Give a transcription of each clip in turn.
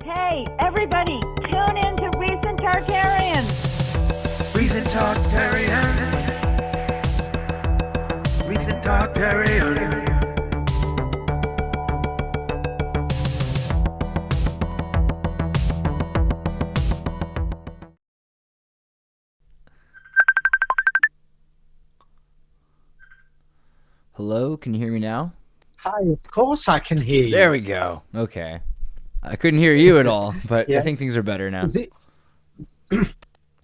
Hey, everybody, tune in to Recent Tartarians. Recent Tartarian. Recent Tartarian. Hello, can you hear me now? Hi, of course I can hear you. There we go. Okay. I couldn't hear you at all, but Yeah. I think things are better now. Is it?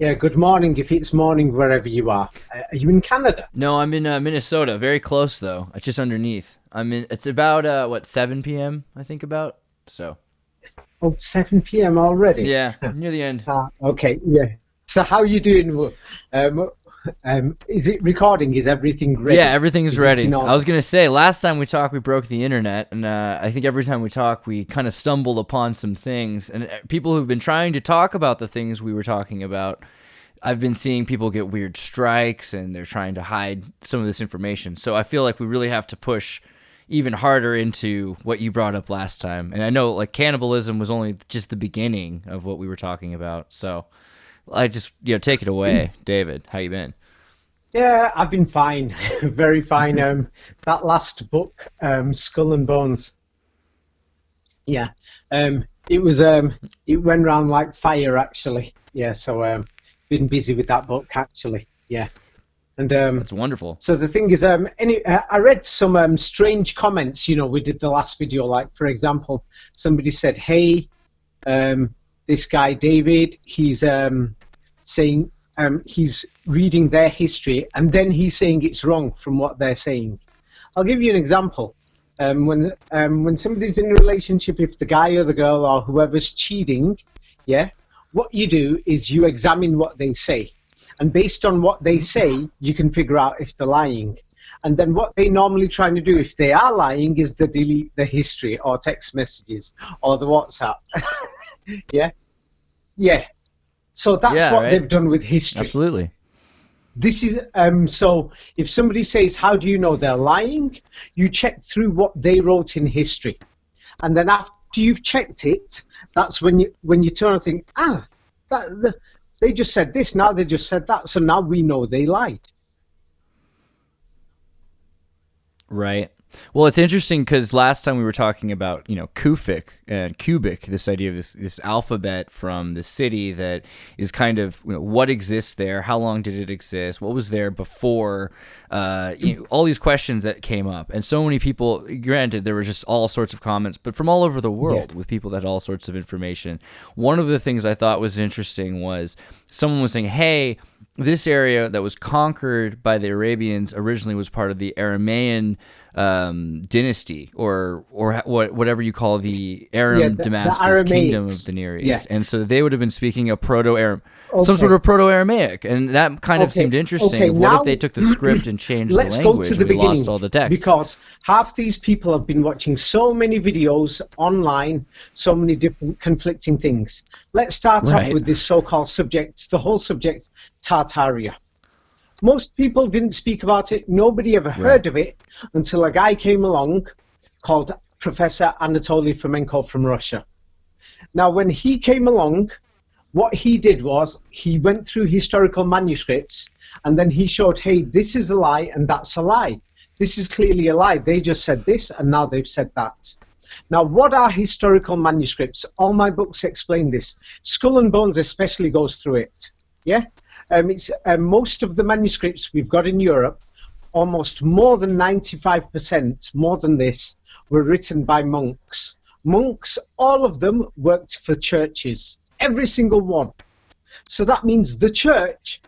Yeah, good morning if it's morning wherever you are. Are you in Canada? No, I'm in Minnesota. Very close, though. It's just underneath. It's about, 7 p.m., I think about. So. Oh, 7 p.m. already? Yeah, near the end. Okay, yeah. So how are you doing? Is it recording? Is everything ready? Yeah, everything's ready. I I was going to say, last time we talked, we broke the internet, and I think every time we talk, we kind of stumbled upon some things. And people who've been trying to talk about the things we were talking about, I've been seeing people get weird strikes, and they're trying to hide some of this information. So I feel like we really have to push even harder into what you brought up last time. And I know, like, cannibalism was only just the beginning of what we were talking about. So I just, take it away, David. How you been? Yeah, I've been fine, very fine. That last book, Skull and Bones. Yeah, it was. It went around like fire, actually. Yeah, so been busy with that book, actually. Yeah, and That's wonderful. So the thing is, I read some strange comments. We did the last video. Like, for example, somebody said, "Hey, this guy David, he's saying he's reading their history, and then he's saying it's wrong from what they're saying." I'll give you an example. When somebody's in a relationship, if the guy or the girl or whoever's cheating, yeah, what you do is you examine what they say, and based on what they say, you can figure out if they're lying. And then what they normally trying to do, if they are lying, is to delete the history or text messages or the WhatsApp. Yeah. So that's what they've done with history. Absolutely. This is so if somebody says, how do you know they're lying? You check through what they wrote in history. And then after you've checked it, that's when you turn and think, they just said this, now they just said that, so now we know they lied. Right. Well, it's interesting because last time we were talking about, Kufic and cubic, this idea of this alphabet from the city that is kind of, what exists there, how long did it exist, what was there before, all these questions that came up. And so many people, granted, there were just all sorts of comments, but from all over the world with people that had all sorts of information. One of the things I thought was interesting was someone was saying, hey, this area that was conquered by the Arabians originally was part of the Aramaean dynasty, or whatever you call the Aram Damascus kingdom of the Near East, and so they would have been speaking a Proto-Aram, some sort of Proto-Aramaic, and that kind of seemed interesting. What if they took the script and changed the language? Let's go to the beginning, lost all the text. Because half these people have been watching so many videos online, so many different conflicting things. Let's start off with this so-called subject, the whole subject, Tartaria. Most people didn't speak about it. Nobody ever heard of it until a guy came along called Professor Anatoly Fomenko from Russia. Now, when he came along, what he did was he went through historical manuscripts, and then he showed, hey, this is a lie and that's a lie. This is clearly a lie. They just said this and now they've said that. Now, what are historical manuscripts? All my books explain this. Skull and Bones especially goes through it. Yeah? It's most of the manuscripts we've got in Europe, almost more than 95%, more than this, were written by monks. Monks, all of them worked for churches, every single one. So that means the church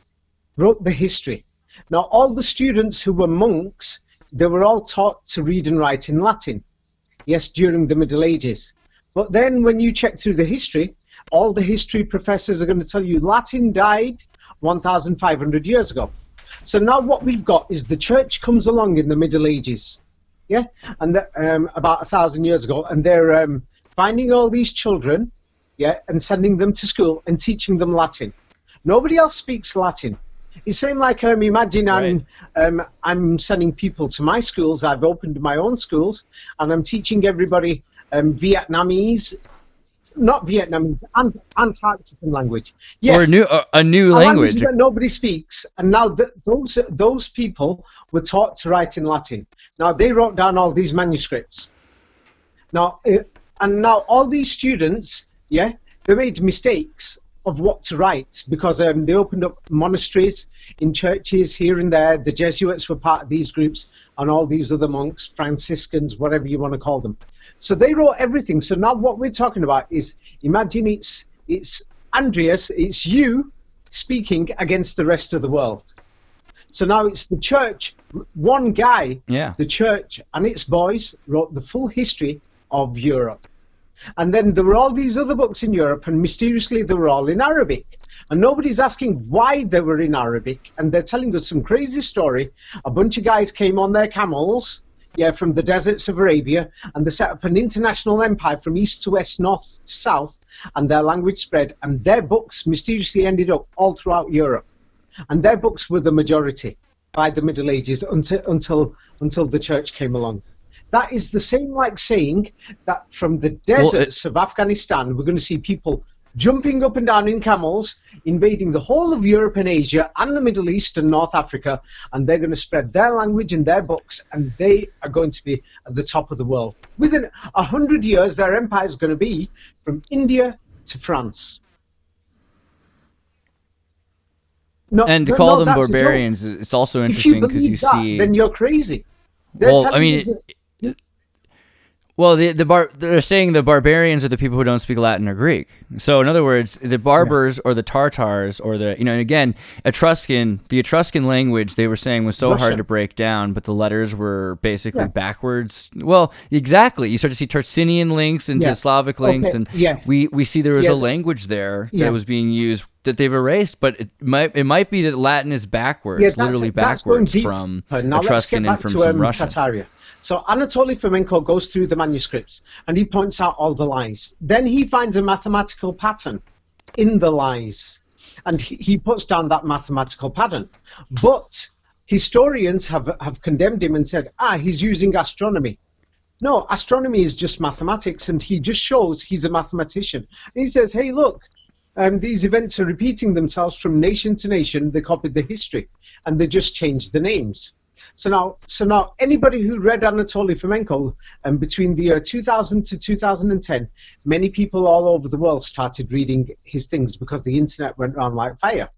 wrote the history. Now, all the students who were monks, they were all taught to read and write in Latin, yes, during the Middle Ages. But then when you check through the history, all the history professors are going to tell you Latin died 1,500 years ago. So now what we've got is the church comes along in the Middle Ages, yeah, and about 1,000 years ago, and they're finding all these children, yeah, and sending them to school and teaching them Latin. Nobody else speaks Latin. It's same like imagine I'm sending people to my schools. I've opened my own schools, and I'm teaching everybody Vietnamese, not Vietnamese, Antarctican language. Yeah, Or a new a language. that nobody speaks, and now those people were taught to write in Latin. Now they wrote down all these manuscripts. Now all these students, yeah, they made mistakes of what to write because they opened up monasteries in churches here and there. The Jesuits were part of these groups, and all these other monks, Franciscans, whatever you want to call them. So they wrote everything. So now what we're talking about is, imagine it's Andreas, it's you speaking against the rest of the world. So now it's the church, one guy, the church and its boys wrote the full history of Europe. And then there were all these other books in Europe, and mysteriously they were all in Arabic. And nobody's asking why they were in Arabic. And they're telling us some crazy story. A bunch of guys came on their camels, from the deserts of Arabia, and they set up an international empire from east to west, north to south, and their language spread, and their books mysteriously ended up all throughout Europe. And their books were the majority by the Middle Ages until the church came along. That is the same like saying that from the deserts of Afghanistan, we're going to see people jumping up and down in camels, invading the whole of Europe and Asia and the Middle East and North Africa, and they're going to spread their language and their books, and they are going to be at the top of the world. Within 100 years, their empire is going to be from India to France. And to call them barbarians, it's also interesting because you see... Then you're crazy. They're saying the barbarians are the people who don't speak Latin or Greek. So in other words, the barbers or the Tartars or the, again, the Etruscan language they were saying was so Russia. hard to break down, but the letters were basically backwards. Well, exactly. You start to see Tartinian links into Slavic links, and we see there was a language there that was being used that they've erased, but it might be that Latin is backwards, literally backwards from Etruscan and from some Russian. Tartaria. So Anatoly Fomenko goes through the manuscripts and he points out all the lies. Then he finds a mathematical pattern in the lies, and he puts down that mathematical pattern. But historians have condemned him and said, he's using astronomy. No, astronomy is just mathematics, and he just shows he's a mathematician. And he says, hey, look, these events are repeating themselves from nation to nation. They copied the history, and they just changed the names. So now, anybody who read Anatoly Fomenko between the year 2000 to 2010, many people all over the world started reading his things because the internet went around like fire.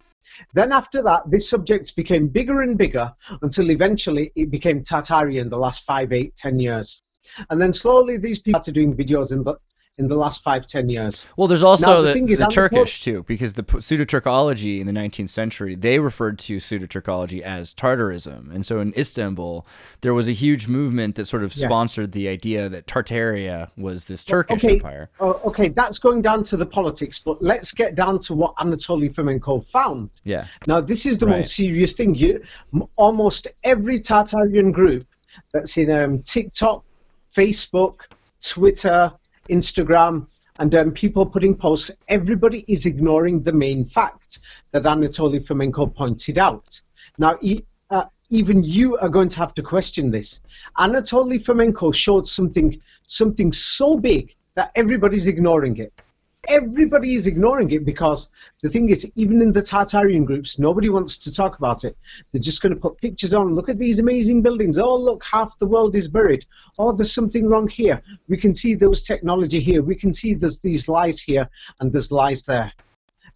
Then after that, this subject became bigger and bigger until eventually it became Tartaria in the last 5, 8, 10 years. And then slowly these people started doing videos in the last 5-10 years. Well, there's also the Turkish too, because the pseudo-Turkology in the 19th century, they referred to pseudo-Turkology as Tartarism. And so in Istanbul, there was a huge movement that sort of sponsored the idea that Tartaria was this Turkish empire. Okay, that's going down to the politics, but let's get down to what Anatoly Fomenko found. Yeah. Now, this is the most serious thing. Almost every Tartarian group that's in TikTok, Facebook, Twitter, Instagram, and people putting posts, everybody is ignoring the main fact that Anatoly Fomenko pointed out. Now, even you are going to have to question this. Anatoly Fomenko showed something so big that everybody's ignoring it. Everybody is ignoring it because the thing is, even in the Tartarian groups, nobody wants to talk about it. They're just going to put pictures on. Look at these amazing buildings. Oh, look, half the world is buried. Oh, there's something wrong here. We can see there was technology here. We can see there's these lies here and there's lies there.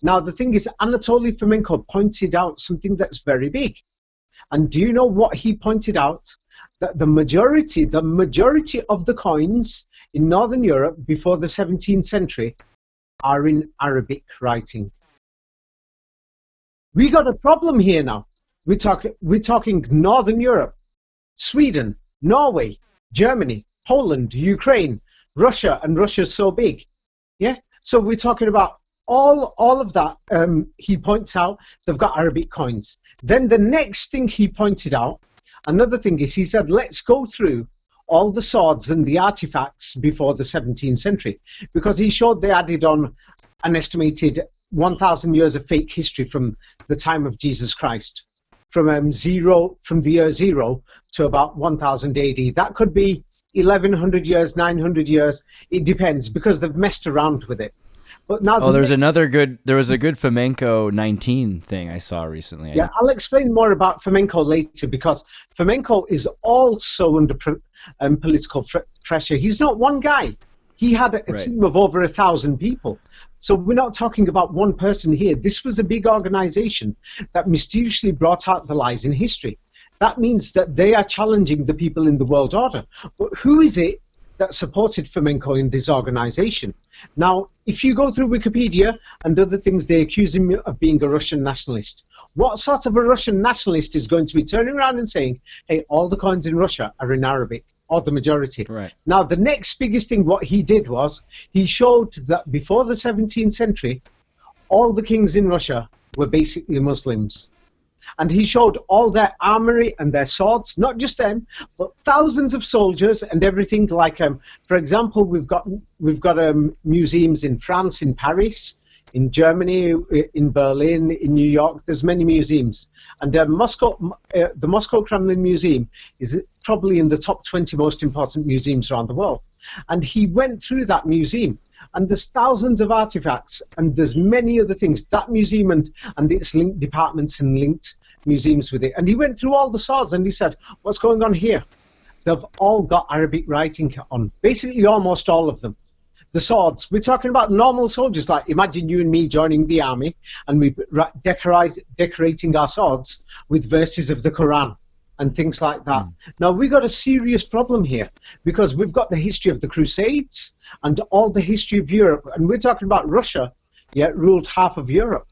Now, the thing is, Anatoly Fomenko pointed out something that's very big. And do you know what he pointed out? That the majority of the coins in Northern Europe before the 17th century are in Arabic writing. We got a problem here now. We're talking Northern Europe, Sweden, Norway, Germany, Poland, Ukraine, Russia, and Russia's so big. Yeah? So we're talking about all of that. He points out they've got Arabic coins. Then the next thing he pointed out, another thing is, he said, let's go through all the swords and the artifacts before the 17th century, because he showed they added on an estimated 1,000 years of fake history from the time of Jesus Christ, from the year 0 to about 1000 AD. That could be 1100 years, 900 years. It depends because they've messed around with it. But now there was a good Fomenko 19 thing I saw recently. Yeah, I'll explain more about Fomenko later because Fomenko is also under political pressure. He's not one guy. He had a team of over 1,000 people. So we're not talking about one person here. This was a big organization that mysteriously brought out the lies in history. That means that they are challenging the people in the world order. But who is it that supported Fomenko in this organization? Now, if you go through Wikipedia and other things, they accuse him of being a Russian nationalist. What sort of a Russian nationalist is going to be turning around and saying, hey, all the coins in Russia are in Arabic, or the majority? Right. Now, the next biggest thing, what he did was, he showed that before the 17th century, all the kings in Russia were basically Muslims. And he showed all their armory and their swords, not just them, but thousands of soldiers and everything. Like, for example, we've got museums in France, in Paris, in Germany, in Berlin, in New York. There's many museums, and the Moscow Kremlin Museum is probably in the top 20 most important museums around the world. And he went through that museum, and there's thousands of artifacts, and there's many other things. That museum and its linked departments and linked museums with it. And he went through all the swords, and he said, what's going on here? They've all got Arabic writing on, basically almost all of them. The swords, we're talking about normal soldiers, like imagine you and me joining the army, and we decorating our swords with verses of the Quran and things like that. Now, we've got a serious problem here, because we've got the history of the Crusades and all the history of Europe, and we're talking about Russia, ruled half of Europe.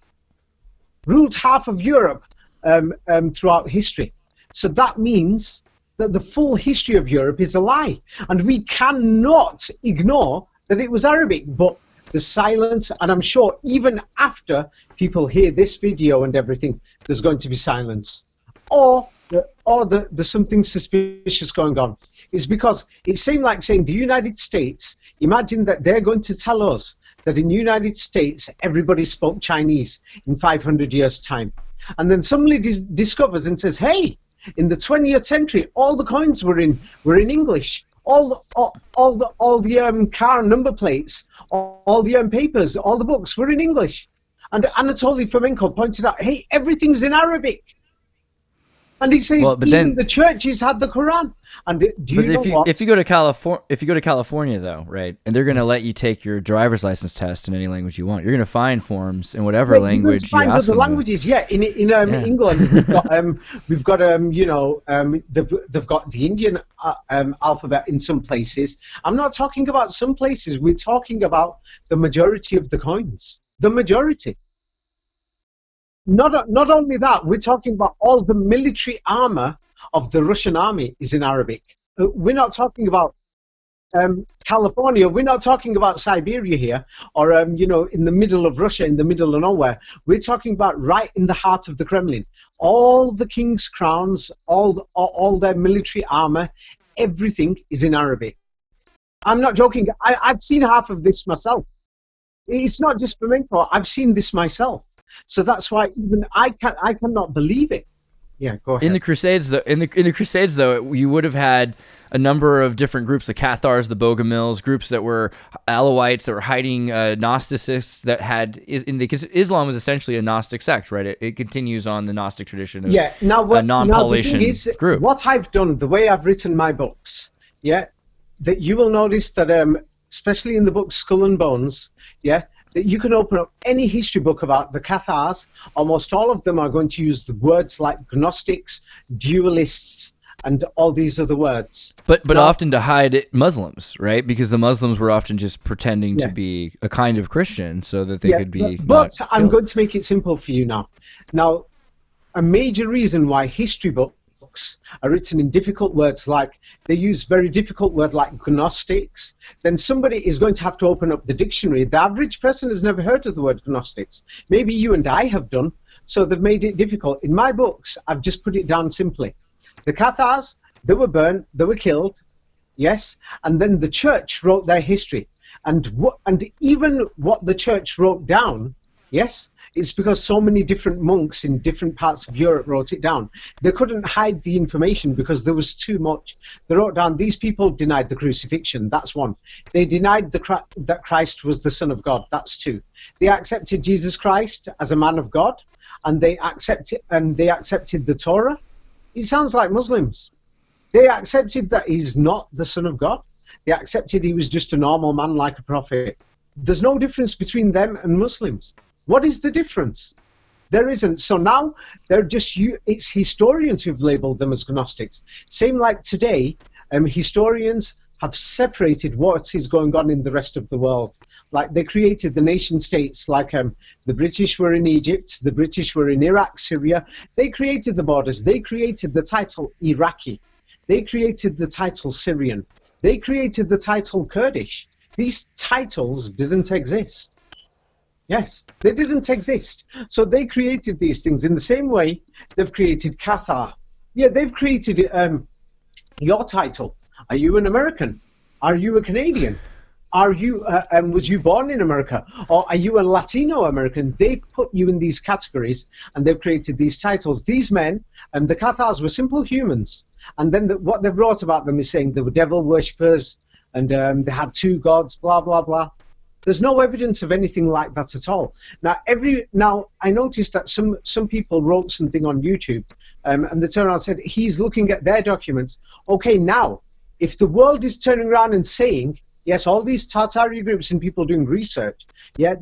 Throughout history. So that means that the full history of Europe is a lie, and we cannot ignore that it was Arabic. But the silence, and I'm sure even after people hear this video and everything, there's going to be silence, or there's something suspicious going on. It's because it seemed like saying the United States, imagine that they're going to tell us that in the United States everybody spoke Chinese in 500 years' time. And then somebody discovers and says, hey, in the 20th century, all the coins were in English. All the car number plates, all the papers, all the books were in English. And Anatoly Fomenko pointed out, hey, everything's in Arabic. And he says even the churches had the Quran. And if you go to California though, right, and they're going to let you take your driver's license test in any language you want, you're going to find forms in whatever language you ask them. The languages, in England, we've got they've got the Indian alphabet in some places. I'm not talking about some places. We're talking about the majority of the coins. The majority. Not only that, we're talking about all the military armor of the Russian army is in Arabic. We're not talking about California. We're not talking about Siberia here, or in the middle of Russia, in the middle of nowhere. We're talking about right in the heart of the Kremlin. All the king's crowns, all their military armor, everything is in Arabic. I'm not joking. I've seen half of this myself. It's not just Fomenko. I've seen this myself. So that's why even I cannot believe it. Yeah, go ahead. In the Crusades, though, you would have had a number of different groups: the Cathars, the Bogomils, groups that were Alawites that were hiding Gnosticists that had. Islam was essentially a Gnostic sect, right? It continues on the Gnostic tradition of a non-Paulician group. What I've done, the way I've written my books, that you will notice that, especially in the book Skull and Bones, that you can open up any history book about the Cathars. Almost all of them are going to use the words like Gnostics, dualists, and all these other words. But often to hide Muslims, right? Because the Muslims were often just pretending to be a kind of Christian so that they could be. But I'm going to make it simple for you now. Now, a major reason why history books are written in difficult words, like they use very difficult words like Gnostics, then somebody is going to have to open up the dictionary. The average person has never heard of the word Gnostics. Maybe you and I have done, so they've made it difficult. In my books, I've just put it down simply. The Cathars, they were burned, they were killed, yes, and then the church wrote their history. And even what the church wrote down Yes, it's because so many different monks in different parts of Europe wrote it down. They couldn't hide the information because there was too much. They wrote down these people denied the crucifixion. That's one. They denied that Christ was the Son of God. That's two. They accepted Jesus Christ as a man of God, and they accepted the Torah. It sounds like Muslims. They accepted that he's not the Son of God. They accepted he was just a normal man like a prophet. There's no difference between them and Muslims. What is the difference? There isn't. So now it's historians who've labeled them as Gnostics. Same like today, historians have separated what is going on in the rest of the world. Like they created the nation states, like the British were in Egypt, the British were in Iraq, Syria. They created the borders. They created the title Iraqi. They created the title Syrian. They created the title Kurdish. These titles didn't exist. Yes, they didn't exist. So they created these things in the same way they've created Qatar. Yeah, they've created your title. Are you an American? Are you a Canadian? Are you was you born in America? Or are you a Latino American? They put you in these categories and they've created these titles. These men, the Cathars were simple humans. And then what they've wrote about them is saying they were devil worshippers and they had two gods, blah, blah, blah. There's no evidence of anything like that at all. Now I noticed that some people wrote something on YouTube, and they turned around and said he's looking at their documents. Okay, now if the world is turning around and saying yes, all these Tartaria groups and people doing research, yeah,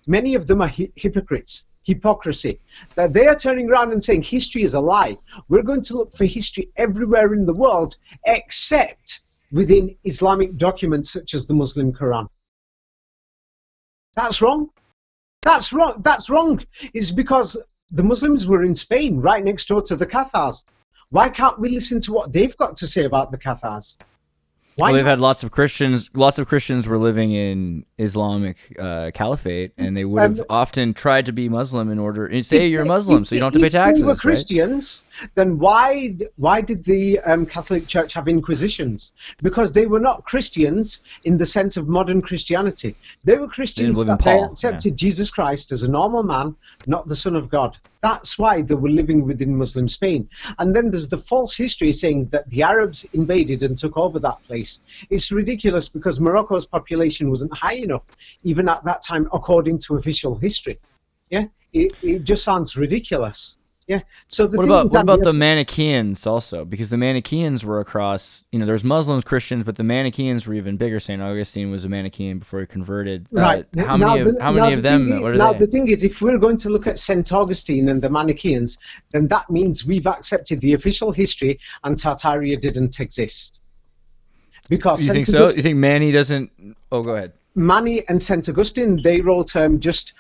many of them are hypocrites. Hypocrisy. That they are turning around and saying history is a lie. We're going to look for history everywhere in the world except within Islamic documents such as the Muslim Quran. That's wrong. That's wrong. That's wrong. It's because the Muslims were in Spain, right next door to the Cathars. Why can't we listen to what they've got to say about the Cathars? Well, they've had lots of Christians. Lots of Christians were living in Islamic caliphate, and they would have often tried to be Muslim in order and say you're a Muslim, so you don't have to pay taxes. If they were Christians, then why did the Catholic Church have inquisitions? Because they were not Christians in the sense of modern Christianity. They were Christians that they accepted Jesus Christ as a normal man, not the Son of God. That's why they were living within Muslim Spain. And then there's the false history saying that the Arabs invaded and took over that place. It's ridiculous because Morocco's population wasn't high enough, even at that time, according to official history. Yeah, it just sounds ridiculous. Yeah. So what about the Manichaeans also? Because the Manichaeans were across, there's Muslims, Christians, but the Manichaeans were even bigger. St. Augustine was a Manichaean before he converted. Right. How many of them? Now the thing is, if we're going to look at St. Augustine and the Manichaeans, then that means we've accepted the official history and Tartaria didn't exist. Because you think so? You think Mani doesn't? Oh, go ahead. Mani and St. Augustine, they wrote just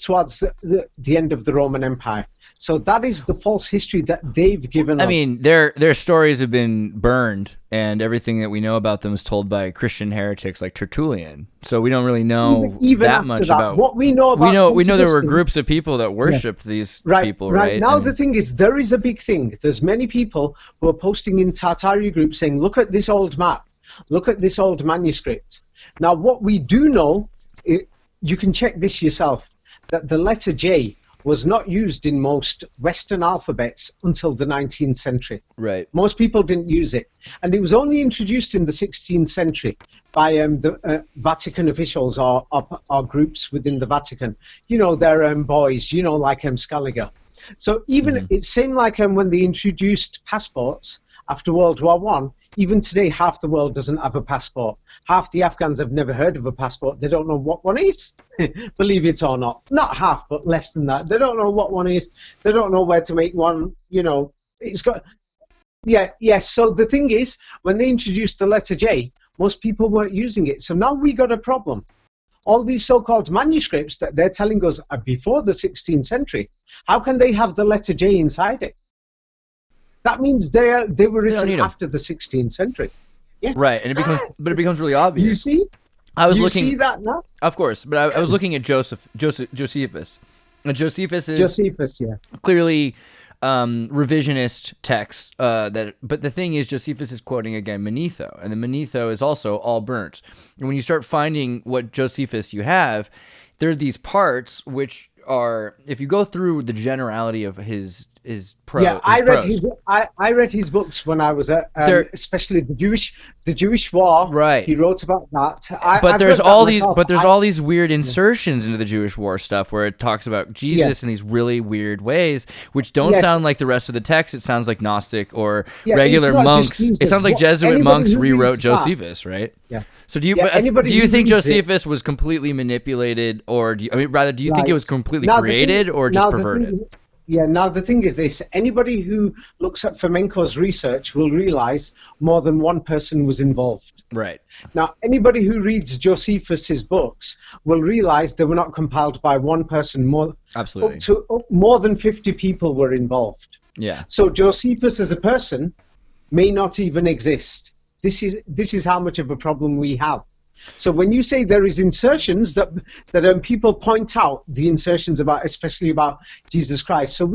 towards the end of the Roman Empire. So that is the false history that they've given us. I mean, their stories have been burned, and everything that we know about them is told by Christian heretics like Tertullian. So we don't really know even that much about what we know about. We know there were groups of people that worshipped these people, right? Now the thing is, there is a big thing. There's many people who are posting in Tartaria groups saying, "Look at this old map. Look at this old manuscript." Now, what we do know, you can check this yourself, that the letter J was not used in most Western alphabets until the 19th century. Right. Most people didn't use it. And it was only introduced in the 16th century by the Vatican officials or groups within the Vatican. Their boys, like Scaliger. So even it seemed like when they introduced passports after World War I, even today half the world doesn't have a passport. Half the Afghans have never heard of a passport. They don't know what one is, believe it or not. Not half, but less than that. They don't know what one is. They don't know where to make one. It's got... Yes. So the thing is, when they introduced the letter J, most people weren't using it. So now we got a problem. All these so-called manuscripts that they're telling us are before the 16th century, how can they have the letter J inside it? That means they were written after the 16th century. Yeah. Right, and it becomes really obvious. You see? You see that now? Of course, but I was looking at Josephus. And Josephus is yeah. clearly revisionist texts but the thing is, Josephus is quoting again Manetho, and the Manetho is also all burnt. And when you start finding what Josephus you have, there are these parts which are, if you go through the generality of his prose. Yeah, I read his books when I was at, especially the Jewish War. Right. He wrote about that. But there's all these weird insertions into the Jewish War stuff where it talks about Jesus in these really weird ways, which don't sound like the rest of the text. It sounds like Gnostic or regular monks. It sounds like Jesuit monks rewrote Josephus, right? Yeah. So do you think Josephus was completely manipulated, or do you think it was completely created or just perverted? Now the thing is this: anybody who looks at Fomenko's research will realize more than one person was involved. Right. Now, anybody who reads Josephus's books will realize they were not compiled by one person. More than 50 people were involved. Yeah. So Josephus as a person may not even exist. This is how much of a problem we have. So when you say there is insertions that people point out, the insertions especially about Jesus Christ. So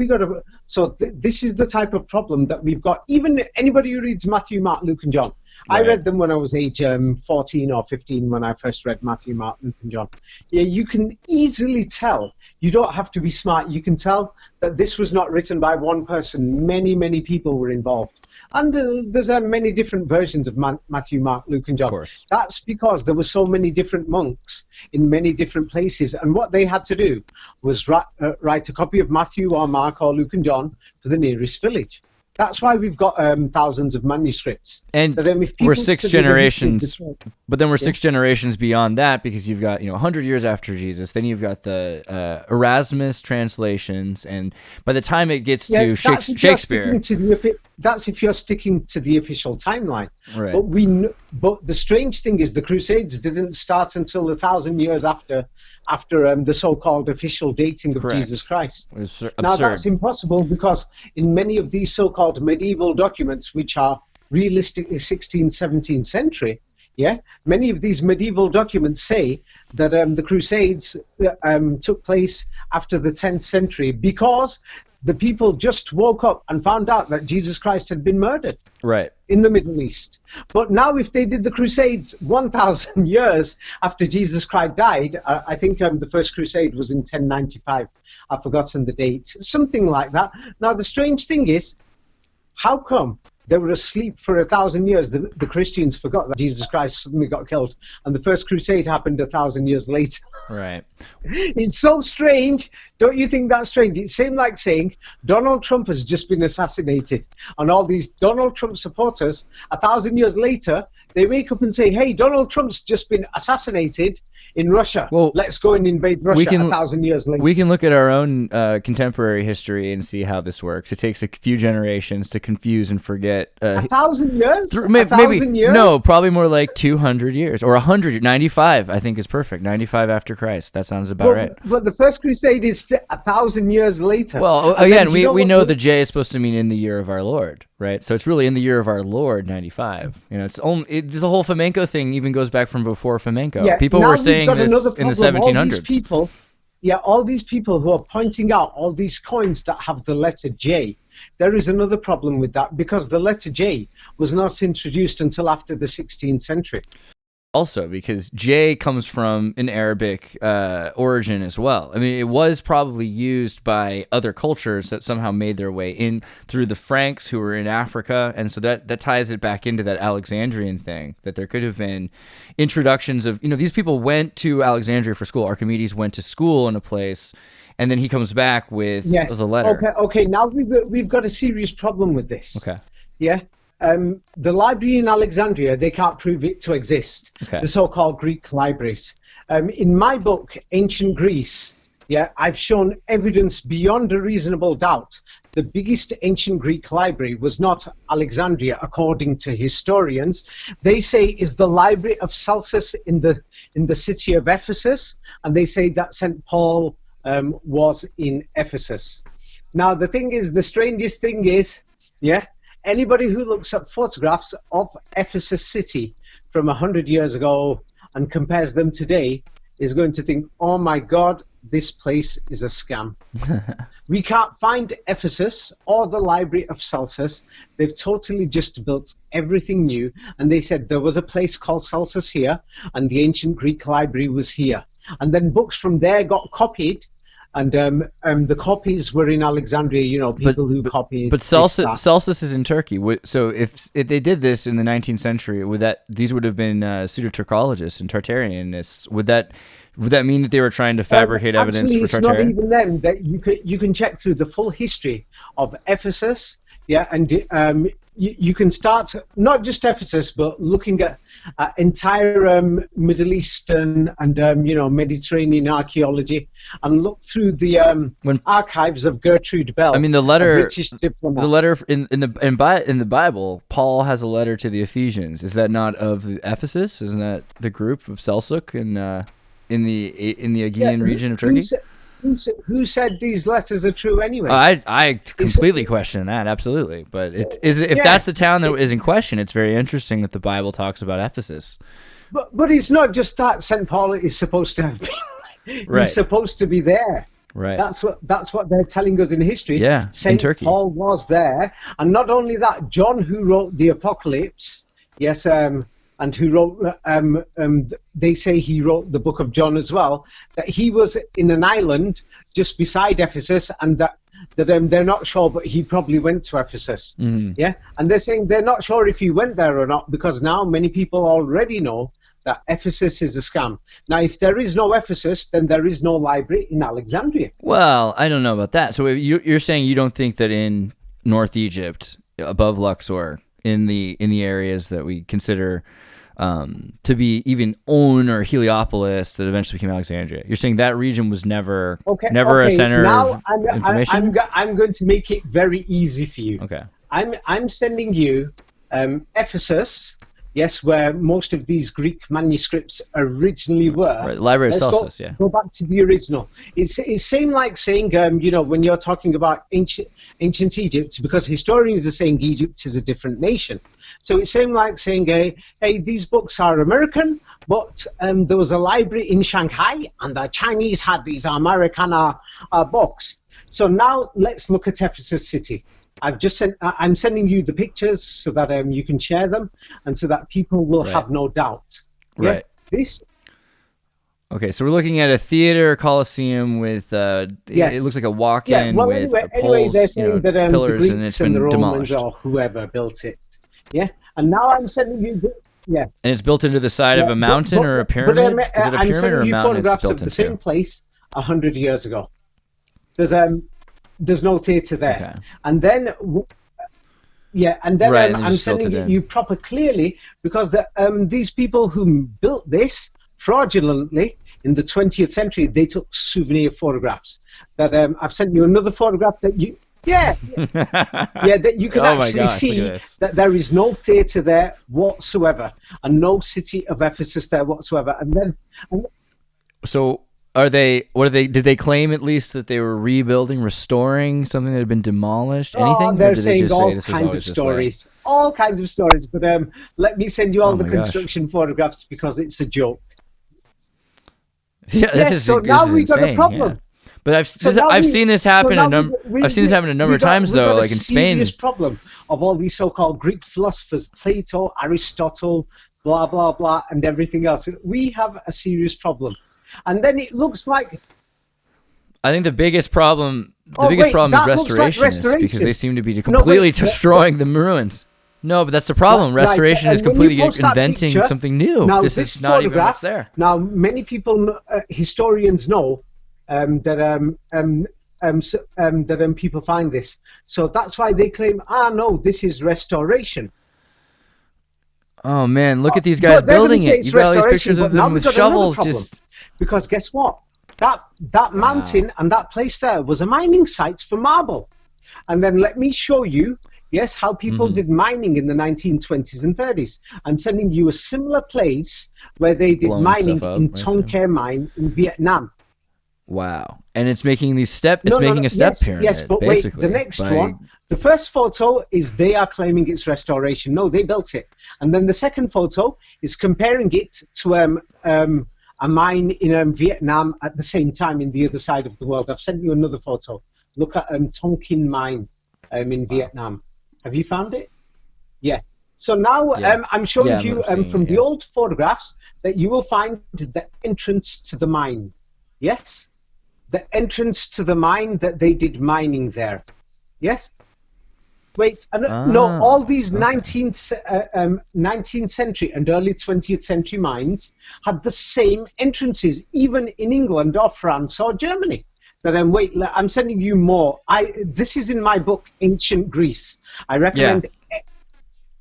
this is the type of problem that we've got. Even anybody who reads Matthew, Mark, Luke, and John. Right. I read them when I was age 14 or 15 when I first read Matthew, Mark, Luke, and John. Yeah, you can easily tell. You don't have to be smart. You can tell that this was not written by one person. Many, many people were involved. And there's many different versions of Matthew, Mark, Luke, and John. Of course. That's because there were so many different monks in many different places. And what they had to do was write a copy of Matthew or Mark or Luke and John for the nearest village. That's why we've got thousands of manuscripts. And we're 6 generations, but then we're 6 generations beyond that, because you've got 100 years after Jesus. Then you've got the Erasmus translations, and by the time it gets to Shakespeare, that's if you're sticking to the official timeline. Right. But the strange thing is the Crusades didn't start until 1,000 years after the so-called official dating of Jesus Christ. Now that's impossible, because in many of these so-called medieval documents, which are realistically 16th, 17th century, many of these medieval documents say that the Crusades took place after the 10th century because the people just woke up and found out that Jesus Christ had been murdered in the Middle East. But now if they did the Crusades 1,000 years after Jesus Christ died, I think the first Crusade was in 1095. I've forgotten the date. Something like that. Now the strange thing is, how come they were asleep for 1,000 years? The Christians forgot that Jesus Christ suddenly got killed, and the first crusade happened 1,000 years later. Right. It's so strange. Don't you think that's strange? It seemed like saying Donald Trump has just been assassinated, and all these Donald Trump supporters, 1,000 years later, they wake up and say, hey, Donald Trump's just been assassinated in Russia. Well, let's go and invade Russia 1,000 years later. We can look at our own contemporary history and see how this works. It takes a few generations to confuse and forget. 1,000 years? Maybe years? No, probably more like 200 years or 100. 95, I think, is perfect. 95 after Christ. That sounds about right. But the first crusade is 1,000 years later. Well, again, we know the J is supposed to mean in the year of our Lord, right? So it's really in the year of our Lord, 95. It's only the whole Fomenko thing even goes back from before Fomenko. Yeah, people were saying this in the 1700s. All these people who are pointing out all these coins that have the letter J, there is another problem with that, because the letter J was not introduced until after the 16th century. Also, because J comes from an Arabic origin as well. I mean, it was probably used by other cultures that somehow made their way in through the Franks who were in Africa, and so that ties it back into that Alexandrian thing, that there could have been introductions of, these people went to Alexandria for school. Archimedes went to school in a place, and then he comes back with the letter. Okay. Now we've got a serious problem with this. Okay. Yeah. The library in Alexandria, they can't prove it to exist. Okay. The so-called Greek libraries. In my book, Ancient Greece, I've shown evidence beyond a reasonable doubt. The biggest ancient Greek library was not Alexandria, according to historians. They say is the library of Celsus in the city of Ephesus, and they say that St. Paul was in Ephesus. Now, the strangest thing is, anybody who looks at photographs of Ephesus city from 100 years ago and compares them today is going to think, oh my God, this place is a scam. We can't find Ephesus or the Library of Celsus. They've totally just built everything new. And they said there was a place called Celsus here, and the ancient Greek library was here. And then books from there got copied, and the copies were in Alexandria. You know, people who copied. But Celsus is in Turkey. So if they did this in the 19th century, these would have been pseudo-Turkologists and Tartarianists. Would that mean that they were trying to fabricate evidence for Tartaria? It's not even them. That you can check through the full history of Ephesus, and you can start not just Ephesus, but looking at entire Middle Eastern and Mediterranean archaeology, and look through the archives of Gertrude Bell. I mean, the British diplomat. The letter in the Bible, Paul has a letter to the Ephesians. Is that not of Ephesus? Isn't that the group of Selçuk in the Aegean region of Turkey? Who said these letters are true anyway? I completely question that, absolutely. But if that's the town that is in question, it's very interesting that the Bible talks about Ephesus. But it's not just that St. Paul is supposed to have been. Right. He's supposed to be there. Right. That's what they're telling us in history. Yeah, St. in Turkey. Paul was there, and not only that, John, who wrote the Apocalypse, and who wrote, they say he wrote the book of John as well, that he was in an island just beside Ephesus, and that they're not sure, but he probably went to Ephesus. Mm-hmm. Yeah, and they're saying they're not sure if he went there or not, because now many people already know that Ephesus is a scam. Now, if there is no Ephesus, then there is no library in Alexandria. Well, I don't know about that. So you're saying you don't think that in North Egypt, above Luxor, in the areas that we consider to be even On or Heliopolis that eventually became Alexandria, you're saying that region was never a center of information? I'm going to make it very easy for you. Okay. I'm sending you Ephesus, yes, where most of these Greek manuscripts originally were. Right, Library of Celsus, yeah. Go back to the original. It seems like saying, when you're talking about ancient Egypt, because historians are saying Egypt is a different nation. So it seemed like saying, hey, these books are American, but there was a library in Shanghai, and the Chinese had these Americana books. So now let's look at Ephesus City. I'm sending you the pictures so that you can share them, and so that people will have no doubt. Right. Yeah? Okay, so we're looking at a theater coliseum with it looks like a walk-in with poles, they're saying that pillars, the Greeks and it's and been the demolished. Romans or whoever built it. Yeah, and now I'm sending you. And it's built into the side of a mountain or a pyramid? Is it a pyramid or a mountain? I'm sending you photographs built of the into? same place 100 years ago. There's no theatre there, Okay. and then. Right, I'm sending it you proper clearly because these people who built this fraudulently in the 20th century, they took souvenir photographs. That I've sent you another photograph that you that you can actually see that there is no theatre there whatsoever, and no city of Ephesus there whatsoever. So. Did they claim at least that they were rebuilding, restoring something that had been demolished? Anything? They're saying all kinds of stories. All kinds of stories. But let me send you all the construction photographs because it's a joke. Yeah, now we've got a problem. Yeah. But I've seen this happen a number of times though, like in Spain. Serious problem of all these so-called Greek philosophers, Plato, Aristotle, blah blah blah, and everything else. We have a serious problem. And then it looks like. I think the biggest problem is restorationists because they seem to be completely destroying the ruins. No, but that's the problem. Restoration is completely inventing something new. Now, this is not even what's there. Now, many people, historians know that people find this. So that's why they claim, no, this is restoration. Oh man, look at these guys building it. You got all these pictures of them with shovels. Because guess what? That mountain and that place there was a mining site for marble. And then let me show you, how people did mining in the 1920s and 30s. I'm sending you a similar place where they did mining in Tonkin Mine in Vietnam. Wow. And it's making these making a step pyramid. Yes, but basically, wait, the next one, the first photo is they are claiming it's restoration. No, they built it. And then the second photo is comparing it to a mine in Vietnam at the same time in the other side of the world. I've sent you another photo. Look at Tonkin Mine in Vietnam. Have you found it? Yeah. So now I'm showing you from the old photographs that you will find the entrance to the mine. Yes? The entrance to the mine that they did mining there. Yes? Wait, no, all these 19th century and early 20th century mines had the same entrances, even in England or France or Germany. Wait, I'm sending you more. This is in my book, Ancient Greece. I recommend... Yeah.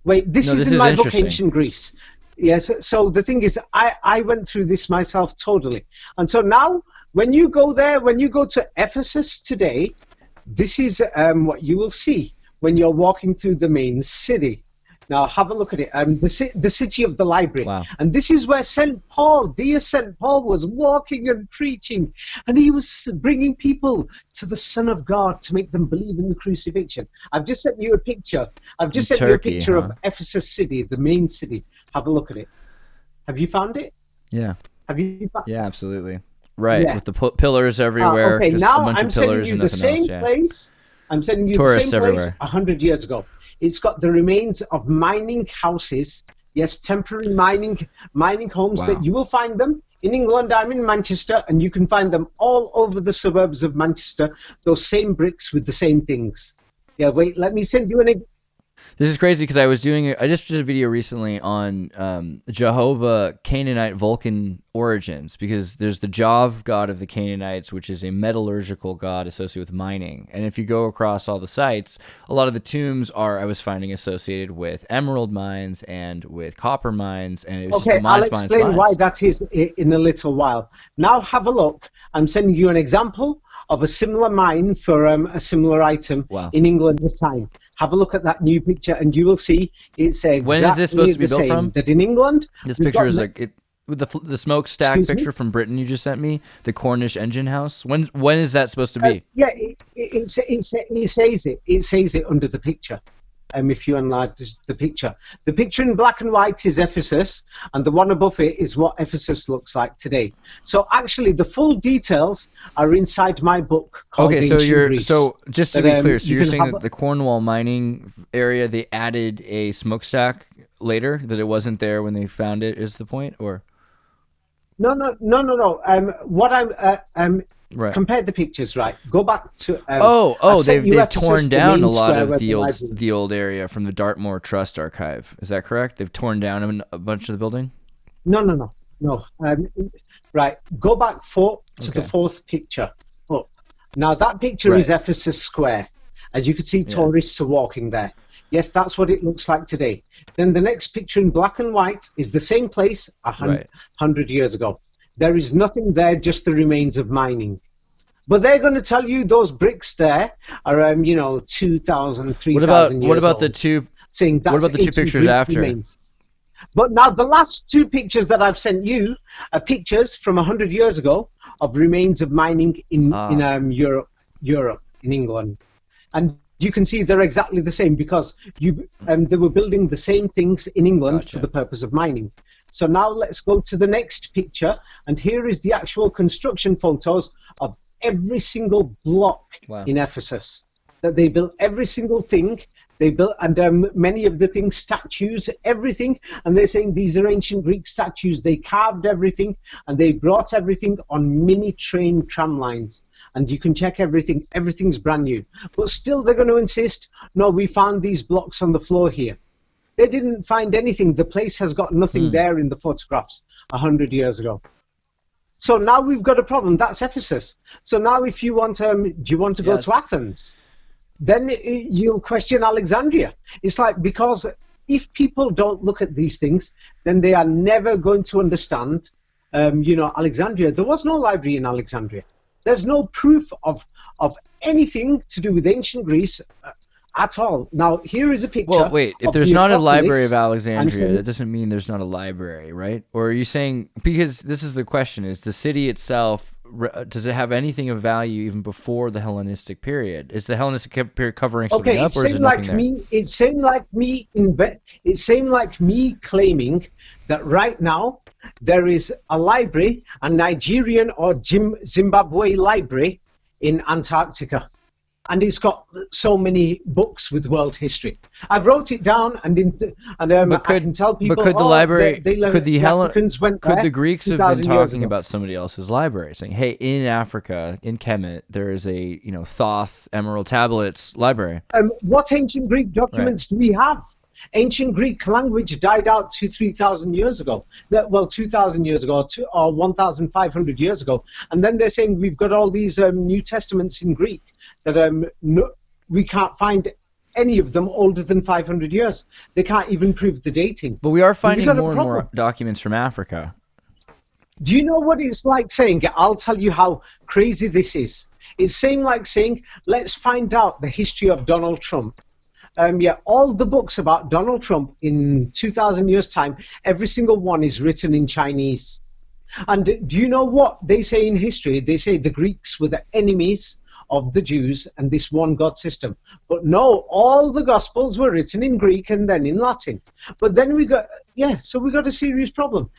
Wait, this is in my book, Ancient Greece. Yes, so the thing is, I went through this myself totally. And so now, when you go there, when you go to Ephesus today, this is what you will see when you're walking through the main city. Now, have a look at it. The city of the library. Wow. And this is where dear St. Paul was walking and preaching. And he was bringing people to the Son of God to make them believe in the crucifixion. I've just sent you a picture. I've just sent you a picture of Ephesus city, the main city. Have a look at it. Have you found it? Yeah. Have you found Yeah, absolutely. Right, with the pillars everywhere. Okay, just now a bunch I'm of pillars sending you the same place. I'm sending you Tourists the same place everywhere. 100 years ago. It's got the remains of mining houses, yes, temporary mining homes that you will find them in England. I'm in Manchester, and you can find them all over the suburbs of Manchester, those same bricks with the same things. Yeah, wait, let me send you an... This is crazy because I just did a video recently on Jehovah Canaanite Vulcan origins, because there's the Jov god of the Canaanites, which is a metallurgical god associated with mining. And if you go across all the sites, a lot of the tombs I was finding associated with emerald mines and with copper mines. And it was just I'll explain why that is in a little while. Now have a look. I'm sending you an example of a similar mine for a similar item in England this time. Have a look at that new picture, and you will see it's exactly when is this supposed to be built same. from? That in England, this picture is with the smokestack picture from Britain you just sent me, the Cornish engine house. When is that supposed to be? It says it under the picture. If you enlarge the picture in black and white is Ephesus, and the one above it is what Ephesus looks like today. So actually, the full details are inside my book called Ancient Greece. So just to be clear, so you're saying that the Cornwall mining area, they added a smokestack later, that it wasn't there when they found it, is the point, or? No. What I'm compare the pictures, right? Go back to. They've torn down a lot of the old area from the Dartmoor Trust archive. Is that correct? They've torn down a bunch of the building. No. Right. Go back to the fourth picture up. Now that picture is Ephesus Square. As you can see, tourists are walking there. Yes, that's what it looks like today. Then the next picture in black and white is the same place 100 years ago. There is nothing there, just the remains of mining. But they're going to tell you those bricks there are, 2,000, 3,000 years What about old. the two? Saying that's what about the two pictures after? Remains. But now the last two pictures that I've sent you are pictures from 100 years ago of remains of mining in Europe, in England. And you can see they're exactly the same because they were building the same things in England for the purpose of mining. So now let's go to the next picture, and here is the actual construction photos of every single block in Ephesus. That they built every single thing. They built, and many of the things, statues, everything, and they're saying these are ancient Greek statues. They carved everything, and they brought everything on mini train tram lines. And you can check everything. Everything's brand new. But still they're going to insist, no, we found these blocks on the floor here. They didn't find anything. The place has got nothing there in the photographs 100 years ago. So now we've got a problem. That's Ephesus. So now if you want, do you want to go to Athens? Then you'll question Alexandria. It's like, because if people don't look at these things, then they are never going to understand, Alexandria. There was no library in Alexandria. There's no proof of anything to do with ancient Greece at all. Now, here is a picture. Well, wait, if there's not a library of Alexandria, that doesn't mean there's not a library, right? Or are you saying, because this is the question, is the city itself, does it have anything of value even before the Hellenistic period? Is the Hellenistic period covering something up, or is it nothing there? It seemed like me claiming that right now there is a library, a Nigerian or Zimbabwe library in Antarctica. and it's got so many books with world history. I've wrote it down, and I can tell people. But could the library, could the Africans went there could the Greeks have been 2,000 years talking ago. about somebody else's library, saying, "Hey, in Africa, in Kemet, there is a Thoth Emerald Tablets library." What ancient Greek documents do we have? Ancient Greek language died out 3,000 years ago. Well, 2,000 years ago, or 1,500 years ago. And then they're saying we've got all these New Testaments in Greek that we can't find any of them older than 500 years. They can't even prove the dating. But we are finding more and more documents from Africa. Do you know what it's like saying, I'll tell you how crazy this is. It's same like saying, let's find out the history of Donald Trump. All the books about Donald Trump in 2,000 years' time, every single one is written in Chinese. And do you know what they say in history? They say the Greeks were the enemies of the Jews and this one God system. But no, all the Gospels were written in Greek and then in Latin. But then we got a serious problem.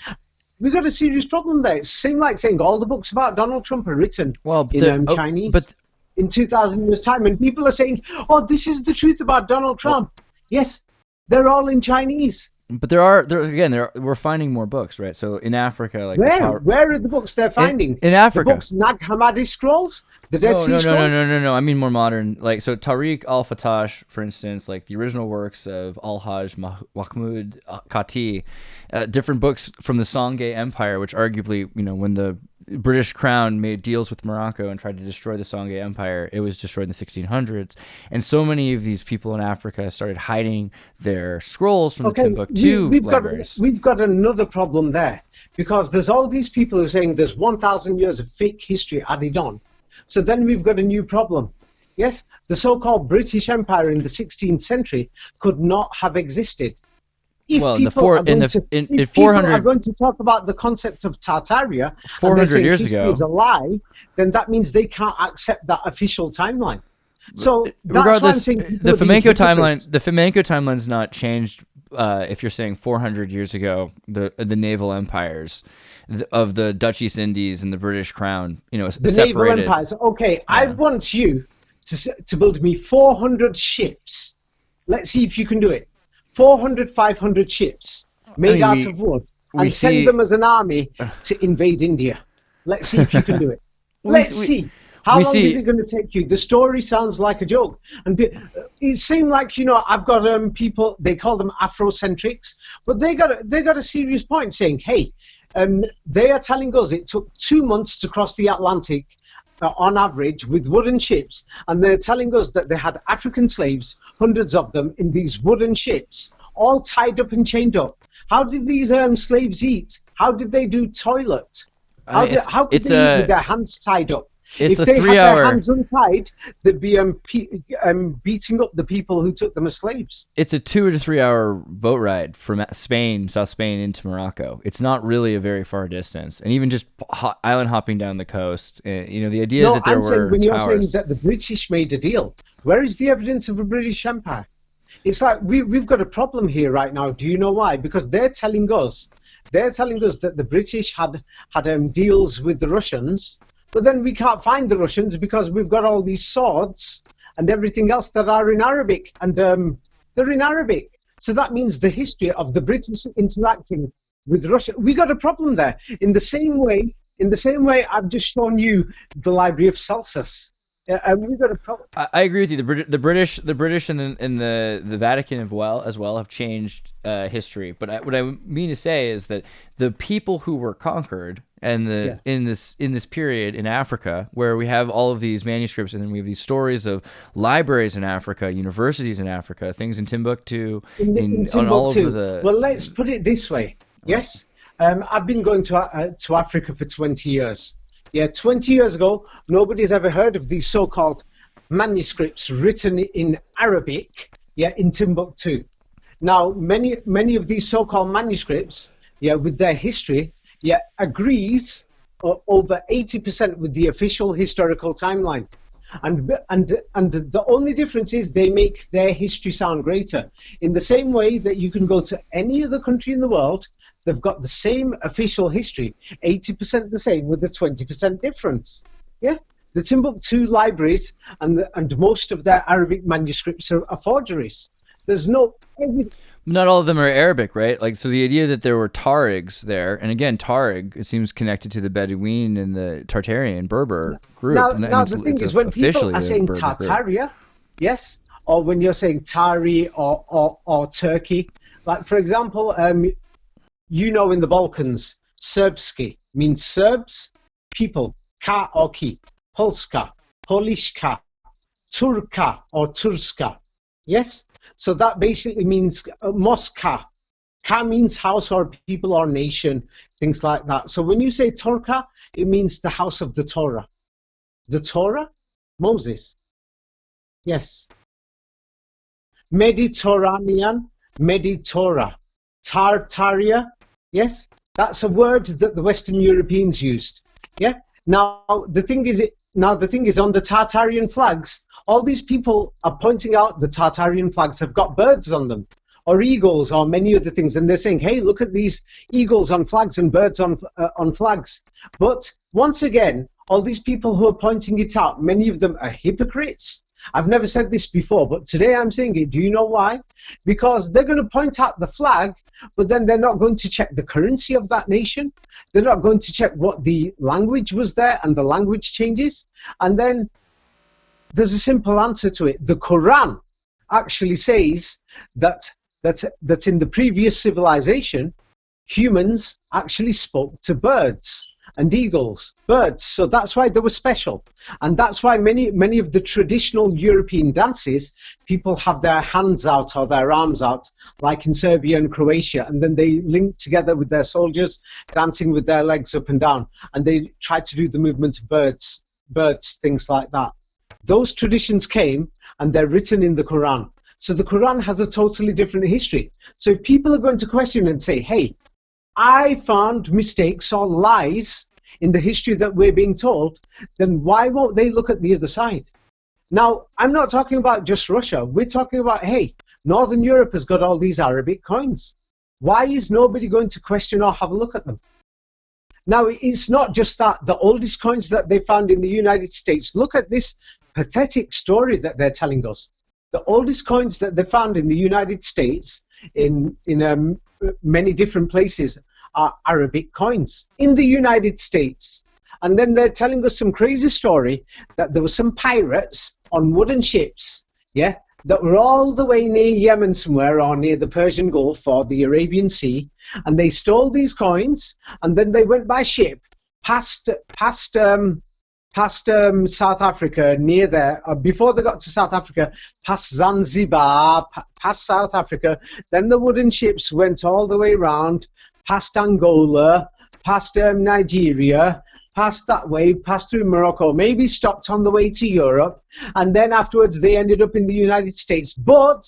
We got a serious problem there. It seemed like saying all the books about Donald Trump are written in Chinese. But in 2,000 years' time, and people are saying, "Oh, this is the truth about Donald Trump." Yes, they're all in Chinese. But we're finding more books, right? So in Africa, like where are the books they're finding? In Africa, the books Nag Hammadi scrolls, the Dead Sea Scrolls. No. I mean more modern, like so Tariq al-Fatash, for instance, like the original works of Al-Hajj Mahmud Khati, different books from the Songhai Empire, which arguably, when the British Crown made deals with Morocco and tried to destroy the Songhai Empire, it was destroyed in the 1600s. And so many of these people in Africa started hiding their scrolls from the Timbuktu libraries. We've got another problem there, because there's all these people who are saying there's 1,000 years of fake history added on. So then we've got a new problem. Yes, the so-called British Empire in the 16th century could not have existed. If people are going to talk about the concept of Tartaria 400 years ago is a lie, then that means they can't accept that official timeline. So regardless, the Fomenko timeline's not changed. If you're saying 400 years ago, the naval empires of the Dutch East Indies and the British Crown, the separated. Naval empires. Okay, yeah. I want you to build me 400 ships. Let's see if you can do it. 400, 500 ships made out of wood, and send them as an army to invade India. Let's see if you can do it. Let's see. How long is it going to take you? The story sounds like a joke. And it seemed like, I've got people, they call them Afrocentrics, but they got a serious point saying, hey, they are telling us it took 2 months to cross the Atlantic on average with wooden ships, and they're telling us that they had African slaves, hundreds of them, in these wooden ships, all tied up and chained up. How did these slaves eat? How did they do toilet? How could they eat with their hands tied up? If they had their hands untied, they'd be beating up the people who took them as slaves. It's a 2 to 3 hour boat ride from Spain, South Spain, into Morocco. It's not really a very far distance, and even just island hopping down the coast. The idea that there were saying when you're saying that the British made a deal, where is the evidence of a British Empire? It's like we've got a problem here right now. Do you know why? Because they're telling us that the British had deals with the Russians. But then we can't find the Russians because we've got all these swords and everything else that are in Arabic, and they're in Arabic. So that means the history of the British interacting with Russia. We got a problem there. In the same way, I've just shown you the Library of Celsus. We got a problem. I agree with you. The British and the Vatican as well have changed history. But what I mean to say is that the people who were conquered and in this period in Africa, where we have all of these manuscripts, and then we have these stories of libraries in Africa, universities in Africa, things in Timbuktu, on all over the. Well, let's put it this way. Yes, I've been going to Africa for 20 years. Yeah, 20 years ago, nobody's ever heard of these so-called manuscripts written in Arabic. Yeah, in Timbuktu. Now, many of these so-called manuscripts, with their history, agrees over 80% with the official historical timeline, and the only difference is they make their history sound greater. In the same way that you can go to any other country in the world, they've got the same official history, 80% the same with a 20% difference. Yeah, The Timbuktu libraries and most of their Arabic manuscripts are forgeries. There's no evidence. Not all of them are Arabic, right? Like, so the idea that there were Tarigs there, and again, Tarig, it seems connected to the Bedouin and the Tartarian Berber group. Now the thing is, when people are saying Tartaria, yes, or when you're saying Tari or Turkey, like for example, in the Balkans, Serbski means Serbs, people, ka or ki, Polska, Polishka, Turka or Turska, yes? So that basically means Mosca. Ka means house or people or nation, things like that. So when you say Torka, it means the house of the Torah. The Torah? Moses. Yes. Mediterranean, Meditora. Tartaria. Yes. That's a word that the Western Europeans used. Yeah. Now the thing is on the Tartarian flags, all these people are pointing out the Tartarian flags have got birds on them, or eagles, or many other things, and they're saying, hey, look at these eagles on flags and birds on flags. But once again, all these people who are pointing it out, many of them are hypocrites. I've never said this before, but today I'm saying it. Do you know why? Because they're going to point out the flag, but then they're not going to check the currency of that nation. They're not going to check what the language was there and the language changes. And then there's a simple answer to it. The Quran actually says that in the previous civilization, humans actually spoke to birds and eagles, birds. So that's why they were special. And that's why many of the traditional European dances, people have their hands out or their arms out, like in Serbia and Croatia, and then they link together with their soldiers, dancing with their legs up and down, and they try to do the movement of birds, things like that. Those traditions came, and they're written in the Quran. So the Quran has a totally different history. So if people are going to question and say, hey, I found mistakes or lies in the history that we're being told, then why won't they look at the other side? Now, I'm not talking about just Russia. We're talking about, hey, Northern Europe has got all these Arabic coins. Why is nobody going to question or have a look at them? Now, it's not just that. The oldest coins that they found in the United States, look at this pathetic story that they're telling us. The oldest coins that they found in the United States, in many different places, are Arabic coins in the United States. And then they're telling us some crazy story that there were some pirates on wooden ships, yeah, that were all the way near Yemen somewhere, or near the Persian Gulf or the Arabian Sea, and they stole these coins, and then they went by ship past South Africa, near there, before they got to South Africa, past Zanzibar, past South Africa. Then the wooden ships went all the way around, past Angola, past Nigeria, past that way, past through Morocco, maybe stopped on the way to Europe, and then afterwards they ended up in the United States. But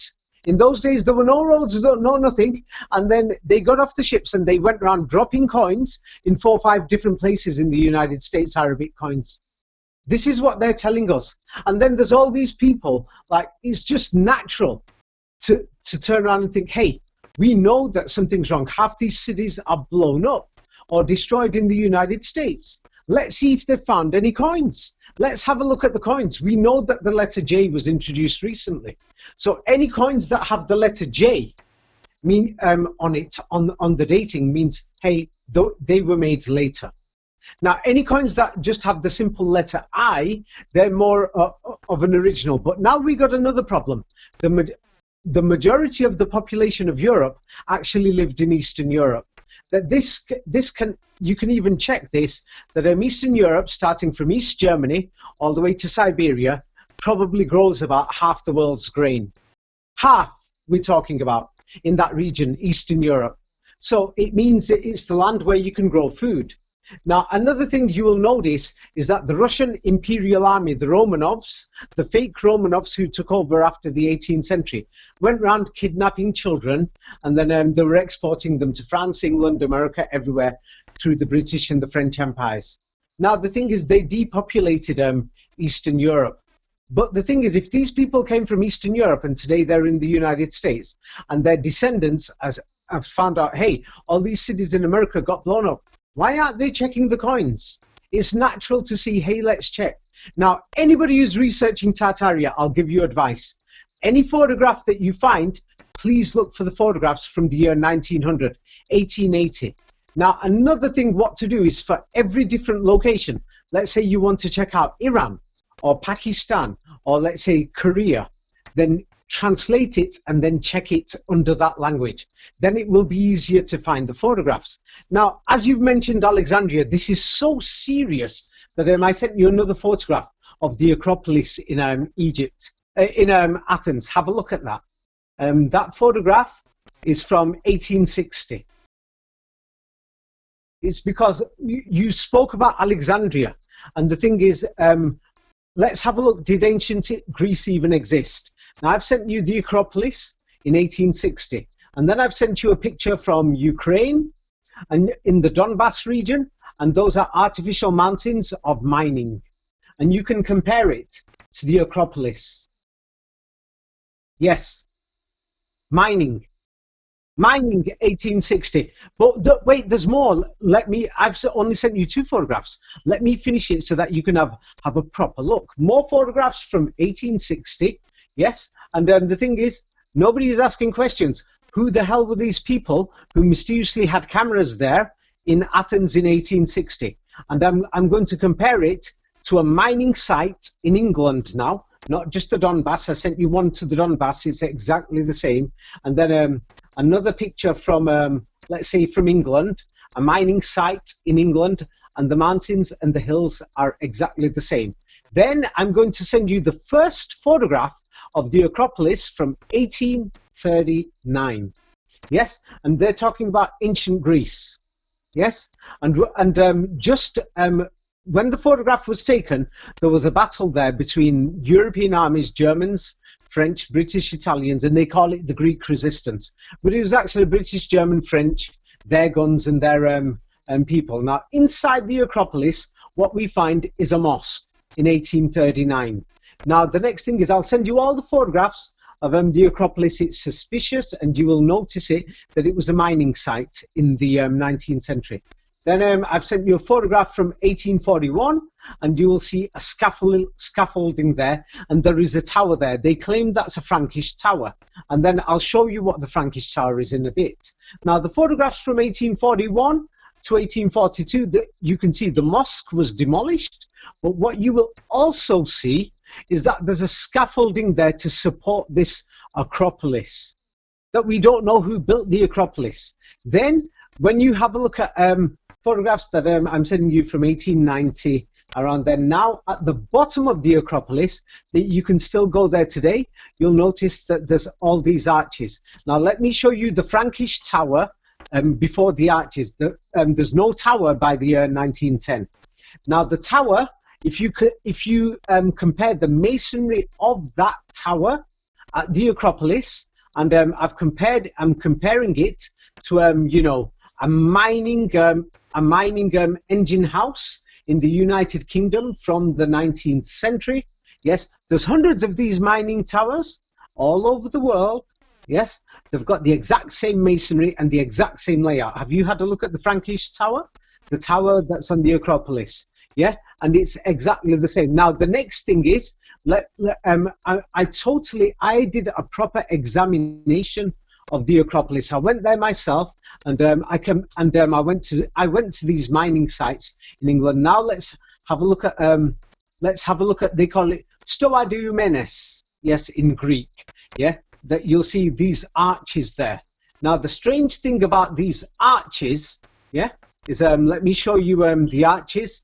in those days there were no roads, no nothing, and then they got off the ships and they went around dropping coins in 4 or 5 different places in the United States, Arabic coins. This is what they're telling us. And then there's all these people, like, it's just natural to turn around and think, hey, we know that something's wrong. Half these cities are blown up or destroyed in the United States. Let's see if they've found any coins. Let's have a look at the coins. We know that the letter J was introduced recently. So any coins that have the letter J mean on it, on the dating, means, hey, they were made later. Now, any coins that just have the simple letter I, they're more of an original. But now we got another problem. The majority of the population of Europe actually lived in Eastern Europe. That you can even check this, that Eastern Europe, starting from East Germany all the way to Siberia, probably grows about half the world's grain. Half we're talking about in that region, Eastern Europe. So it means it's the land where you can grow food. Now, another thing you will notice is that the Russian Imperial Army, the Romanovs, the fake Romanovs who took over after the 18th century, went around kidnapping children, and then they were exporting them to France, England, America, everywhere, through the British and the French empires. Now, the thing is, they depopulated Eastern Europe. But the thing is, if these people came from Eastern Europe and today they're in the United States, and their descendants have found out, hey, all these cities in America got blown up, why aren't they checking the coins? It's natural to see, hey, let's check. Now, anybody who's researching Tartaria, I'll give you advice. Any photograph that you find, please look for the photographs from the year 1900, 1880. Now, another thing what to do is for every different location, let's say you want to check out Iran or Pakistan or let's say Korea, then translate it and then check it under that language. Then it will be easier to find the photographs. Now, as you've mentioned Alexandria, this is so serious that I sent you another photograph of the acropolis in Egypt, in Athens. Have a look at that. That photograph is from 1860. It's because you spoke about Alexandria, and the thing is, let's have a look. Did ancient Greece even exist? Now, I've sent you the Acropolis in 1860, and then I've sent you a picture from Ukraine and in the Donbass region, and those are artificial mountains of mining, and you can compare it to the Acropolis. Yes, mining 1860. But wait, there's more. I've only sent you 2 photographs. Let me finish it so that you can have a proper look. More photographs from 1860. Yes, and the thing is, nobody is asking questions. Who the hell were these people who mysteriously had cameras there in Athens in 1860? And I'm going to compare it to a mining site in England now, not just the Donbass. I sent you one to the Donbass. It's exactly the same. And then another picture from, let's say, from England, a mining site in England, and the mountains and the hills are exactly the same. Then I'm going to send you the first photograph of the Acropolis from 1839. Yes, and they're talking about ancient Greece. Yes, and when the photograph was taken, there was a battle there between European armies, Germans, French, British, Italians, and they call it the Greek resistance. But it was actually British, German, French, their guns and their people. Now, inside the Acropolis, what we find is a mosque in 1839. Now, the next thing is I'll send you all the photographs of the Acropolis. It's suspicious, and you will notice that it was a mining site in the 19th century. Then I've sent you a photograph from 1841, and you will see a scaffolding there, and there is a tower there. They claim that's a Frankish tower, and then I'll show you what the Frankish tower is in a bit. Now, the photographs from 1841 to 1842, you can see the mosque was demolished, but what you will also see is that there's a scaffolding there to support this Acropolis, that we don't know who built the Acropolis. Then, when you have a look at photographs that I'm sending you from 1890, around there, now at the bottom of the Acropolis, that you can still go there today, you'll notice that there's all these arches. Now, let me show you the Frankish tower before the arches. There's no tower by the year 1910. Now, the tower, if you compare the masonry of that tower at the Acropolis, and I'm comparing it to a mining engine house in the United Kingdom from the 19th century. Yes, there's hundreds of these mining towers all over the world. Yes, they've got the exact same masonry and the exact same layout. Have you had a look at the Frankish tower? The tower that's on the Acropolis. Yeah, and it's exactly the same. Now, the next thing is, I did a proper examination of the Acropolis. I went there myself, and I went to these mining sites in England. Now let's have a look at they call it Stoa Dionysus. Yes, in Greek. Yeah, that you'll see these arches there. Now, the strange thing about these arches, yeah, is let me show you the arches.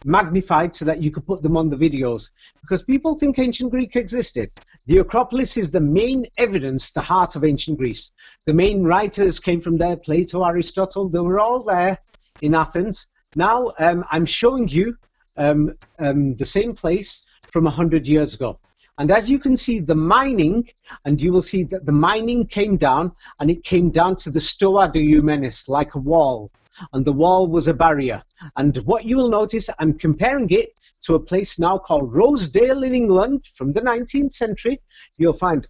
Magnified so that you could put them on the videos, because people think ancient Greek existed. The Acropolis is the main evidence, the heart of ancient Greece. The main writers came from there, Plato, Aristotle, they were all there in Athens. Now I'm showing you the same place from 100 years ago. And as you can see, the mining, and you will see that the mining came down, and it came down to the Stoa Dionysus, like a wall. And the wall was a barrier. And what you will notice, I'm comparing it to a place now called Rosedale in England from the 19th century. You'll find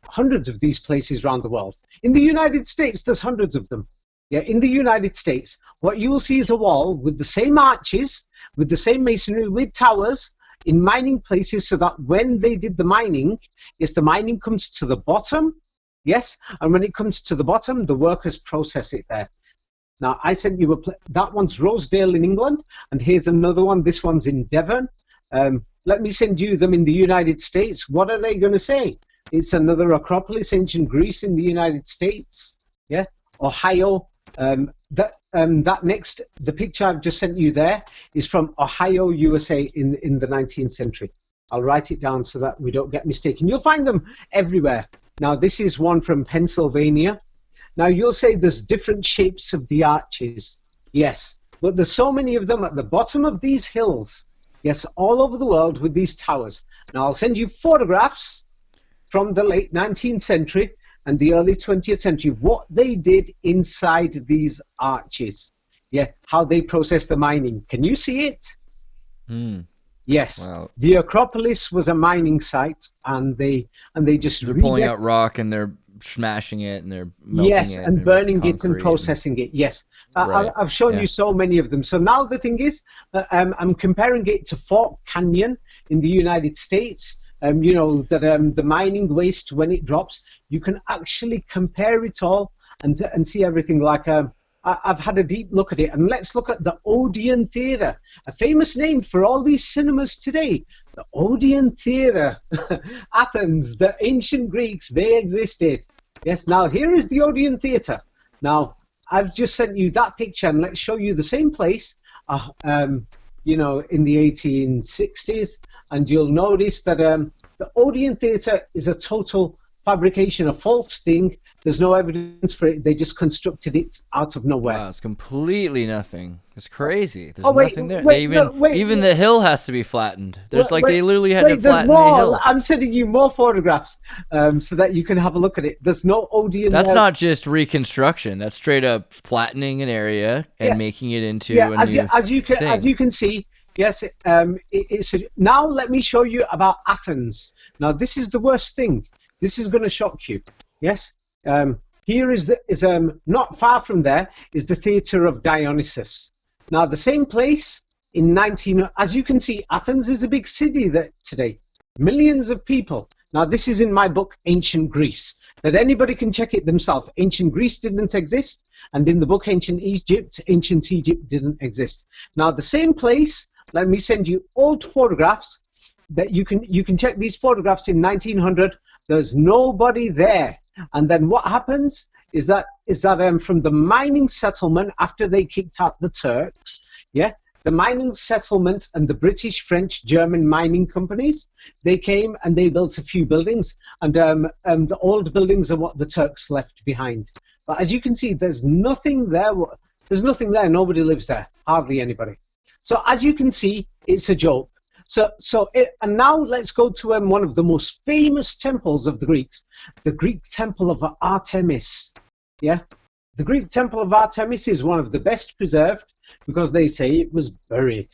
hundreds of these places around the world. In the United States, there's hundreds of them. Yeah, in the United States, what you will see is a wall with the same arches, with the same masonry, with towers. in mining places so that when they did the mining, yes, the mining comes to the bottom, yes, and when it comes to the bottom, the workers process it there. Now, I sent you that one's Rosedale in England, and here's another one. This one's in Devon. Let me send you them in the United States. What are they going to say? It's another acropolis, ancient Greece in the United States. Yeah, Ohio. That next, the picture I've just sent you there is from Ohio, USA in the 19th century. I'll write it down so that we don't get mistaken. You'll find them everywhere. Now, this is one from Pennsylvania. Now, you'll say there's different shapes of the arches. Yes, but there's so many of them at the bottom of these hills. Yes, all over the world with these towers. Now, I'll send you photographs from the late 19th century and the early 20th century, what they did inside these arches. Yeah, how they processed the mining. Can you see it? Yes. Wow. The Acropolis was a mining site, and they're pulling out rock and they're smashing it and they're melting yes, it. And burning it and processing it. Yes. Right. I've shown you so many of them. So now the thing is, I'm comparing it to Fort Canyon in the United States. You know, that the mining waste, when it drops, you can actually compare it all and see everything. Like I've had a deep look at it. And let's look at the Odeon Theatre, a famous name for all these cinemas today. The Odeon Theatre, Athens, the ancient Greeks, they existed. Yes, now here is the Odeon Theatre. Now, I've just sent you that picture, and let's show you the same place, you know, in the 1860s. And you'll notice that the Odeon Theatre is a total fabrication, a false thing. There's no evidence for it. They just constructed it out of nowhere. Wow, it's completely nothing. It's crazy. There's nothing there. Even the hill has to be flattened. There's they literally had to flatten the hill. I'm sending you more photographs so that you can have a look at it. There's no Odeon. That's not just reconstruction. That's straight up flattening an area and making it into a new thing. As you can see. Yes, now let me show you about Athens. Now this is the worst thing. This is going to shock you. Yes, here is not far from there is the theatre of Dionysus. Now the same place in as you can see, Athens is a big city today. Millions of people. Now this is in my book, Ancient Greece. That anybody can check it themselves. Ancient Greece didn't exist, and in the book, Ancient Egypt didn't exist. Now the same place. Let me send you old photographs that you can check these photographs in 1900. There's nobody there. And then what happens is that from the mining settlement after they kicked out the Turks, yeah, the mining settlement and the British, French, German mining companies, they came and they built a few buildings, and the old buildings are what the Turks left behind. But as you can see, there's nothing there. There's nothing there. Nobody lives there. Hardly anybody. So as you can see, it's a joke. And now let's go to one of the most famous temples of the Greeks, the Greek temple of Artemis. Yeah, the Greek temple of Artemis is one of the best preserved because they say it was buried.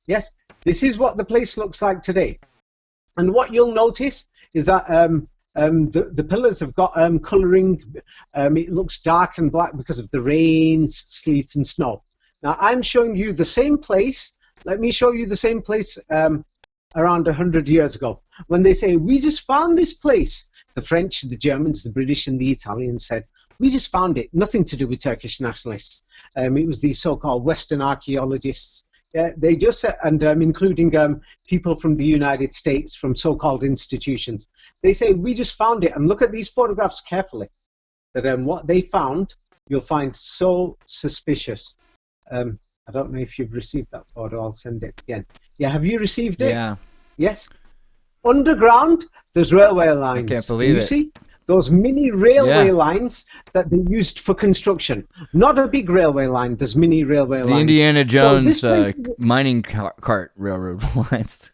Yes, this is what the place looks like today. And what you'll notice is that the pillars have got colouring. It looks dark and black because of the rains, sleet and snow. Now, I'm showing you the same place. Let me show you the same place around 100 years ago. When they say, we just found this place. The French, the Germans, the British and the Italians said, we just found it. Nothing to do with Turkish nationalists. It was these so-called Western archaeologists. They just said, and including people from the United States, from so-called institutions. They say, we just found it. And look at these photographs carefully. That what they found, you'll find so suspicious. I don't know if you've received that photo. I'll send it again. Yeah, have you received it? Yeah. Yes. Underground, there's railway lines. I can't believe you see those mini railway lines that they used for construction? Not a big railway line. There's mini railway lines. The Indiana Jones mining cart railroad lines.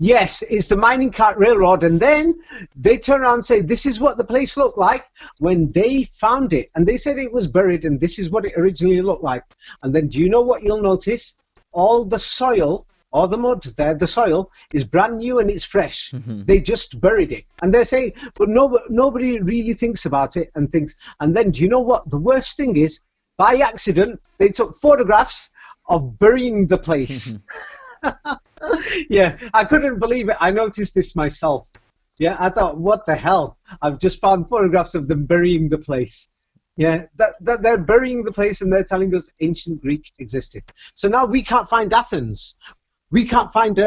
Yes, it's the mining cart railroad, and then they turn around and say, this is what the place looked like when they found it. And they said it was buried, and this is what it originally looked like. And then do you know what you'll notice? All the soil, all the mud there, the soil, is brand new and it's fresh. Mm-hmm. They just buried it. And they say, but nobody really thinks about it and thinks. And then do you know what? The worst thing is, by accident, they took photographs of burying the place. Yeah, I couldn't believe it. I noticed this myself. Yeah, I thought, what the hell? I've just found photographs of them burying the place. Yeah, that they're burying the place and they're telling us ancient Greek existed. So now we can't find Athens. We can't find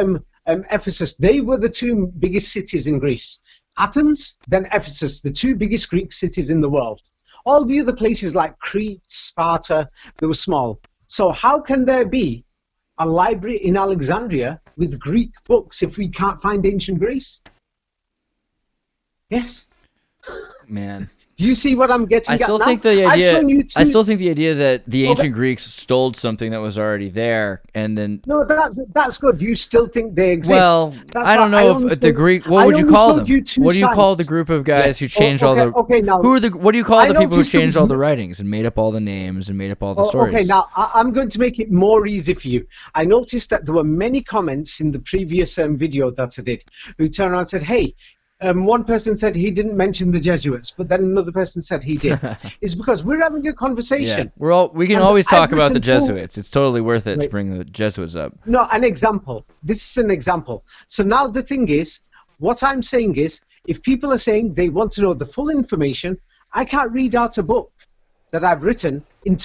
Ephesus. They were the two biggest cities in Greece. Athens, then Ephesus, the two biggest Greek cities in the world. All the other places like Crete, Sparta, they were small. So how can there be a library in Alexandria with Greek books if we can't find ancient Greece? Yes. Man. Do you see what I'm getting I still at now? think the I've shown idea. you two- I still think the idea that the ancient Greeks stole something that was already there, and then. No, that's good. You still think they exist. Well, That's I don't why know if the Greek. What would you call them? What do you call the group of guys who changed all the? Okay, now. Who are the? What do you call I the people who noticed changed all the writings and made up all the names and made up all the stories? Okay, now I'm going to make it more easy for you. I noticed that there were many comments in the previous video that I did who turned around and said, "Hey." One person said he didn't mention the Jesuits, but then another person said he did. It's because we're having a conversation. Yeah, we can always talk about the written Jesuits. It's totally worth it to bring the Jesuits up. No, an example. This is an example. So now the thing is, what I'm saying is, if people are saying they want to know the full information, I can't read out a book that I've written in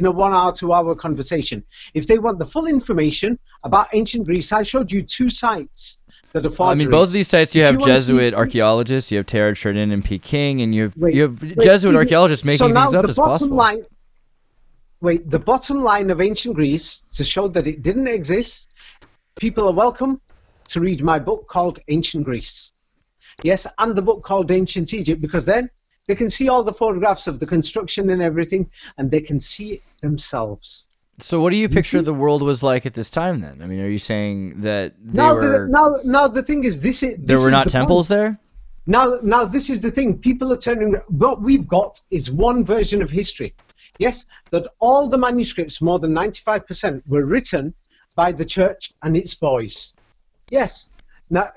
a 1 hour, 2 hour conversation. If they want the full information about ancient Greece, I showed you 2 sites. I mean, both of these sites you have Jesuit archaeologists, you have Tartaria in Peking, and you have Jesuit archaeologists making things up as possible. The bottom line of ancient Greece, to show that it didn't exist, people are welcome to read my book called Ancient Greece. Yes, and the book called Ancient Egypt, because then they can see all the photographs of the construction and everything, and they can see it themselves. So what do you picture the world was like at this time then? I mean, are you saying that now the thing is there were not temples there? Now this is the thing. People are turning. What we've got is one version of history. Yes, that all the manuscripts, more than 95%, were written by the church and its boys. Yes, now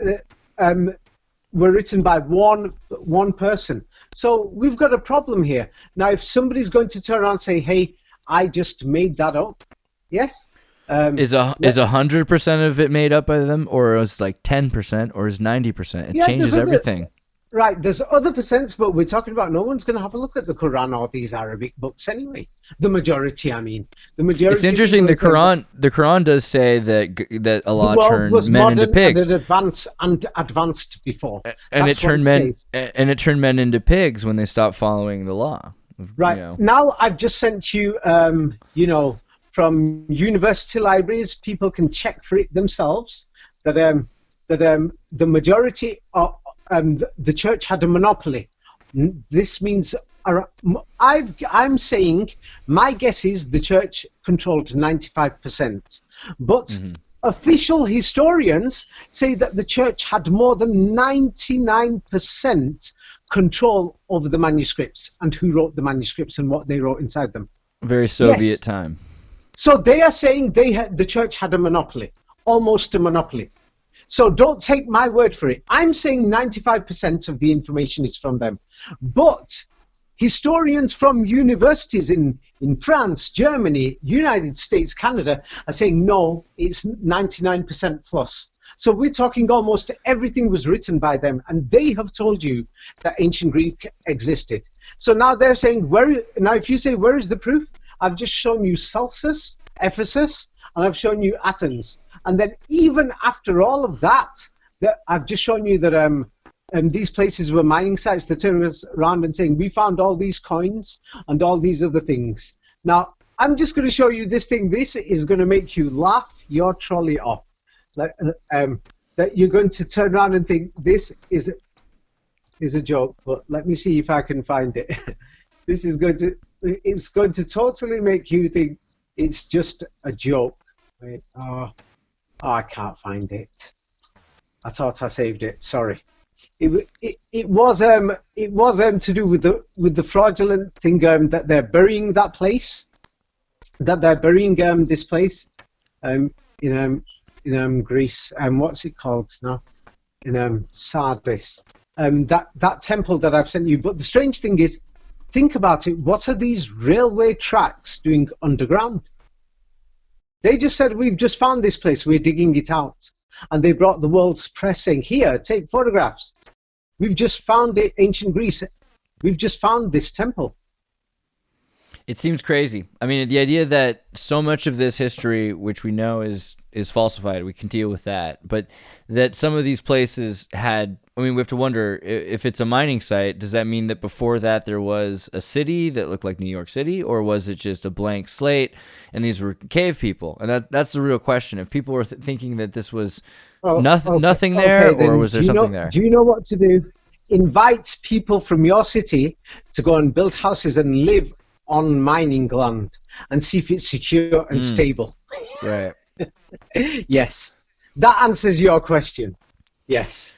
were written by one person. So we've got a problem here. Now, if somebody's going to turn around and say, "Hey, I just made that up," yes. Is 100% of it made up by them, or is like 10%, or is 90%? It changes everything. Right, there's other percents, but we're talking about no one's going to have a look at the Quran or these Arabic books anyway. The majority, I mean. The majority. It's interesting. The Quran does say that Allah turned men into pigs. And it advanced before. And it turned men into pigs when they stopped following the law. Right. Now I've just sent you, from university libraries, people can check for it themselves that the majority of the church had a monopoly. This means I'm saying my guess is the church controlled 95%, but official historians say that the church had more than 99% control over the manuscripts and who wrote the manuscripts and what they wrote inside them. Very Soviet time. So they are saying the church had a monopoly, almost a monopoly. So don't take my word for it. I'm saying 95% of the information is from them. But historians from universities in France, Germany, United States, Canada are saying no, it's 99% plus. So we're talking almost everything was written by them, and they have told you that ancient Greek existed. So now they're saying, if you say, where is the proof? I've just shown you Celsus, Ephesus, and I've shown you Athens. And then even after all of that I've just shown you that these places were mining sites. They're turning us around and saying, we found all these coins and all these other things. Now, I'm just going to show you this thing. This is going to make you laugh your trolley off. That you're going to turn around and think this is a joke, but let me see if I can find it. It's going to totally make you think it's just a joke. Wait, I can't find it. I thought I saved it. Sorry. It was to do with the fraudulent thing that they're burying that place, that they're burying this place in Greece. What's it called now? In Sardis. That temple that I've sent you. But the strange thing is, think about it. What are these railway tracks doing underground? They just said, we've just found this place, we're digging it out. And they brought the world's press saying, here, take photographs. We've just found it, ancient Greece. We've just found this temple. It seems crazy. I mean, the idea that so much of this history, which we know is falsified, we can deal with that, but that some of these places had, I mean, we have to wonder, if it's a mining site, does that mean that before that there was a city that looked like New York City, or was it just a blank slate and these were cave people? And that's the real question. If people were thinking that this was nothing there, or was there something there? Do you know what to do? Invite people from your city to go and build houses and live on mining land and see if it's secure and stable. Right. Yes. That answers your question. Yes.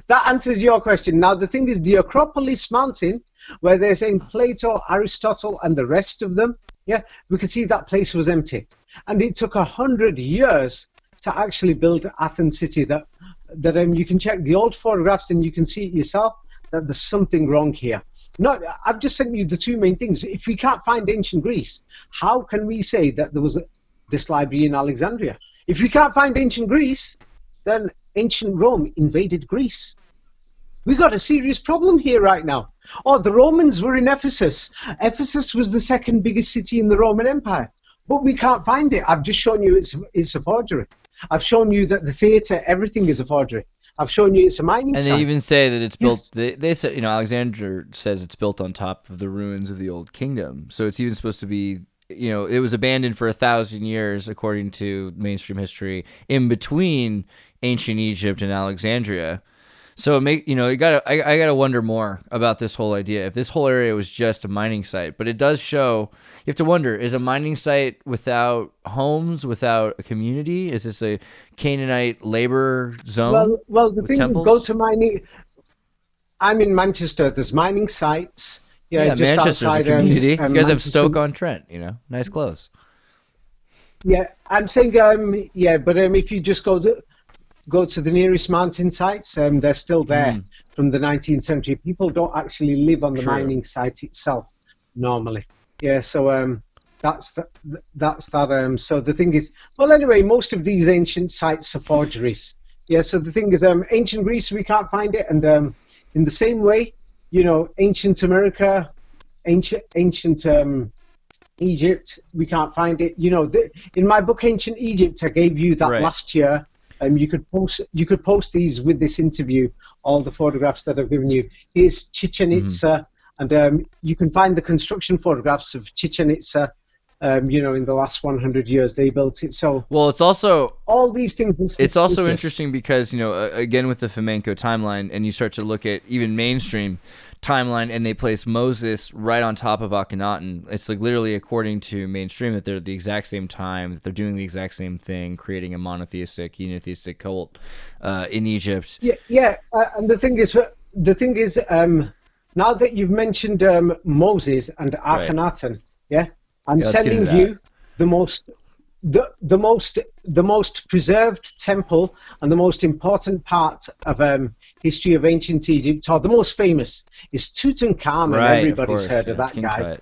That answers your question. Now, the thing is, the Acropolis mountain, where they're saying Plato, Aristotle, and the rest of them, yeah, we could see that place was empty. And it took 100 years to actually build Athens city. That you can check the old photographs and you can see it yourself, that there's something wrong here. No, I've just sent you the two main things. If we can't find ancient Greece, how can we say that there was this library in Alexandria? If we can't find ancient Greece, then ancient Rome invaded Greece. We got a serious problem here right now. Oh, the Romans were in Ephesus. Ephesus was the second biggest city in the Roman Empire. But we can't find it. I've just shown you it's a forgery. I've shown you that the theatre, everything is a forgery. I've shown you it's a mining site. And they even say that it's built, they said, Alexander says it's built on top of the ruins of the Old Kingdom. So it's even supposed to be, it was abandoned for 1,000 years, according to mainstream history, in between ancient Egypt and Alexandria. So I gotta wonder more about this whole idea. If this whole area was just a mining site, but it does show, you have to wonder: is a mining site without homes, without a community? Is this a Canaanite labor zone? Well, the thing is, go to mining. I'm in Manchester. There's mining sites. Yeah, just Manchester's outside, a community. You guys have Stoke-on-Trent. Nice clothes. Yeah, I'm saying, but if you just go to the nearest mountain sites, they're still there from the 19th century. People don't actually live on the mining site itself normally. Yeah, so that's that. So the thing is, well, anyway, most of these ancient sites are forgeries. Yeah, so the thing is, ancient Greece, we can't find it, and in the same way, ancient America, ancient Egypt, we can't find it. In my book, Ancient Egypt, I gave you that last year. You could post these with this interview, all the photographs that I've given you. Here's Chichen Itza, and you can find the construction photographs of Chichen Itza. In the last 100 years, they built it. So, well, it's also all these things. It's also interesting because again with the Fomenko timeline, and you start to look at even mainstream timeline, and they place Moses right on top of Akhenaten. It's like literally according to mainstream that they're the exact same time, that they're doing the exact same thing, creating a monotheistic, unitheistic cult in Egypt. Yeah. And the thing is, now that you've mentioned Moses and Akhenaten, I'm sending you the most preserved temple and the most important part of history of ancient Egypt, or the most famous, is Tutankhamun. Everybody's heard of that guy. Tut.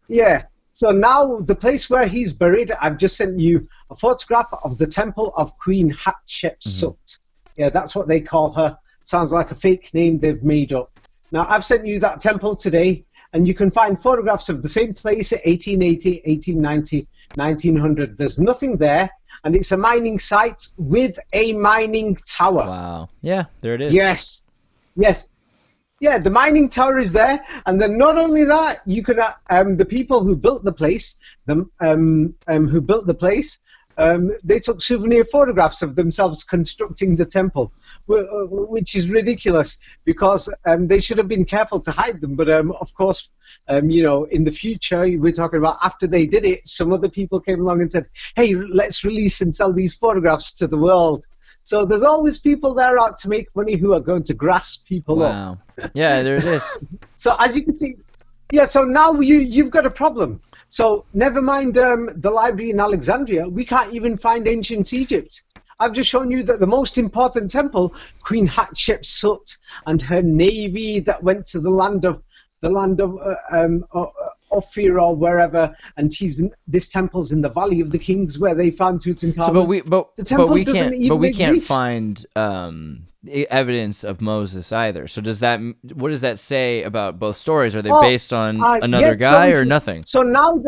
Yeah. So now the place where he's buried, I've just sent you a photograph of the temple of Queen Hatshepsut. Yeah, that's what they call her. Sounds like a fake name they've made up. Now, I've sent you that temple today, and you can find photographs of the same place at 1880, 1890, 1900. There's nothing there, and it's a mining site with a mining tower. Wow. Yeah, there it is. Yes. Yeah, the mining tower is there, and then not only that, you could the people who built the place, they took souvenir photographs of themselves constructing the temple, which is ridiculous because they should have been careful to hide them. But of course, in the future, we're talking about after they did it, some other people came along and said, "Hey, let's release and sell these photographs to the world." So there's always people there out to make money who are going to grasp people up. Yeah, there it is. So as you can see, so now you've got a problem. So never mind the library in Alexandria, we can't even find ancient Egypt. I've just shown you that the most important temple, Queen Hatshepsut, and her navy that went to the land of Ophir or wherever, and this temple's in the Valley of the Kings where they found Tutankhamun. So, but we can't find evidence of Moses either. So what does that say about both stories? Are they based on another guy or nothing? So now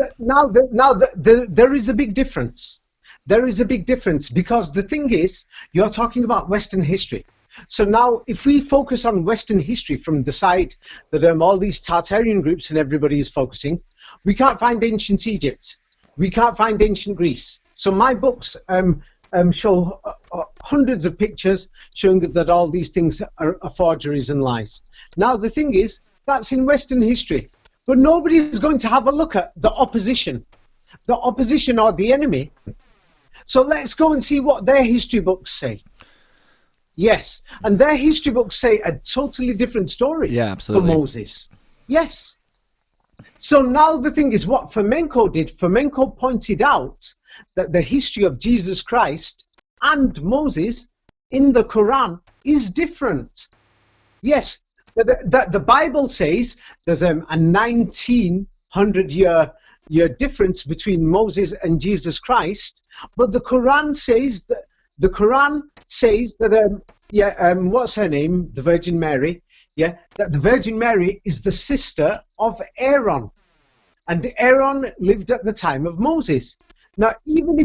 there is a big difference. There is a big difference because the thing is, you're talking about Western history. So now, if we focus on Western history from the side that all these Tartarian groups and everybody is focusing, we can't find ancient Egypt. We can't find ancient Greece. So my books show hundreds of pictures showing that all these things are forgeries and lies. Now, the thing is, that's in Western history. But nobody is going to have a look at the opposition or the enemy. So let's go and see what their history books say. Yes, and their history books say a totally different story for Moses. Yes. So now the thing is what Fomenko did. Fomenko pointed out that the history of Jesus Christ and Moses in the Quran is different. Yes, the Bible says there's a 1900-year difference between Moses and Jesus Christ, but the Quran says that what's her name? The Virgin Mary. Yeah, that the Virgin Mary is the sister of Aaron, and Aaron lived at the time of Moses. Now, even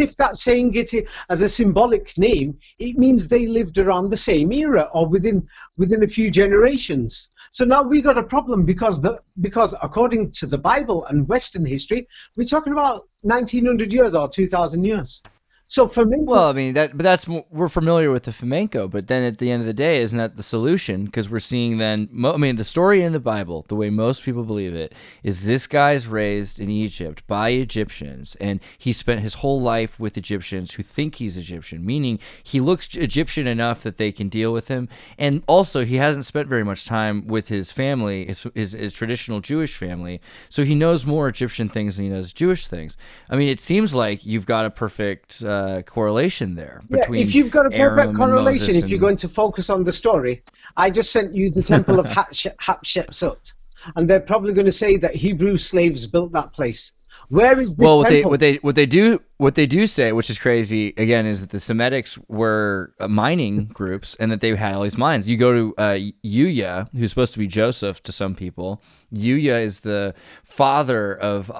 if that's saying it as a symbolic name, it means they lived around the same era or within a few generations. So now we got a problem because according to the Bible and Western history, we're talking about 1900 years or 2000 years. So Fomenko, well, I mean we're familiar with the Fomenko, but then at the end of the day, isn't that the solution? Because we're seeing then, the story in the Bible, the way most people believe it, is this guy's raised in Egypt by Egyptians, and he spent his whole life with Egyptians who think he's Egyptian, meaning he looks Egyptian enough that they can deal with him, and also he hasn't spent very much time with his family, his traditional Jewish family, so he knows more Egyptian things than he knows Jewish things. I mean, it seems like you've got a perfect correlation there between if you've got a perfect Aaron correlation, if you're going to focus on the story, I just sent you the temple of Hatshepsut, and they're probably going to say that Hebrew slaves built that place. Where is this temple? What they do say, which is crazy again, is that the Semitics were mining groups and that they had all these mines. You go to Yuya, who's supposed to be Joseph to some people. Yuya is the father of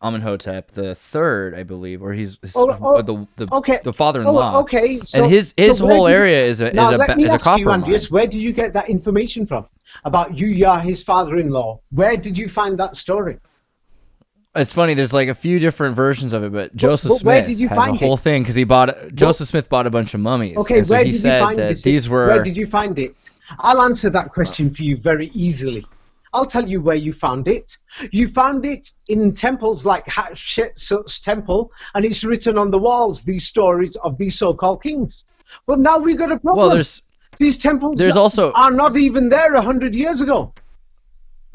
Amenhotep the third, I believe, or he's the father-in-law. Okay, so, and his whole area is a copper mine. Andreas, where did you get that information from about Yuya, his father-in-law? Where did you find that story? It's funny. There's like a few different versions of it, but Joseph Smith where did you has find a whole thing because Joseph Smith bought a bunch of mummies. Okay, so where he did said you find that this? These were. Where did you find it? I'll answer that question for you very easily. I'll tell you where you found it. You found it in temples like Hatshepsut's temple, and it's written on the walls, these stories of these so-called kings. But now we've got a problem. Well, these temples also are not even there 100 years ago.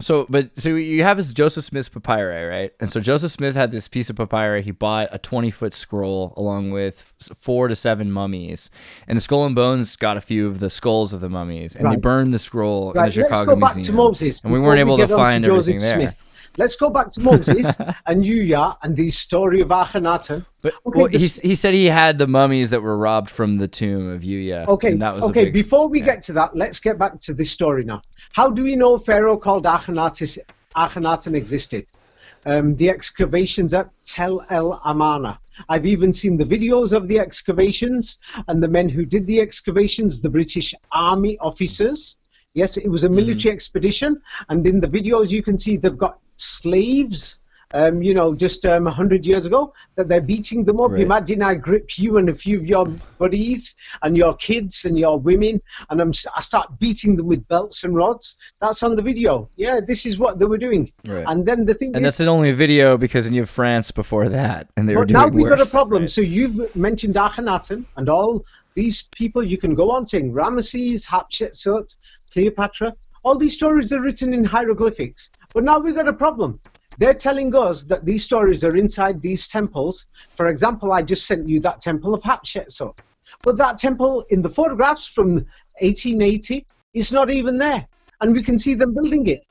So you have this Joseph Smith's papyri, right? And so Joseph Smith had this piece of papyri. He bought a 20-foot scroll along with 4 to 7 mummies. And the Skull and Bones got a few of the skulls of the mummies. And they burned the scroll in the Chicago Museum. Let's go back to Moses. And we weren't able to find everything there. Smith. Let's go back to Moses and Yuya and the story of Akhenaten. But he said he had the mummies that were robbed from the tomb of Yuya. Okay, and that was before we get to that, let's get back to this story now. How do we know a pharaoh called Akhenaten existed? The excavations at Tel El Amarna. I've even seen the videos of the excavations and the men who did the excavations, the British Army officers. Yes, it was a military expedition, and in the videos you can see they've got slaves, just 100 years ago, that they're beating them up. Right. Imagine I grip you and a few of your buddies and your kids and your women, and I start beating them with belts and rods. That's on the video. Yeah, this is what they were doing. Right. And then the thing that's only a video because you have France before that, and they were doing worse. Now we've got a problem. Right. So you've mentioned Akhenaten and all these people. You can go on saying Ramesses, Hatshepsut, Cleopatra. All these stories are written in hieroglyphics. But now we've got a problem. They're telling us that these stories are inside these temples. For example, I just sent you that temple of Hatshepsut. But that temple in the photographs from 1880 is not even there. And we can see them building it.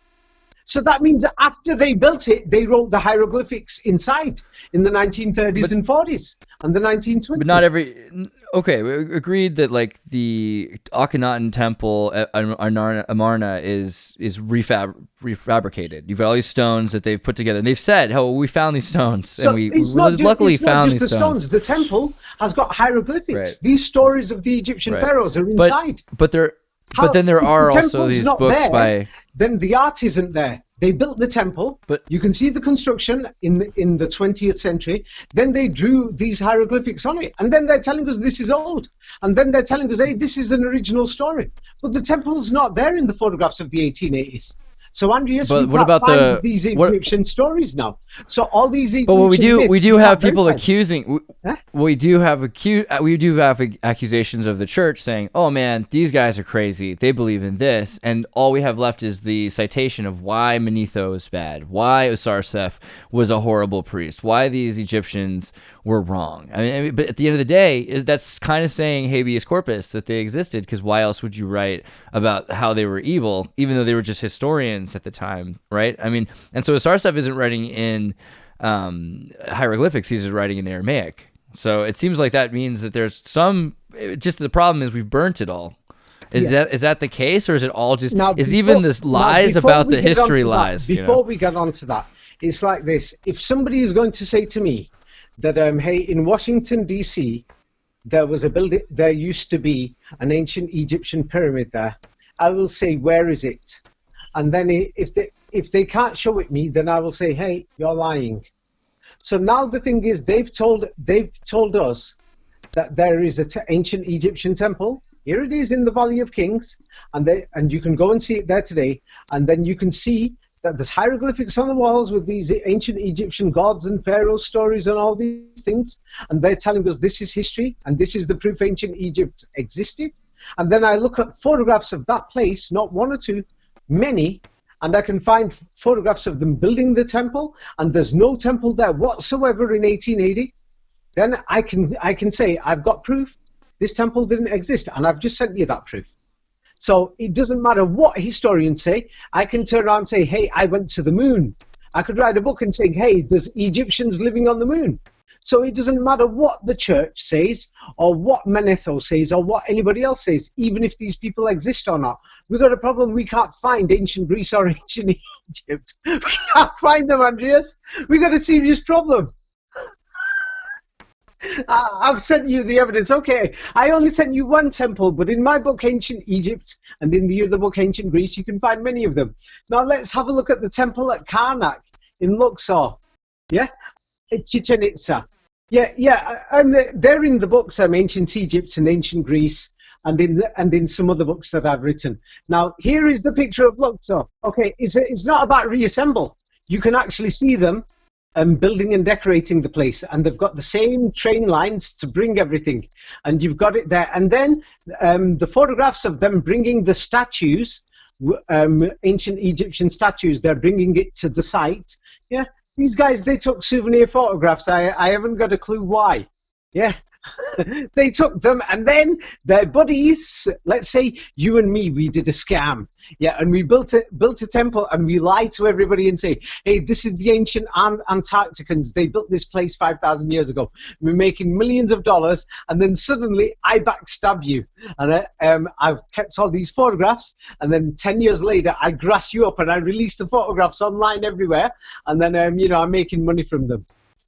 So that means that after they built it, they wrote the hieroglyphics inside in the 1930s and 40s and the 1920s. But not every. Okay, we agreed that like the Akhenaten temple at Amarna is refabricated. You've got all these stones that they've put together, and they've said, "Oh, we found these stones, so and we luckily found these the stones. The temple has got hieroglyphics. Right. These stories of the Egyptian pharaohs are inside. But then there are also these books there, by. Then the art isn't there. They built the temple, but you can see the construction in the 20th century. Then they drew these hieroglyphics on it, and then they're telling us this is old. And then they're telling us, hey, this is an original story. But the temple's not there in the photographs of the 1880s. So Andreas, we can't find these Egyptian stories now. So all these Egyptian but we do have people verified. accusing. We do have accusations of the church saying, "Oh man, these guys are crazy. They believe in this," and all we have left is the citation of why Manetho is bad, why Osarseph was a horrible priest, why these Egyptians were wrong. I mean, but at the end of the day, that's kind of saying habeas corpus that they existed, because why else would you write about how they were evil, even though they were just historians at the time, right? I mean, and so Osarseph isn't writing in hieroglyphics; he's just writing in Aramaic. So it seems like that means that there's some. Just the problem is we've burnt it all. Is that the case, or is it all just? Even this lies about the history lies? Before we get onto that, it's like this: if somebody is going to say to me that hey, in Washington D.C. there was a building, there used to be an ancient Egyptian pyramid there, I will say, where is it? And then if they can't show it me, then I will say, hey, you're lying. So now the thing is, they've told us that there is an ancient Egyptian temple. Here it is in the Valley of Kings, and you can go and see it there today. And then you can see that there's hieroglyphics on the walls with these ancient Egyptian gods and pharaoh stories and all these things. And they're telling us this is history, and this is the proof ancient Egypt existed. And then I look at photographs of that place, not one or two, many, and I can find photographs of them building the temple, and there's no temple there whatsoever in 1880. Then I can say, I've got proof. This temple didn't exist, and I've just sent you that proof. So it doesn't matter what historians say. I can turn around and say, hey, I went to the moon. I could write a book and say, hey, there's Egyptians living on the moon. So it doesn't matter what the church says, or what Manetho says, or what anybody else says, even if these people exist or not. We've got a problem. We can't find ancient Greece or ancient Egypt. We can't find them, Andreas. We've got a serious problem. I've sent you the evidence. Okay, I only sent you one temple, but in my book, Ancient Egypt, and in the other book, Ancient Greece, you can find many of them. Now let's have a look at the temple at Karnak in Luxor. Yeah? Chichen Itza. Yeah, and they're in the books, Ancient Egypt and Ancient Greece, and in some other books that I've written. Now, here is the picture of Luxor. Okay, it's not about reassemble. You can actually see them building and decorating the place, and they've got the same train lines to bring everything, and you've got it there. And then the photographs of them bringing the statues, ancient Egyptian statues, they're bringing it to the site. Yeah. These guys, they took souvenir photographs. I haven't got a clue why. Yeah. They took them, and then their buddies, let's say you and me, we did a scam. Yeah, and we built a temple, and we lied to everybody and say, hey, this is the ancient Antarcticans. They built this place 5,000 years ago. We're making millions of dollars, and then suddenly I backstab you. And I've kept all these photographs, and then 10 years later, I grass you up, and I release the photographs online everywhere, and then, I'm making money from them.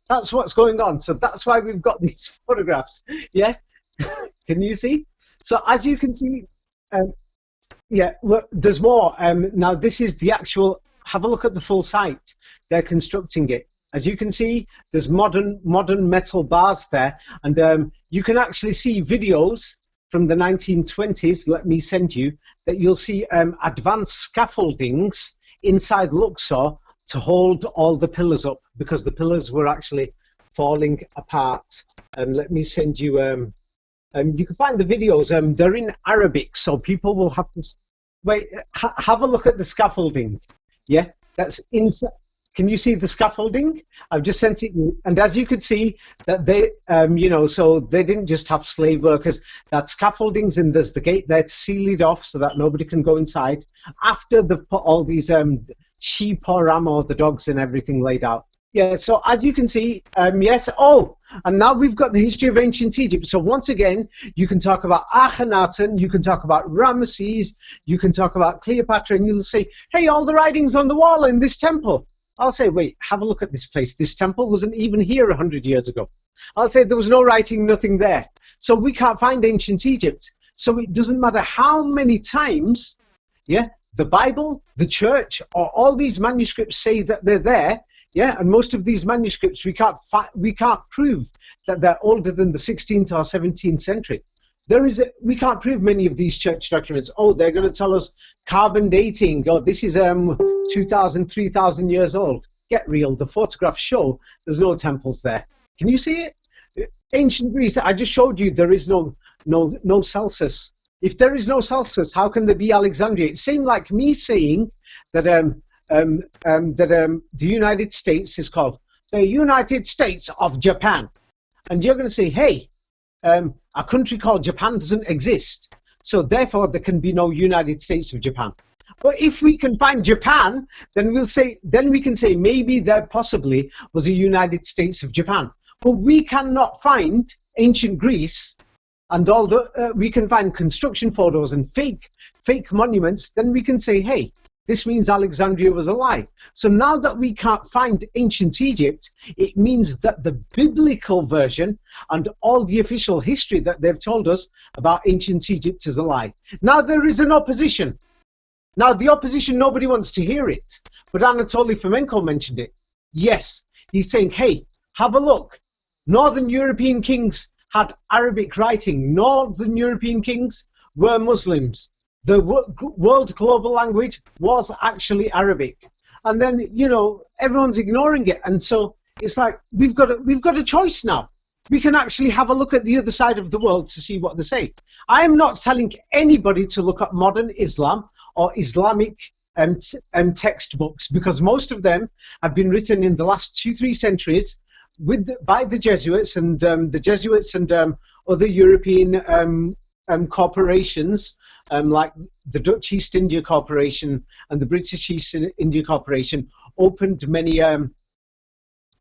That's what's going on. So that's why we've got these photographs. Yeah? Can you see? So as you can see, there's more. Now this is the actual, have a look at the full site. They're constructing it. As you can see, there's modern metal bars there. And you can actually see videos from the 1920s, let me send you, that you'll see advanced scaffoldings inside Luxor to hold all the pillars up, because the pillars were actually falling apart. And let me send you, you can find the videos, they're in Arabic, so people will have to, wait, have a look at the scaffolding. Yeah, that's inside. Can you see the scaffolding? I've just sent it, and as you could see, that they, so they didn't just have slave workers. That scaffoldings, and there's the gate there to seal it off so that nobody can go inside. After they've put all these sheep or ram or the dogs and everything laid out. Yeah, so as you can see, yes, oh, and now we've got the history of ancient Egypt. So once again, you can talk about Akhenaten, you can talk about Ramesses, you can talk about Cleopatra, and you'll say, hey, all the writings on the wall in this temple. I'll say, wait, have a look at this place. This temple wasn't even here 100 years ago. I'll say there was no writing, nothing there. So we can't find ancient Egypt. So it doesn't matter how many times, yeah, the Bible, the church, or all these manuscripts say that they're there. Yeah, and most of these manuscripts we can't prove that they're older than the 16th or 17th century. We can't prove many of these church documents. Oh, they're going to tell us carbon dating. Oh, this is 2,000, 3,000 years old. Get real. The photographs show there's no temples there. Can you see it? Ancient Greece. I just showed you there is no Celsus. If there is no Celsus, how can there be Alexandria? It seemed like me saying that the United States is called the United States of Japan, and you're going to say, hey, a country called Japan doesn't exist, so therefore there can be no United States of Japan. But if we can find Japan, then we can say maybe there possibly was a United States of Japan. But we cannot find ancient Greece, and although we can find construction photos and fake monuments, then we can say, hey, this means Alexandria was a lie. So now that we can't find ancient Egypt, it means that the biblical version and all the official history that they've told us about ancient Egypt is a lie. Now there is an opposition. Now the opposition, nobody wants to hear it. But Anatoly Fomenko mentioned it. Yes, he's saying, hey, have a look. Northern European kings had Arabic writing. Northern European kings were Muslims. The world global language was actually Arabic, and then everyone's ignoring it, and so it's like we've got a choice now. We can actually have a look at the other side of the world to see what they say. I am not telling anybody to look at modern Islam or Islamic textbooks, because most of them have been written in the last 2-3 centuries by the Jesuits and other European corporations, like the Dutch East India Corporation and the British East India Corporation, opened many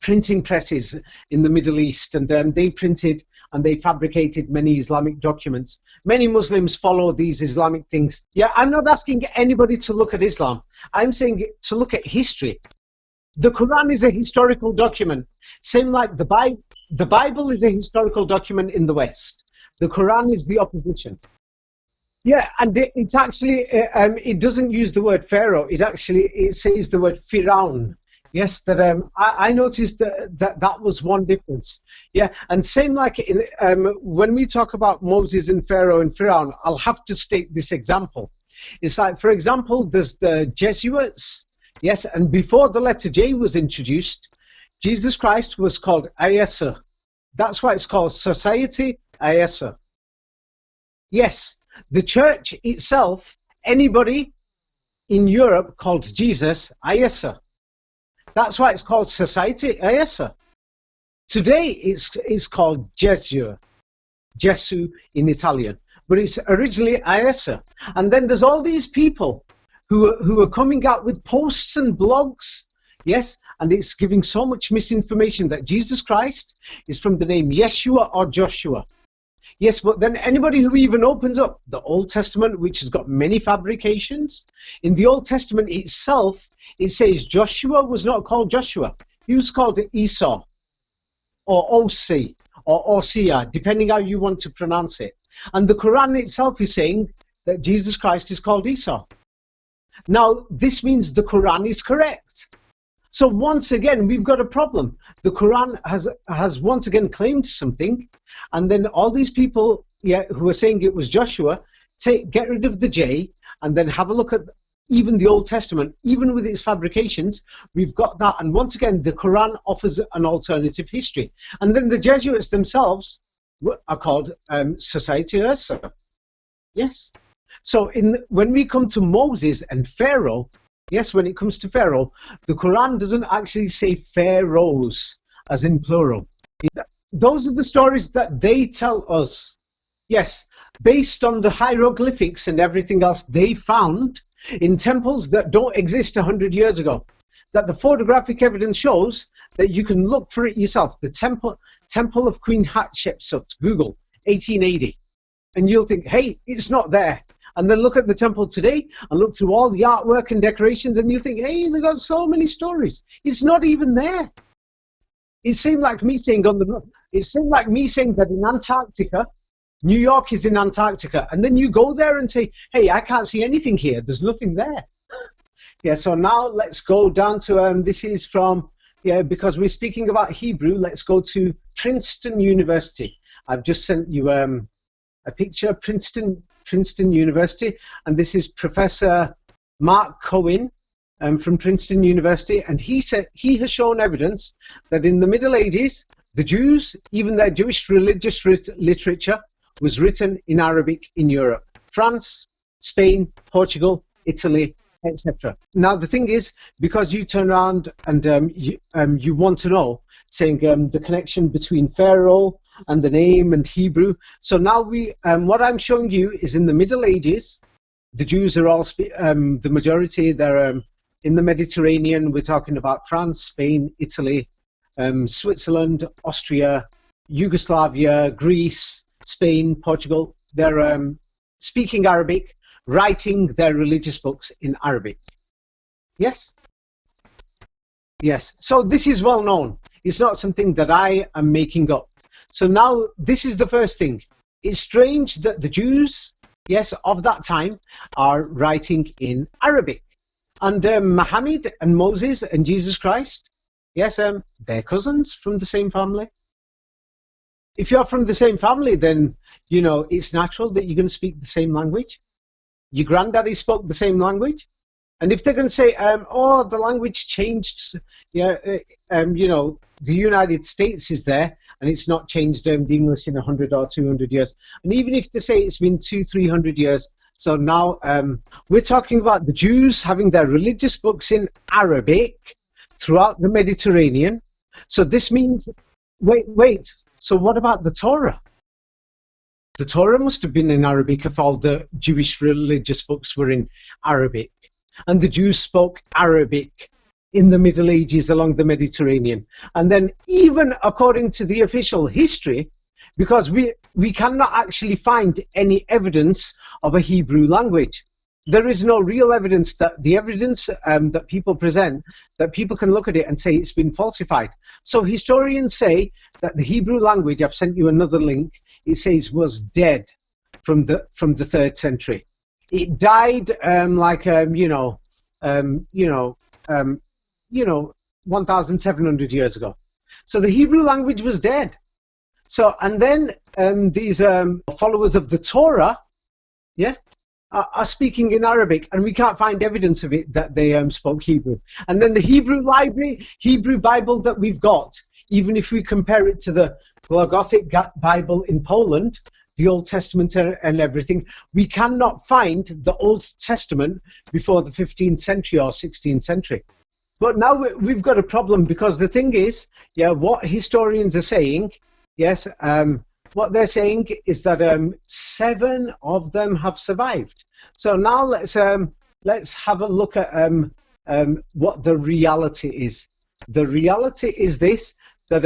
printing presses in the Middle East, and they printed and they fabricated many Islamic documents. Many Muslims follow these Islamic things. Yeah, I'm not asking anybody to look at Islam. I'm saying to look at history. The Quran is a historical document, same like the Bible. The Bible is a historical document in the West. The Quran is the opposition. Yeah, and it's actually, it doesn't use the word Pharaoh. It says the word Firaun. Yes, that I noticed that was one difference. Yeah, and same like when we talk about Moses and Pharaoh and Firaun, I'll have to state this example. It's like, for example, there's the Jesuits. Yes, and before the letter J was introduced, Jesus Christ was called Iesu. That's why it's called Society Iesu. Yes, the church itself, anybody in Europe called Jesus Iesu. That's why it's called Society Iesu. Today it's called Jesu in Italian, but it's originally Iesu. And then there's all these people who are coming out with posts and blogs. Yes, and it's giving so much misinformation that Jesus Christ is from the name Yeshua or Joshua. Yes, but then anybody who even opens up the Old Testament, which has got many fabrications, in the Old Testament itself, it says Joshua was not called Joshua. He was called Esau, or Osi, or Osia, depending how you want to pronounce it. And the Quran itself is saying that Jesus Christ is called Esau. Now, this means the Quran is correct. So once again, we've got a problem. The Quran has once again claimed something, and then all these people who are saying it was Joshua, get rid of the J, and then have a look at even the Old Testament, even with its fabrications, we've got that. And once again, the Quran offers an alternative history. And then the Jesuits themselves are called Society Ursa. Yes. So when we come to Moses and Pharaoh, yes, when it comes to Pharaoh, the Quran doesn't actually say pharaohs, as in plural. Those are the stories that they tell us. Yes, based on the hieroglyphics and everything else they found, in temples that don't exist 100 years ago. That the photographic evidence shows that you can look for it yourself. The Temple of Queen Hatshepsut, Google, 1880. And you'll think, hey, it's not there. And then look at the temple today and look through all the artwork and decorations and you think, hey, they've got so many stories. It's not even there. It seemed like me saying that in Antarctica, New York is in Antarctica, and then you go there and say, hey, I can't see anything here. There's nothing there. Yeah, so now let's go down to, this is from, because we're speaking about Hebrew, let's go to Princeton University. I've just sent you a picture of Princeton University, and this is Professor Mark Cohen from Princeton University, and he said he has shown evidence that in the Middle Ages, the Jews, even their Jewish religious literature, was written in Arabic in Europe. France, Spain, Portugal, Italy, etc. Now the thing is, because you turn around and you want to know, saying the connection between Pharaoh and the name and Hebrew. So now what I'm showing you is in the Middle Ages, the Jews are all the majority. They're in the Mediterranean. We're talking about France, Spain, Italy, Switzerland, Austria, Yugoslavia, Greece, Spain, Portugal. They're speaking Arabic, writing their religious books in Arabic. Yes? Yes. So this is well known. It's not something that I am making up. So now this is the first thing. It's strange that the Jews, yes, of that time are writing in Arabic. And Muhammad and Moses and Jesus Christ, yes, they're cousins from the same family. If you're from the same family, then, you know, it's natural that you're going to speak the same language. Your granddaddy spoke the same language. And if they're going to say, oh, the language changed, you know, the United States is there, and it's not changed the English in 100 or 200 years. And even if they say it's been 200-300 years, so now we're talking about the Jews having their religious books in Arabic throughout the Mediterranean. So this means, wait, so what about the Torah? The Torah must have been in Arabic if all the Jewish religious books were in Arabic. And the Jews spoke Arabic in the Middle Ages along the Mediterranean. And then even according to the official history, because we cannot actually find any evidence of a Hebrew language. There is no real evidence that the evidence that people present, that people can look at it and say it's been falsified. So historians say that the Hebrew language, I've sent you another link, it says was dead from the 3rd century. It died 1,700 years ago. So the Hebrew language was dead. So, and then these followers of the Torah, are speaking in Arabic, and we can't find evidence of it that they spoke Hebrew. And then the Hebrew library, Hebrew Bible that we've got, even if we compare it to the Gothic Bible in Poland, the Old Testament and everything, we cannot find the Old Testament before the 15th century or 16th century. But now we've got a problem, because the thing is, what historians are saying, what they're saying is that 7 of them have survived. So now let's have a look at what the reality is. The reality is this, that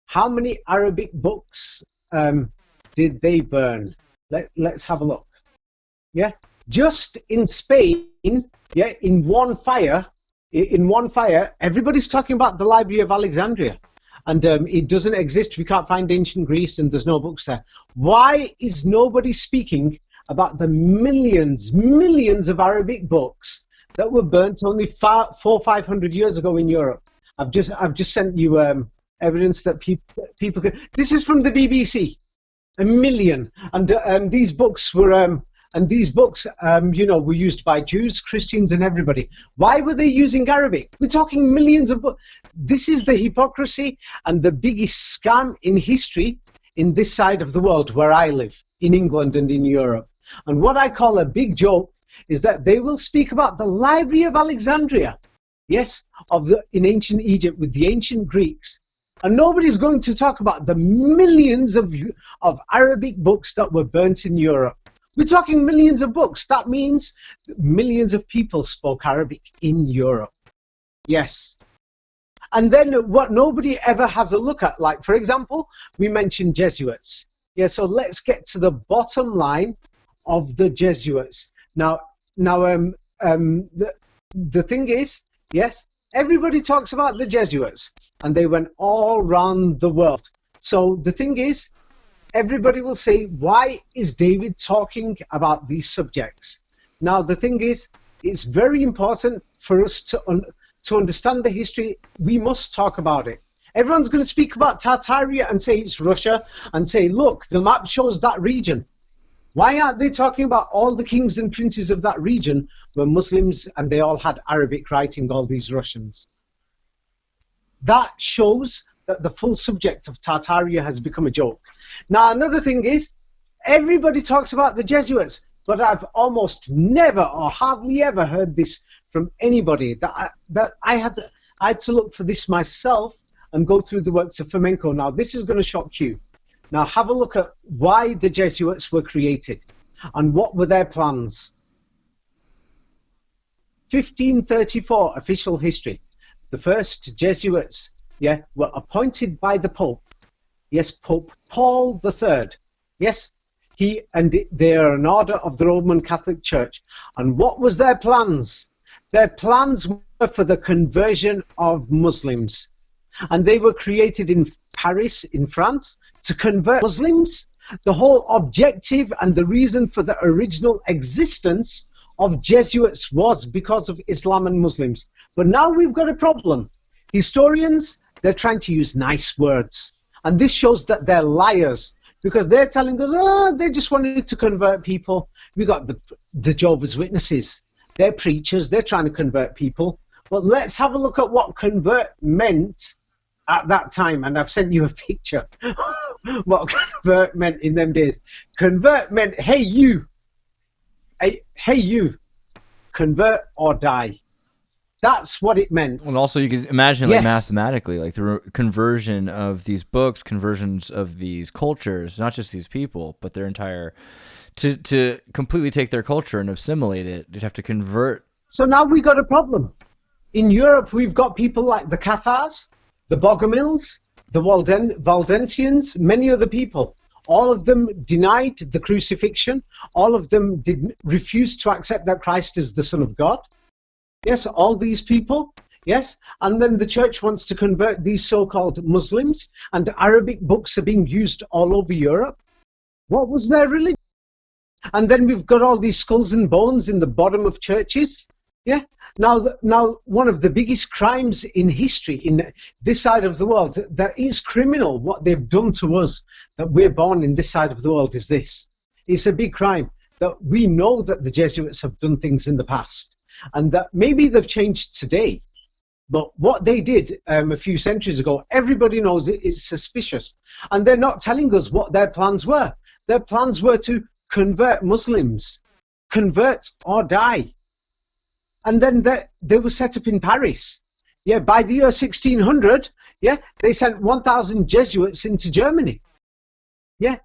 how many Arabic books did they burn? Let's have a look. Just in Spain, in one fire, everybody's talking about the Library of Alexandria. And it doesn't exist. We can't find ancient Greece, and there's no books there. Why is nobody speaking about the millions of Arabic books that were burnt only 400-500 years ago in Europe? I've just sent you evidence that people can. This is from the BBC. 1 million, and these books were. And these books, were used by Jews, Christians, and everybody. Why were they using Arabic? We're talking millions of books. This is the hypocrisy and the biggest scam in history in this side of the world where I live, in England and in Europe. And what I call a big joke is that they will speak about the Library of Alexandria, in ancient Egypt with the ancient Greeks. And nobody's going to talk about the millions of Arabic books that were burnt in Europe. We're talking millions of books. That means millions of people spoke Arabic in Europe. Yes. And then what nobody ever has a look at, like, for example, we mentioned Jesuits. Yeah, so let's get to the bottom line of the Jesuits. Now, the thing is, yes, everybody talks about the Jesuits, and they went all around the world. So the thing is, everybody will say, why is David talking about these subjects? Now, the thing is, it's very important for us to understand the history. We must talk about it. Everyone's going to speak about Tartaria and say it's Russia and say, look, the map shows that region. Why aren't they talking about all the kings and princes of that region were Muslims and they all had Arabic writing, all these Russians? That shows that the full subject of Tartaria has become a joke. Now, another thing is, everybody talks about the Jesuits, but I've almost never or hardly ever heard this from anybody. That I had to look for this myself and go through the works of Fomenko. Now, this is going to shock you. Now, have a look at why the Jesuits were created and what were their plans. 1534 official history. The first Jesuits, were appointed by the Pope. Yes, Pope Paul III. Yes, they are an order of the Roman Catholic Church. And what was their plans? Their plans were for the conversion of Muslims. And they were created in Paris, in France, to convert Muslims. The whole objective and the reason for the original existence of Jesuits was because of Islam and Muslims. But now we've got a problem. Historians, they're trying to use nice words. And this shows that they're liars, because they're telling us, they just wanted to convert people. We got the Jehovah's Witnesses. They're preachers. They're trying to convert people. But let's have a look at what convert meant at that time. And I've sent you a picture what convert meant in them days. Convert meant, hey you, convert or die. That's what it meant. And also you can imagine, like, mathematically, like the conversion of these books, conversions of these cultures, not just these people, but their entire, to completely take their culture and assimilate it, you'd have to convert. So now we got a problem. In Europe, we've got people like the Cathars, the Bogomils, the Waldensians, many other people. All of them denied the crucifixion. All of them refused to accept that Christ is the Son of God. Yes, all these people, yes. And then the church wants to convert these so-called Muslims, and Arabic books are being used all over Europe. What was their religion? And then we've got all these skulls and bones in the bottom of churches. Yeah. Now, one of the biggest crimes in history in this side of the world, that is criminal, what they've done to us, that we're born in this side of the world, is this. It's a big crime that we know that the Jesuits have done things in the past, and that maybe they've changed today. But what they did a few centuries ago, everybody knows it is suspicious. And they're not telling us what their plans were. Their plans were to convert Muslims, convert or die. And then they were set up in Paris. Yeah, by the year 1600, they sent 1,000 Jesuits into Germany. Yeah,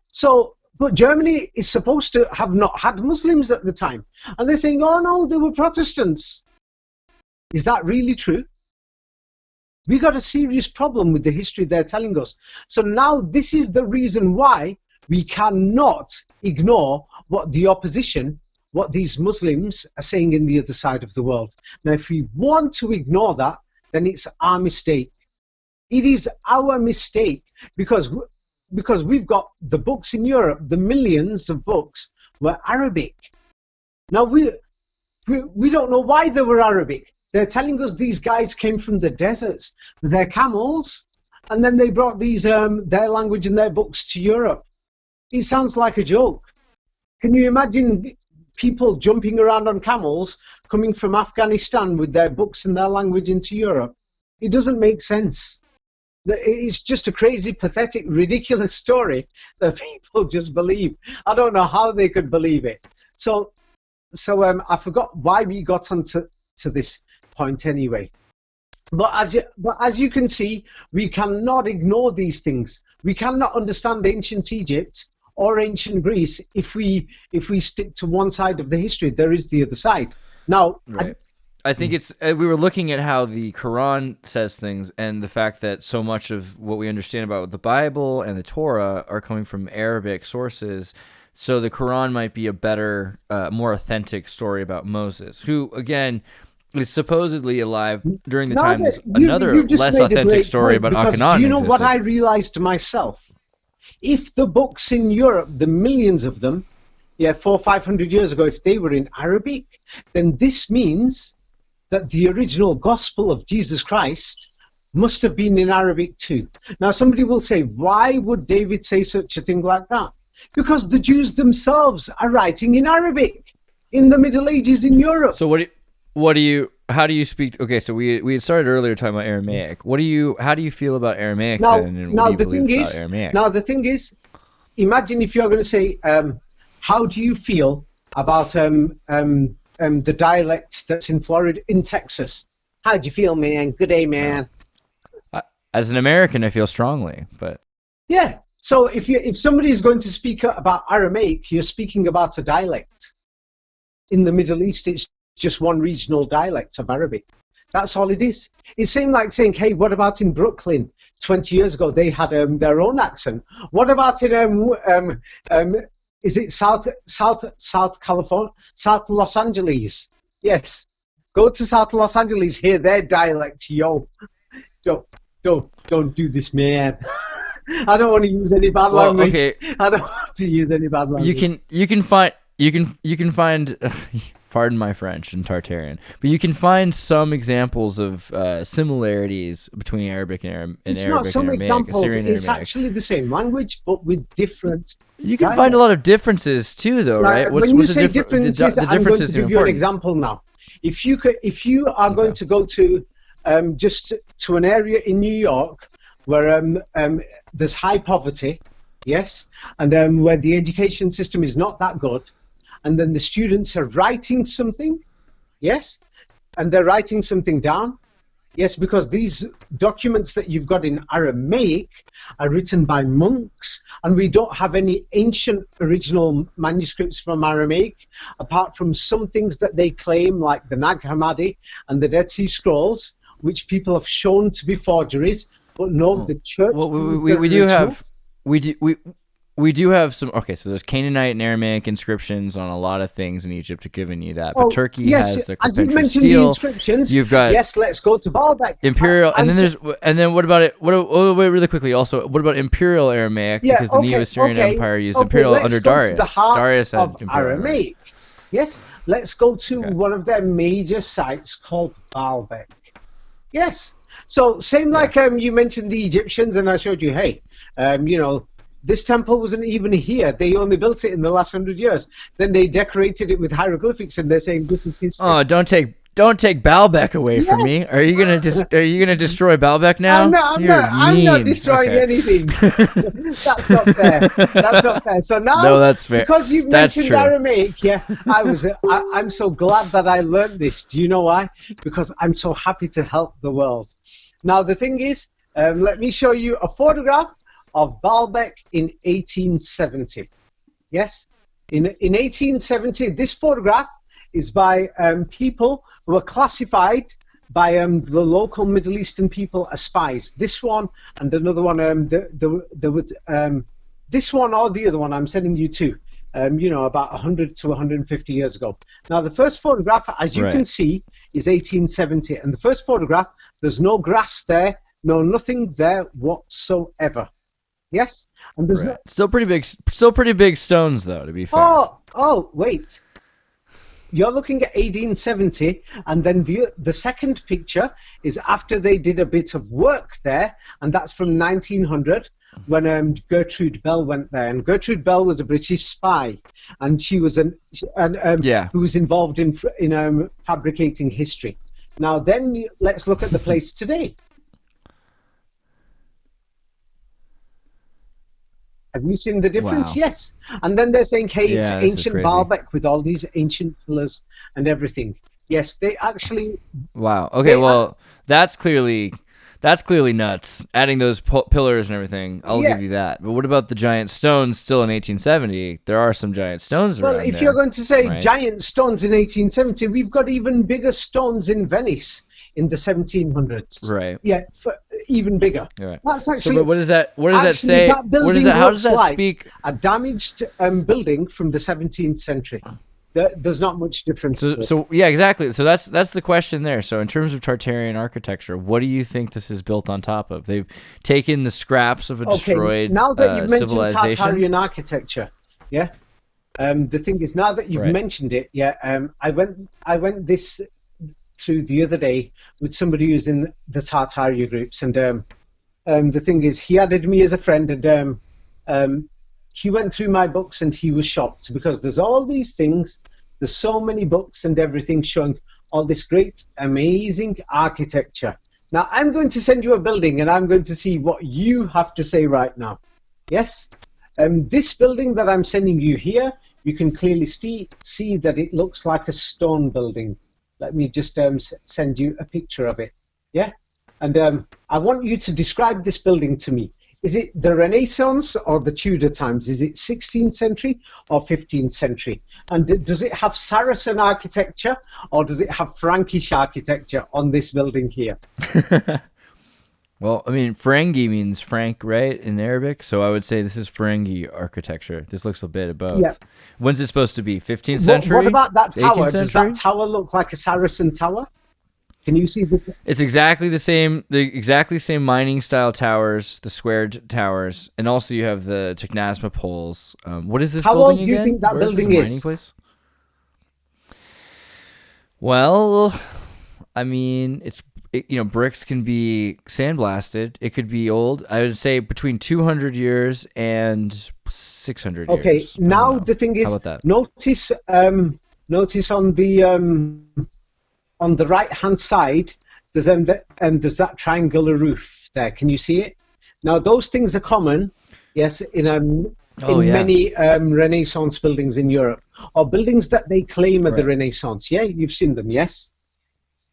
but Germany is supposed to have not had Muslims at the time. And they're saying, oh no, they were Protestants. Is that really true? We got a serious problem with the history they're telling us. So now this is the reason why we cannot ignore what the opposition, what these Muslims are saying in the other side of the world. Now, if we want to ignore that, then it's our mistake. It is our mistake, because we've got the books in Europe, the millions of books were Arabic. Now, we don't know why they were Arabic. They're telling us these guys came from the deserts with their camels, and then they brought their language and their books to Europe. It sounds like a joke. Can you imagine people jumping around on camels coming from Afghanistan with their books and their language into Europe? It doesn't make sense. It's just a crazy, pathetic, ridiculous story that people just believe. I don't know how they could believe it. So I forgot why we got onto this point anyway. But as you can see, we cannot ignore these things. We cannot understand ancient Egypt or ancient Greece, if we stick to one side of the history, there is the other side. Now, right. I think it's we were looking at how the Quran says things, and the fact that so much of what we understand about the Bible and the Torah are coming from Arabic sources. So the Quran might be a better, more authentic story about Moses, who again is supposedly alive during the times. Another less authentic story about Akhenaten. Do you know what I realized myself? If the books in Europe, the millions of them, 400 or 500 years ago, if they were in Arabic, then this means that the original gospel of Jesus Christ must have been in Arabic too. Now somebody will say, why would David say such a thing like that? Because the Jews themselves are writing in Arabic in the Middle Ages in Europe. So how do you speak? Okay, so we had started earlier talking about Aramaic. How do you feel about Aramaic then? And what do you believe about Aramaic? Now the thing is, imagine if you're going to say, how do you feel about the dialect that's in Florida, in Texas? How do you feel, man? Good day, man. As an American, I feel strongly, but yeah. So if somebody is going to speak about Aramaic, you're speaking about a dialect. In the Middle East, it's just one regional dialect of Arabic. That's all it is. It seemed like saying, hey, what about in Brooklyn 20 years ago? They had their own accent. What about in is it South California, South Los Angeles? Yes. Go to South Los Angeles, hear their dialect. Yo, don't do this, man. I don't want to use any bad language. Okay. I don't want to use any bad language. You can find pardon my French and Tartarian, but you can find some examples of similarities between Arabic and Aramaic. It's not some examples. It's actually the same language, but with different. You can find a lot of differences too, though, right? When you say differences, I'm going to give you an example now. If you are going to go to just to an area in New York where there's high poverty, yes, and where the education system is not that good, and then the students are writing something, yes, and they're writing something down, yes, because these documents that you've got in Aramaic are written by monks, and we don't have any ancient original manuscripts from Aramaic, apart from some things that they claim, like the Nag Hammadi and the Dead Sea Scrolls, which people have shown to be forgeries, but no, the church. Well, we do have some. Okay, so there's Canaanite and Aramaic inscriptions on a lot of things in Egypt, giving you that. But Turkey has the as you mentioned steel. The inscriptions. You've got let's go to Baalbek. Imperial, and then what about it? Wait, really quickly. Also, what about Imperial Aramaic? Because the Neo-Assyrian Empire used Imperial under Darius. Darius had Imperial Aramaic. Yes, let's go to one of their major sites called Baalbek. Yes. So same like you mentioned the Egyptians, and I showed you, hey, this temple wasn't even here. They only built it in the last 100 years. Then they decorated it with hieroglyphics, and they're saying this is history. Oh, don't take Baalbek away from me. Are you gonna destroy Baalbek now? I'm not destroying anything. That's not fair. That's not fair. So now, no, that's fair. Because you've mentioned Aramaic, I'm so glad that I learned this. Do you know why? Because I'm so happy to help the world. Now the thing is, let me show you a photograph of Baalbek in 1870. Yes, in 1870, this photograph is by people who are classified by the local Middle Eastern people as spies. This one and another one, this one or the other one I'm sending you to, about 100 to 150 years ago. Now, the first photograph, as you can see, is 1870. And the first photograph, there's no grass there, nothing there whatsoever. Yes? And there's still pretty big stones, though, to be fair. Oh, wait. You're looking at 1870, and then the second picture is after they did a bit of work there, and that's from 1900 when Gertrude Bell went there. And Gertrude Bell was a British spy, and she was who was involved in fabricating history. Now then, let's look at the place today. Have you seen the difference? Wow. Yes. And then they're saying, hey, it's ancient Baalbek with all these ancient pillars and everything. Yes, they actually... Wow. Okay, that's clearly That's clearly nuts. Adding those pillars and everything, I'll give you that. But what about the giant stones still in 1870? There are some giant stones around Well, if you're going to say giant stones in 1870, we've got even bigger stones in Venice in the 1700s. Right. Yeah, even bigger. Right. That's actually. So, but what does that say? What is that? How does that speak? A damaged building from the 17th century. There's not much difference. So yeah, exactly. So that's the question there. So in terms of Tartarian architecture, what do you think this is built on top of? They've taken the scraps of a destroyed now that you've mentioned civilization. Tartarian architecture, yeah. The thing is, now that you've mentioned it, I went this through the other day with somebody who's in the Tartaria groups, and the thing is, he added me as a friend, and he went through my books and he was shocked because there's all these things, there's so many books and everything showing all this great, amazing architecture. Now, I'm going to send you a building and I'm going to see what you have to say right now. Yes? This building that I'm sending you here, you can clearly see that it looks like a stone building. Let me just send you a picture of it. Yeah? And I want you to describe this building to me. Is it the Renaissance or the Tudor times? Is it 16th century or 15th century? And does it have Saracen architecture or does it have Frankish architecture on this building here? Well, I mean, Ferengi means Frank, right, in Arabic? So I would say this is Ferengi architecture. This looks a bit of both. Yeah. When's it supposed to be? 15th century? What about that tower? Does that tower look like a Saracen tower? Can you see that? It's exactly the same mining style towers, the squared towers, and also you have the Technasma poles. What is this building again? How old do you think that building is? Mining place? Well, I mean, bricks can be sandblasted. It could be old. I would say between 200 years and 600 years. Okay, now the thing is, notice on the right-hand side, there's that triangular roof there. Can you see it? Now, those things are common, yes, in many Renaissance buildings in Europe, or buildings that they claim are the Renaissance. Yeah, you've seen them, yes?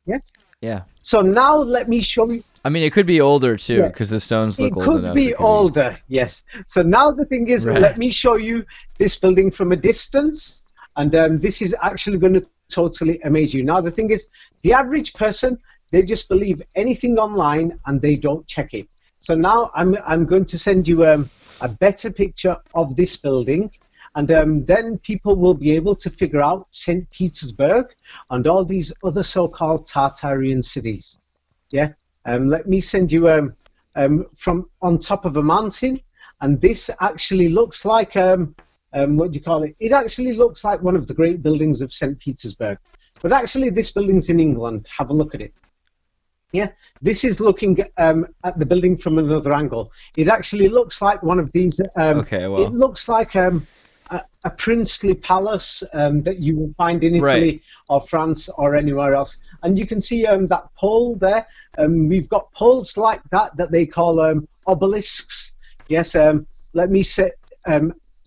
Yes? Yeah. So now let me show you. I mean, it could be older, too, because the stones look old enough. It could be older, yes. So now the thing is, let me show you this building from a distance. And this is actually going to totally amaze you. Now, the thing is, the average person, they just believe anything online and they don't check it. So now I'm going to send you a better picture of this building. And then people will be able to figure out St. Petersburg and all these other so-called Tartarian cities. Yeah. Let me send you from on top of a mountain. And this actually looks like... what do you call it? It actually looks like one of the great buildings of St. Petersburg. But actually, this building's in England. Have a look at it. Yeah, this is looking at the building from another angle. It actually looks like one of these. It looks like a princely palace that you will find in Italy or France or anywhere else. And you can see that pole there. We've got poles like that they call obelisks. Yes, let me say...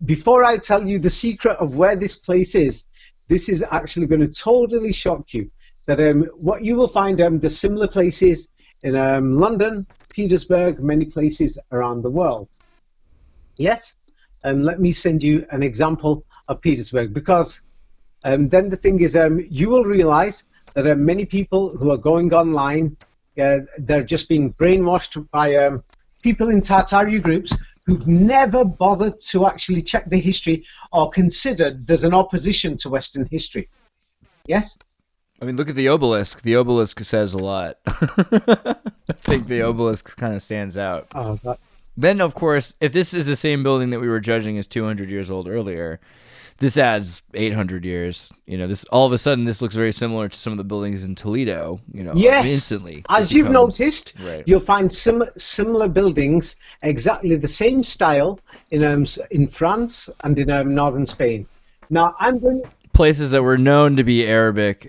before I tell you the secret of where this place is, this is actually going to totally shock you. That what you will find the similar places in London, Petersburg, many places around the world. Yes, let me send you an example of Petersburg, because then the thing is, you will realize that many people who are going online, they're just being brainwashed by people in Tartaria groups who've never bothered to actually check the history or considered there's an opposition to Western history. Yes? I mean, look at the obelisk. The obelisk says a lot. I think the obelisk kind of stands out. Then, of course, if this is the same building that we were judging as 200 years old earlier, this adds 800 years. This all of a sudden, this looks very similar to some of the buildings in Toledo. Yes, instantly. As you've noticed, you'll find similar buildings, exactly the same style in France and in northern Spain. Now, I'm going. Places that were known to be Arabic.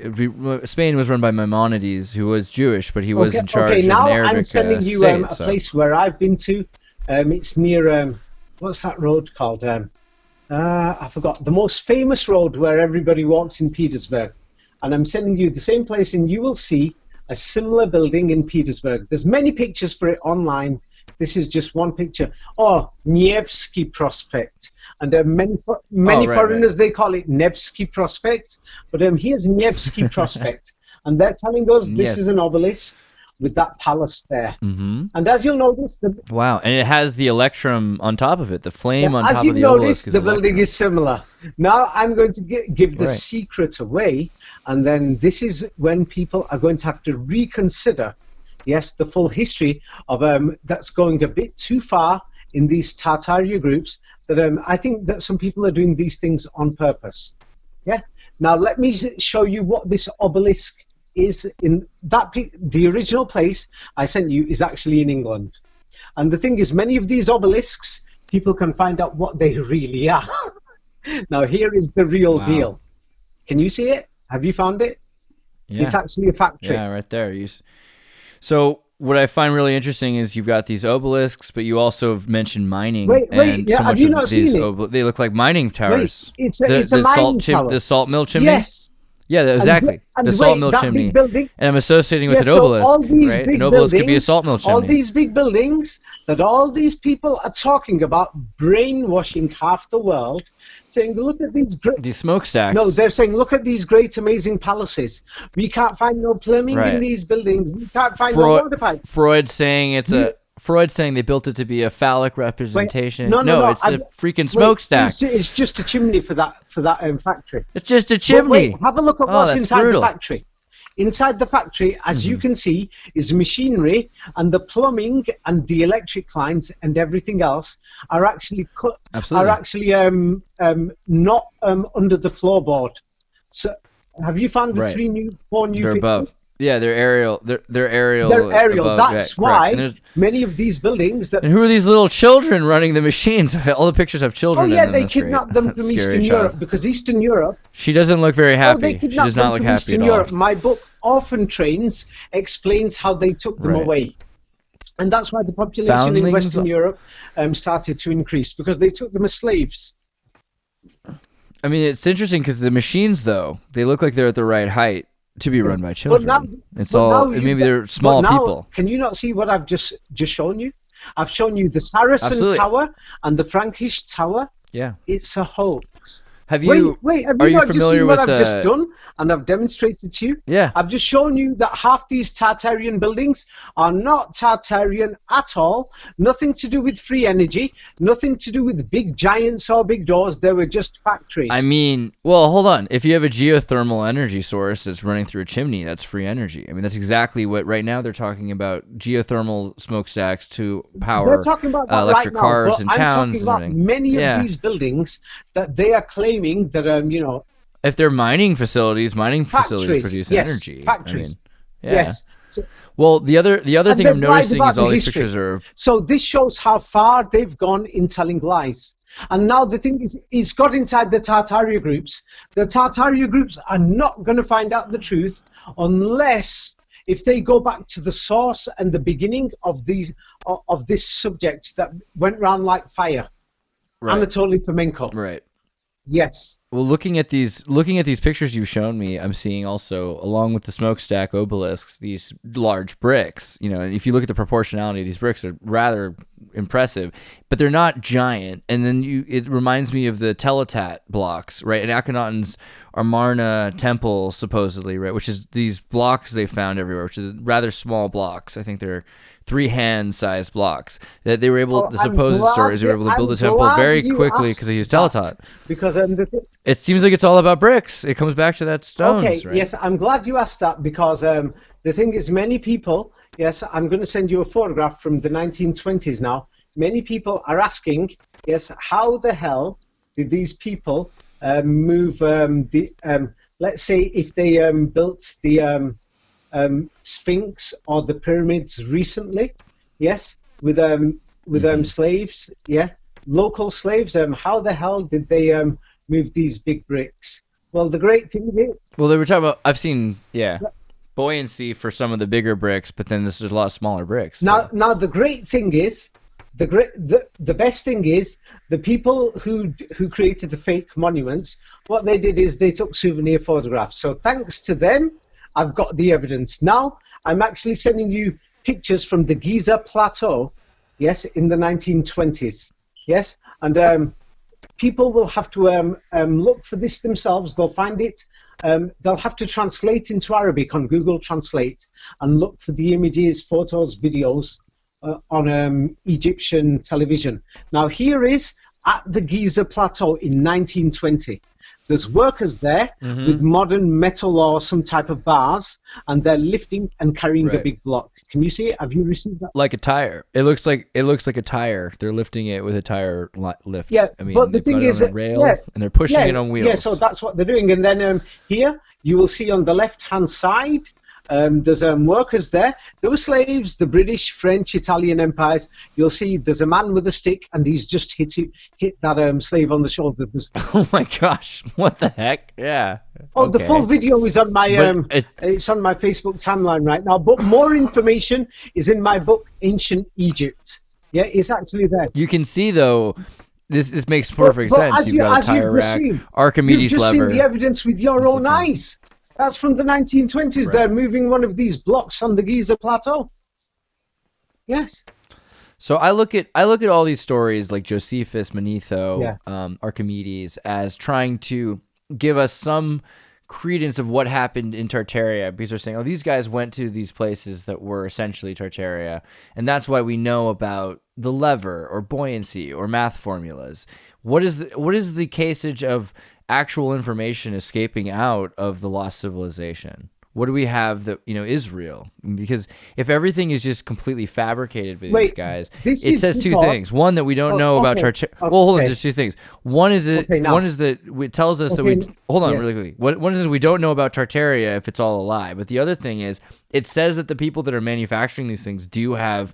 Spain was run by Maimonides, who was Jewish, but he was in charge of an Arabic now I'm sending you state, a place where I've been to. It's near what's that road called? I forgot. The most famous road where everybody walks in Petersburg. And I'm sending you the same place, and you will see a similar building in Petersburg. There's many pictures for it online. This is just one picture. Oh, Nevsky Prospect. And many foreigners, they call it Nevsky Prospect. But here's Nevsky Prospect. And they're telling us this is an obelisk with that palace there. Mm-hmm. And as you'll notice... Wow, and it has the electrum on top of it, the flame on top of the obelisk. As you notice, the building is similar. Now I'm going to give the secret away, and then this is when people are going to have to reconsider, the full history of that's going a bit too far in these Tartaria groups, that I think that some people are doing these things on purpose. Yeah. Now let me show you what this obelisk is in that the original place I sent you is actually in England. And the thing is, many of these obelisks, people can find out what they really are. Now here is the real deal. Can you see it? Have you found it? Yeah. It's actually a factory. Yeah, right there. So what I find really interesting is you've got these obelisks, but you also have mentioned mining. Wait, have you not seen it? They look like mining towers. Wait, it's a mining tower. The salt mill chimney? Yes. Yeah, exactly. The salt mill chimney. And I'm associating with an obelisk, right? An obelisk could be a salt mill chimney. All these big buildings that all these people are talking about, brainwashing half the world, saying, look at these smokestacks. No, they're saying, look at these great, amazing palaces. We can't find no plumbing in these buildings. We can't find no water pipes. Freud's saying they built it to be a phallic representation. No, it's a freaking smokestack. It's just a chimney for that factory. It's just a chimney. Wait, have a look at what's inside the factory. Inside the factory, as you can see, is machinery, and the plumbing and the electric lines and everything else are actually not under the floorboard. So, have you found the four new They're pictures? Above. Yeah, they're aerial. They're aerial. They're aerial. Above. That's why many of these buildings that. And who are these little children running the machines? All the pictures have children. Oh yeah, in them. they kidnapped them from Eastern Europe, because Eastern Europe. She doesn't look very happy. They kidnapped she does not them look from happy Eastern at Europe. all. My book, Orphan Trains, explains how they took them away. And that's why the population in Western Europe started to increase, because they took them as slaves. I mean, it's interesting because the machines, though, they look like they're at the right height to be run by children. Maybe they're small people. Can you not see what I've just shown you? I've shown you the Saracen Tower and the Frankish Tower. Yeah. It's a hoax. Have you? Wait. Have you not just seen what I've just done and I've demonstrated to you? Yeah. I've just shown you that half these Tartarian buildings are not Tartarian at all. Nothing to do with free energy. Nothing to do with big giants or big doors. They were just factories. I mean, well, hold on. If you have a geothermal energy source that's running through a chimney, that's free energy. I mean, that's exactly what right now they're talking about: geothermal smokestacks to power they're talking about that electric cars in towns. I'm talking about many of these buildings that they are claiming that if they're mining facilities produce energy. Factories. I mean, Yes. Well, the other thing I'm noticing is all these pictures are. So this shows how far they've gone in telling lies. And now the thing is, it's got inside the Tartaria groups. The Tartaria groups are not going to find out the truth unless if they go back to the source and the beginning of this subject that went round like fire. Anatoly Fomenko. Right. Yes. Well, looking at these pictures you've shown me, I'm seeing also, along with the smokestack obelisks, these large bricks. You know, if you look at the proportionality of these bricks, are rather impressive, but they're not giant. And then it reminds me of the Teletat blocks, right? And Akhenaten's Amarna temple, supposedly, right, which is these blocks they found everywhere, which is rather small blocks. I think they're 3-hand-sized blocks that they were able. The supposed story is they were able to build a temple very quickly because they used Teletot. Because it seems like it's all about bricks. It comes back to that stones. Okay, right? Yes, I'm glad you asked that because the thing is, many people. Yes, I'm going to send you a photograph from the 1920s now. Many people are asking, yes, how the hell did these people move let's say if they built the Sphinx or the pyramids recently, yes, with slaves, local slaves. How the hell did they move these big bricks? Well, the great thing is, well, they were talking about. I've seen buoyancy for some of the bigger bricks, but then this is a lot smaller bricks. So. Now the great thing is, the best thing is the people who created the fake monuments. What they did is they took souvenir photographs. So thanks to them I've got the evidence. Now, I'm actually sending you pictures from the Giza Plateau, yes, in the 1920s, yes, and people will have to look for this themselves. They'll find it. They'll have to translate into Arabic on Google Translate and look for the images, photos, videos on Egyptian television. Now, here is at the Giza Plateau in 1920. There's workers there with modern metal or some type of bars, and they're lifting and carrying a big block. Can you see it? Have you received that? Like a tire. It looks like a tire. They're lifting it with a tire lift. Yeah, I mean, but the thing is, on a rail, and they're pushing it on wheels. Yeah, so that's what they're doing. And then here you will see on the left-hand side, there's workers there. There were slaves, the British, French, Italian empires. You'll see there's a man with a stick, and he's just hit that slave on the shoulder. Oh my gosh! What the heck? Yeah. Oh, okay. The full video is on my it's on my Facebook timeline right now. But more information is in my book, Ancient Egypt. Yeah, it's actually there. You can see though. This makes perfect sense. You've got a tire rack, Archimedes lever. You've just seen the evidence with your own eyes. That's from the 1920s. Right. They're moving one of these blocks on the Giza Plateau. Yes. So I look at all these stories like Josephus, Manetho, Archimedes as trying to give us some credence of what happened in Tartaria, because they're saying, oh, these guys went to these places that were essentially Tartaria, and that's why we know about the lever or buoyancy or math formulas. What is the caseage of actual information escaping out of the lost civilization? What do we have that is real? Because if everything is just completely fabricated by these guys, it says two things. One, that we don't know about Tartaria. Well, hold on, just two things. One is that it tells us that we hold on really quickly. One is we don't know about Tartaria if it's all a lie. But the other thing is it says that the people that are manufacturing these things do have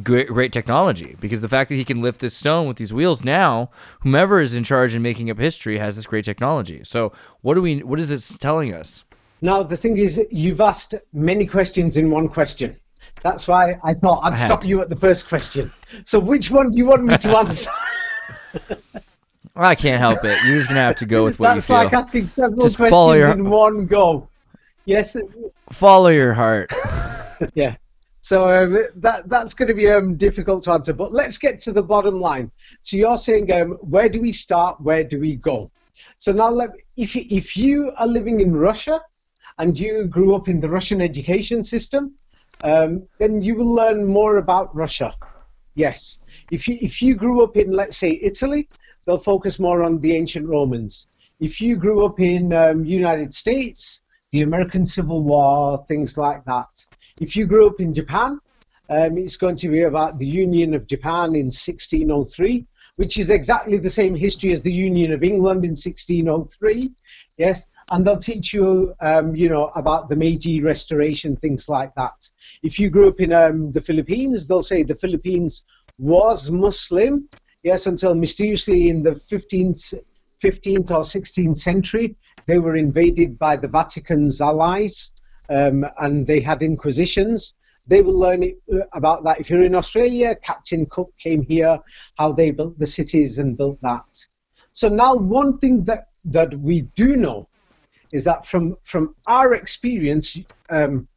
great technology, because the fact that he can lift this stone with these wheels now, whomever is in charge and making up history has this great technology. So what is it telling us? Now, the thing is, you've asked many questions in one question. That's why I thought I'd stop you at the first question. So which one do you want me to answer? Well, I can't help it. You're just going to have to go with what you feel. That's like asking several questions in one go. Yes. Follow your heart. Yeah. So that's going to be difficult to answer. But let's get to the bottom line. So you're saying, where do we start? Where do we go? So now, if you are living in Russia, and you grew up in the Russian education system, then you will learn more about Russia. Yes. If you grew up in, let's say, Italy, they'll focus more on the ancient Romans. If you grew up in United States, the American Civil War, things like that. If you grew up in Japan, it's going to be about the Union of Japan in 1603, which is exactly the same history as the Union of England in 1603. Yes. And they'll teach you, about the Meiji Restoration, things like that. If you grew up in the Philippines, they'll say the Philippines was Muslim, yes, until mysteriously in the 15th or 16th century, they were invaded by the Vatican's allies, and they had inquisitions. They will learn about that. If you're in Australia, Captain Cook came here, how they built the cities and built that. So now one thing that we do know is that from our experience, from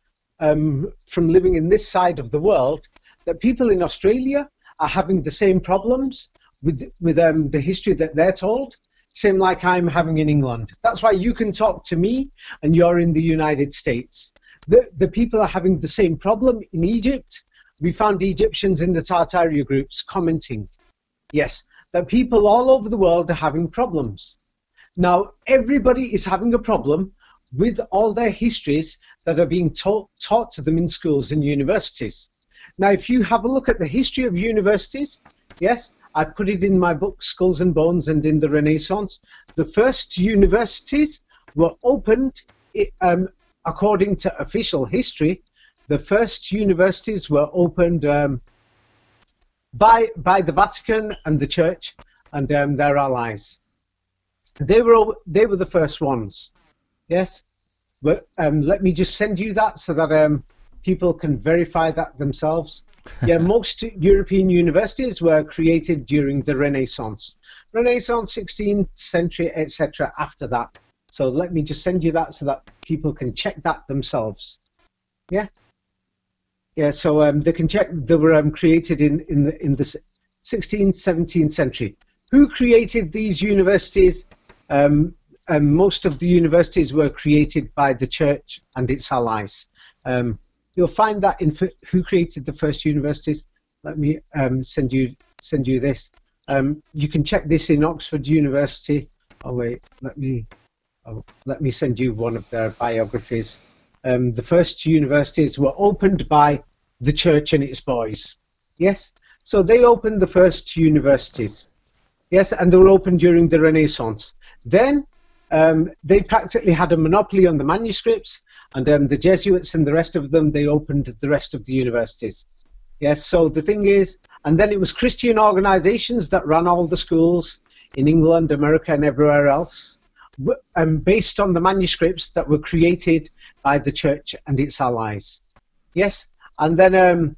living in this side of the world, that people in Australia are having the same problems with the history that they're told, same like I'm having in England. That's why you can talk to me and you're in the United States. The people are having the same problem in Egypt. We found Egyptians in the Tartaria groups commenting, yes, that people all over the world are having problems. Now, everybody is having a problem with all their histories that are being taught to them in schools and universities. Now, if you have a look at the history of universities, yes, I put it in my book, Skulls and Bones, and in the Renaissance. The first universities were opened, according to official history, the first universities were opened by the Vatican and the Church and their allies. They were the first ones, yes. But let me just send you that so that people can verify that themselves. Yeah, most European universities were created during the Renaissance, 16th century, etc. After that. So let me just send you that so that people can check that themselves. Yeah. Yeah, so they can check. They were created in the 16th, 17th century. Who created these universities? Most of the universities were created by the church and its allies. You'll find that in who created the first universities. Let me send you this. You can check this in Oxford University. Oh wait, let me send you one of their biographies. The first universities were opened by the church and its boys. Yes, so they opened the first universities. Yes, and they were opened during the Renaissance. Then they practically had a monopoly on the manuscripts, and the Jesuits and the rest of them, they opened the rest of the universities. Yes, so the thing is, and then it was Christian organizations that ran all the schools in England, America, and everywhere else, based on the manuscripts that were created by the church and its allies. Yes, and then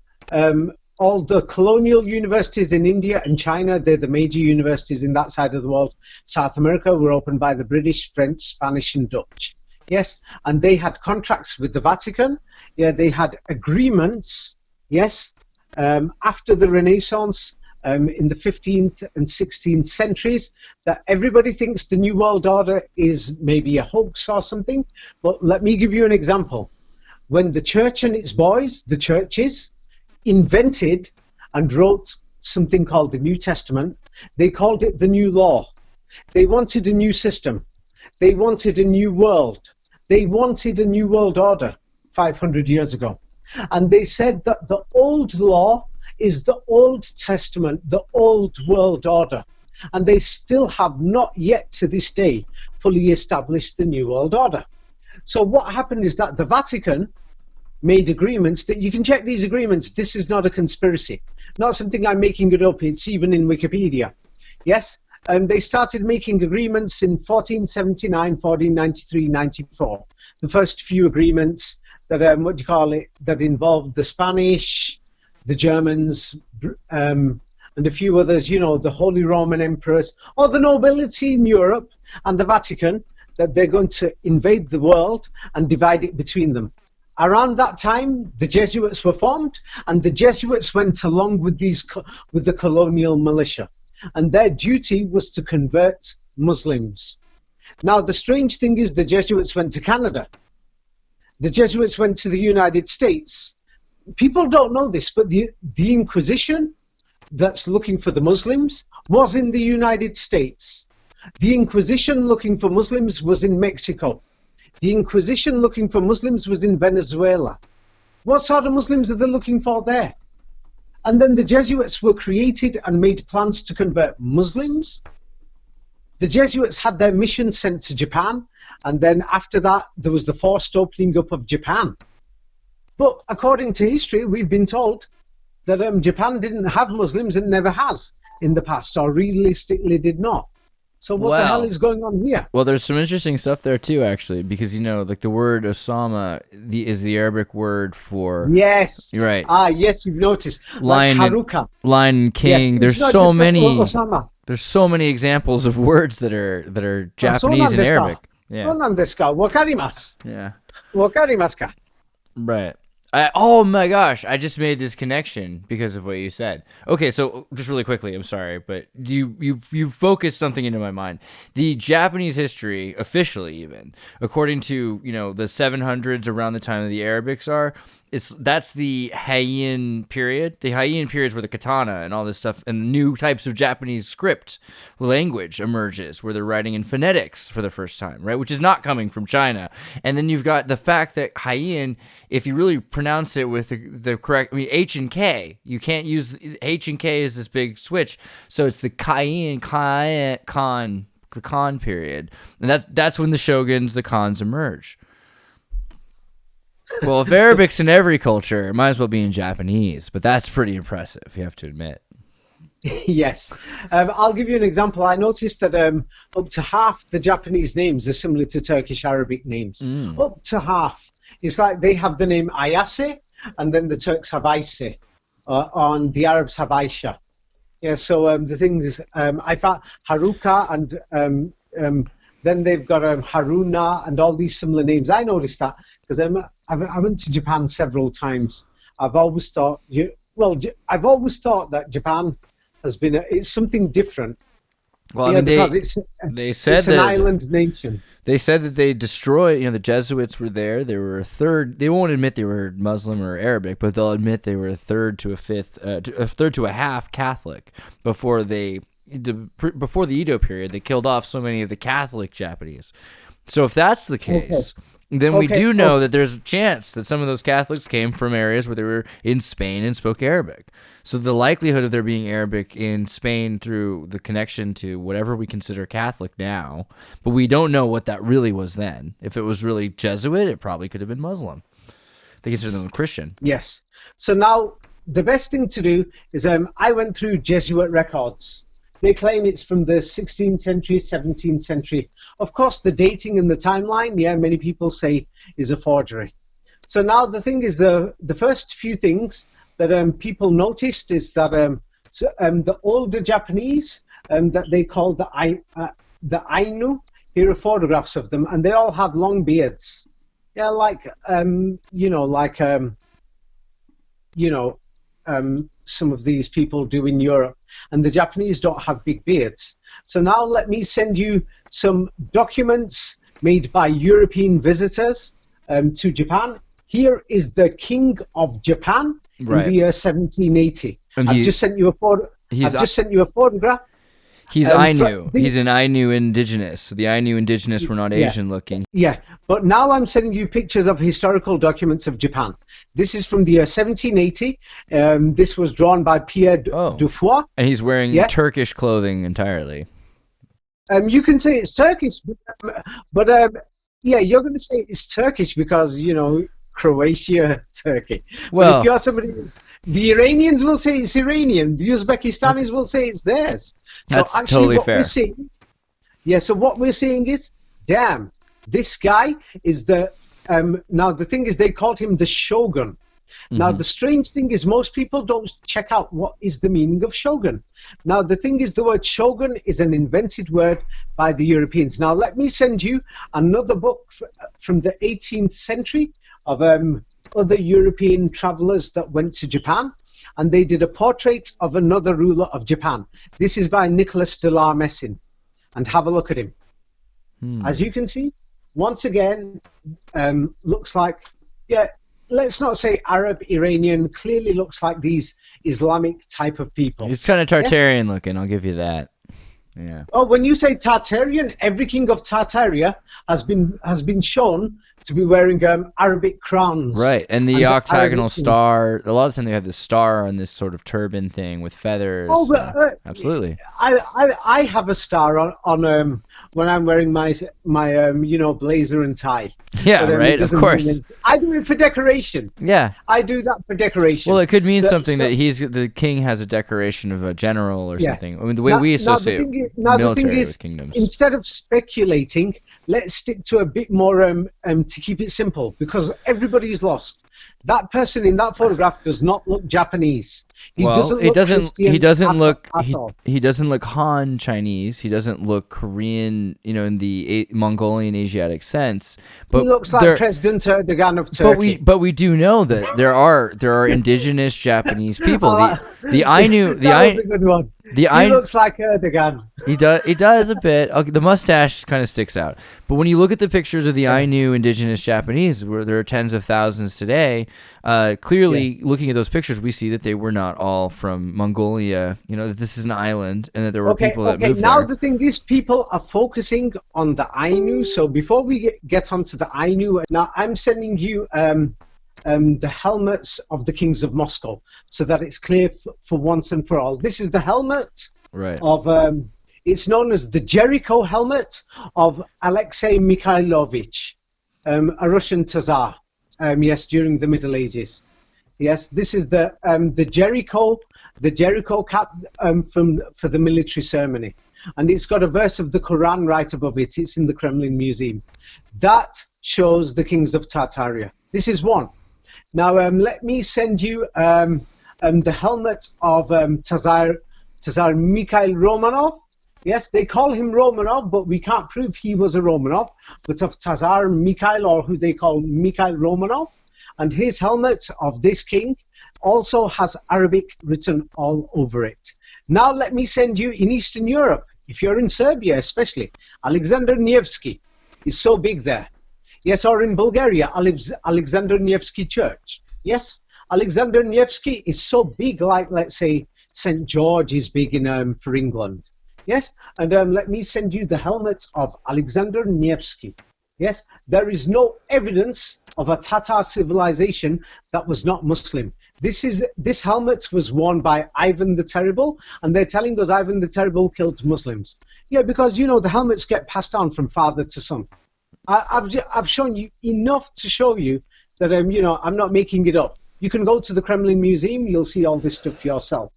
all the colonial universities in India and China, they're the major universities in that side of the world. South America were opened by the British, French, Spanish, and Dutch. Yes, and they had contracts with the Vatican. Yeah, they had agreements. Yes, after the Renaissance, in the 15th and 16th centuries, that everybody thinks the New World Order is maybe a hoax or something. But let me give you an example. When the church and its boys, the churches, invented and wrote something called the New Testament, they called it the New Law. They wanted a new system. They wanted a new world. They wanted a new world order 500 years ago. And they said that the old law is the Old Testament, the old world order. And they still have not yet to this day fully established the new world order. So what happened is that the Vatican made agreements that you can check these agreements. This is not a conspiracy, not something I'm making it up. It's even in Wikipedia. Yes, they started making agreements in 1479, 1493, 94. The first few agreements that that involved the Spanish, the Germans, and a few others. You know, the Holy Roman Emperors or the nobility in Europe and the Vatican, that they're going to invade the world and divide it between them. Around that time, the Jesuits were formed, and the Jesuits went along with the colonial militia, and their duty was to convert Muslims. Now, the strange thing is, the Jesuits went to Canada. The Jesuits went to the United States. People don't know this, but the Inquisition that's looking for the Muslims was in the United States. The Inquisition looking for Muslims was in Mexico. The Inquisition looking for Muslims was in Venezuela. What sort of Muslims are they looking for there? And then the Jesuits were created and made plans to convert Muslims. The Jesuits had their mission sent to Japan, and then after that there was the forced opening up of Japan. But according to history, we've been told that Japan didn't have Muslims and never has in the past, or realistically did not. So what the hell is going on here? Well, there's some interesting stuff there too, actually, because like the word Osama is the Arabic word for yes. You're right. Yes, you've noticed. Lion, like Haruka. Lion King. Yes. There's so many. Osama. There's so many examples of words that are Japanese and Arabic. Yeah. Yeah. Wakarimasu. Right. Oh my gosh, I just made this connection because of what you said. Okay, so just really quickly, I'm sorry, but you focused something into my mind. The Japanese history, officially even, according to, the 700s, around the time that the Arabics are, that's the Heian period. The Heian period is where the katana and all this stuff and new types of Japanese script language emerges, where they're writing in phonetics for the first time, right? Which is not coming from China. And then you've got the fact that Heian, if you really pronounce it with the correct, H and K, you can't use H and K as this big switch. So it's the the Khan period. And that's when the shoguns, the Khans emerge. Well, if Arabic's in every culture, it might as well be in Japanese, but that's pretty impressive, you have to admit. Yes. I'll give you an example. I noticed that up to half the Japanese names are similar to Turkish Arabic names. Up to half. It's like they have the name Ayase, and then the Turks have Ayse, and the Arabs have Aisha. Yeah, so the thing is, I found Haruka and Then they've got Haruna and all these similar names. I noticed that because I went to Japan several times. I've always thought I've always thought that Japan has been it's something different. Well, I mean, because they said it's an island nation. They said that they destroyed, the Jesuits were there. They were a third. They won't admit they were Muslim or Arabic, but they'll admit they were a third to a half Catholic before the Edo period. They killed off so many of the Catholic Japanese. So if that's the case, then we do know that there's a chance that some of those Catholics came from areas where they were in Spain and spoke Arabic. So the likelihood of there being Arabic in Spain through the connection to whatever we consider Catholic now, but we don't know what that really was then. If it was really Jesuit, it probably could have been Muslim. They consider them Christian. Yes. So now the best thing to do is I went through Jesuit records. They claim it's from the 16th century, 17th century. Of course, the dating and the timeline, many people say is a forgery. So now the thing is, the first few things that people noticed is that the older Japanese that they called the Ainu, here are photographs of them, and they all had long beards. Yeah, some of these people do in Europe, and the Japanese don't have big beards. So now let me send you some documents made by European visitors to Japan. Here is the King of Japan in the year 1780. I've just sent you a photograph. He's Ainu. He's an Ainu indigenous. The Ainu indigenous were not Asian looking. Yeah, but now I'm sending you pictures of historical documents of Japan. This is from the year 1780. This was drawn by Pierre Dufour. And he's wearing Turkish clothing entirely. You can say it's Turkish, but you're going to say it's Turkish because, Croatia, Turkey. Well, but if you're somebody, the Iranians will say it's Iranian. The Uzbekistanis will say it's theirs. That's so actually totally what fair. We're seeing, so what we're seeing is, damn, this guy is the. Now the thing is, they called him the Shogun. Now the strange thing is, most people don't check out what is the meaning of Shogun. Now the thing is, the word Shogun is an invented word by the Europeans. Now let me send you another book from the 18th century of other European travelers that went to Japan, and they did a portrait of another ruler of Japan. This is by Nicholas de la Messine, and have a look at him. As you can see, once again, looks like, let's not say Arab, Iranian, clearly looks like these Islamic type of people. He's kind of Tartarian looking, I'll give you that. Yeah. Oh, when you say Tartarian, every king of Tartaria has been shown to be wearing Arabic crowns. Right, and the octagonal star. A lot of times they have this star on this sort of turban thing with feathers. Oh, but, absolutely. I have a star on when I'm wearing my blazer and tie. Yeah, but, right. Of course. I do it for decoration. Yeah. I do that for decoration. Well, it could mean something that the king has a decoration of a general or something. I mean, the way we associate military with kingdoms. Instead of speculating, let's stick to a bit more to keep it simple, because everybody's lost. That person in that photograph does not look Japanese. He doesn't look Han Chinese. He doesn't look Korean, in the Mongolian Asiatic sense. But he looks like President Erdogan of Turkey. But we do know that there are indigenous Japanese people. The Ainu. That was a good one. He looks like Erdogan. He does a bit. Okay, the mustache kind of sticks out. But when you look at the pictures of the Ainu indigenous Japanese, where there are tens of thousands today, clearly looking at those pictures, we see that they were not all from Mongolia. That this is an island, and that there were people that moved now there. The thing is, people are focusing on the Ainu. So before we get onto the Ainu, now I'm sending you the helmets of the kings of Moscow, so that it's clear for once and for all. This is the helmet of it's known as the Jericho helmet of Alexei Mikhailovich, a Russian Tsar. During the Middle Ages. Yes, this is the Jericho cap for the military ceremony, and it's got a verse of the Quran right above it. It's in the Kremlin Museum. That shows the kings of Tartaria. This is one. Now let me send you the helmet of Tsar Mikhail Romanov. Yes, they call him Romanov, but we can't prove he was a Romanov, but of Tsar Mikhail, or who they call Mikhail Romanov. And his helmet of this king also has Arabic written all over it. Now let me send you in Eastern Europe, if you're in Serbia especially, Alexander Nevsky is so big there. Yes, or in Bulgaria, Alexander Nevsky Church. Yes, Alexander Nevsky is so big, like, let's say, St. George is big in for England. Yes, and let me send you the helmet of Alexander Nevsky. Yes, there is no evidence of a Tatar civilization that was not Muslim. This helmet was worn by Ivan the Terrible, and they're telling us Ivan the Terrible killed Muslims. Yeah, because, you know, the helmets get passed on from father to son. I've shown you enough to show you that, you know, I'm not making it up. You can go to the Kremlin Museum, you'll see all this stuff for yourself.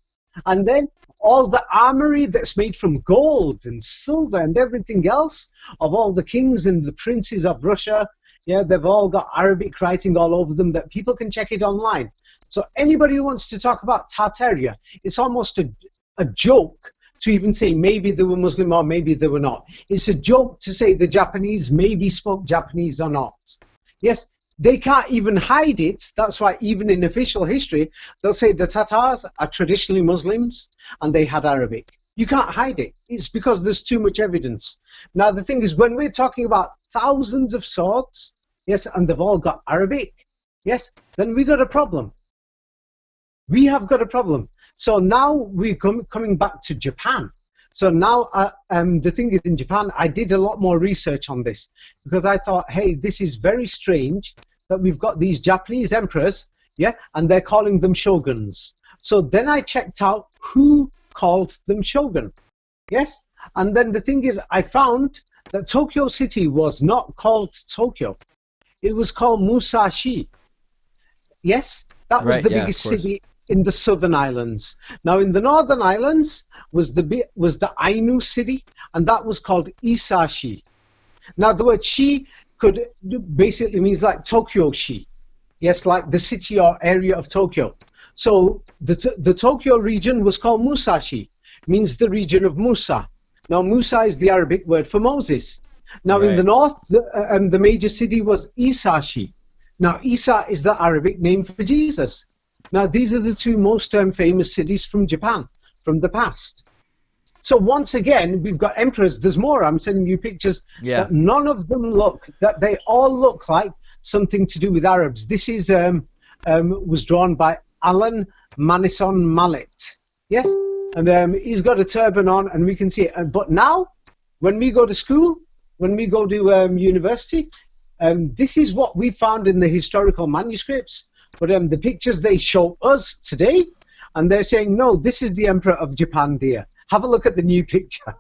And then all the armory that's made from gold and silver and everything else of all the kings and the princes of Russia, yeah, they've all got Arabic writing all over them that people can check it online. So anybody who wants to talk about Tartaria, it's almost a joke to even say maybe they were Muslim or maybe they were not. It's a joke to say the Japanese maybe spoke Japanese or not. Yes, they can't even hide it. That's why even in official history, they'll say the Tatars are traditionally Muslims and they had Arabic. You can't hide it. It's because there's too much evidence. Now, the thing is, when we're talking about thousands of swords, yes, and they've all got Arabic, yes, then we got a problem. We have got a problem. So now we're coming back to Japan. So now the thing is, in Japan, I did a lot more research on this because I thought, hey, this is very strange that we've got these Japanese emperors, yeah, and they're calling them shoguns. So then I checked out who called them shogun, yes, and then the thing is, I found that Tokyo City was not called Tokyo. It was called Musashi. Yes, that was the biggest city in the southern islands. Now in the northern islands was the Ainu city, and that was called Isashi. Now the word shi could basically means like Tokyo-shi. Yes, like the city or area of Tokyo. So the Tokyo region was called Musashi, means the region of Musa. Now Musa is the Arabic word for Moses. Now in the north, the major city was Isashi. Now Isa is the Arabic name for Jesus. Now these are the two most famous cities from Japan, from the past. So once again, we've got emperors. There's more. I'm sending you pictures that none of them they all look like something to do with Arabs. This is was drawn by Alan Manison Mallet. Yes, and he's got a turban on, and we can see it. But now, when we go to school, when we go to university, this is what we found in the historical manuscripts. But the pictures they show us today, and they're saying, no, this is the Emperor of Japan, dear. Have a look at the new picture.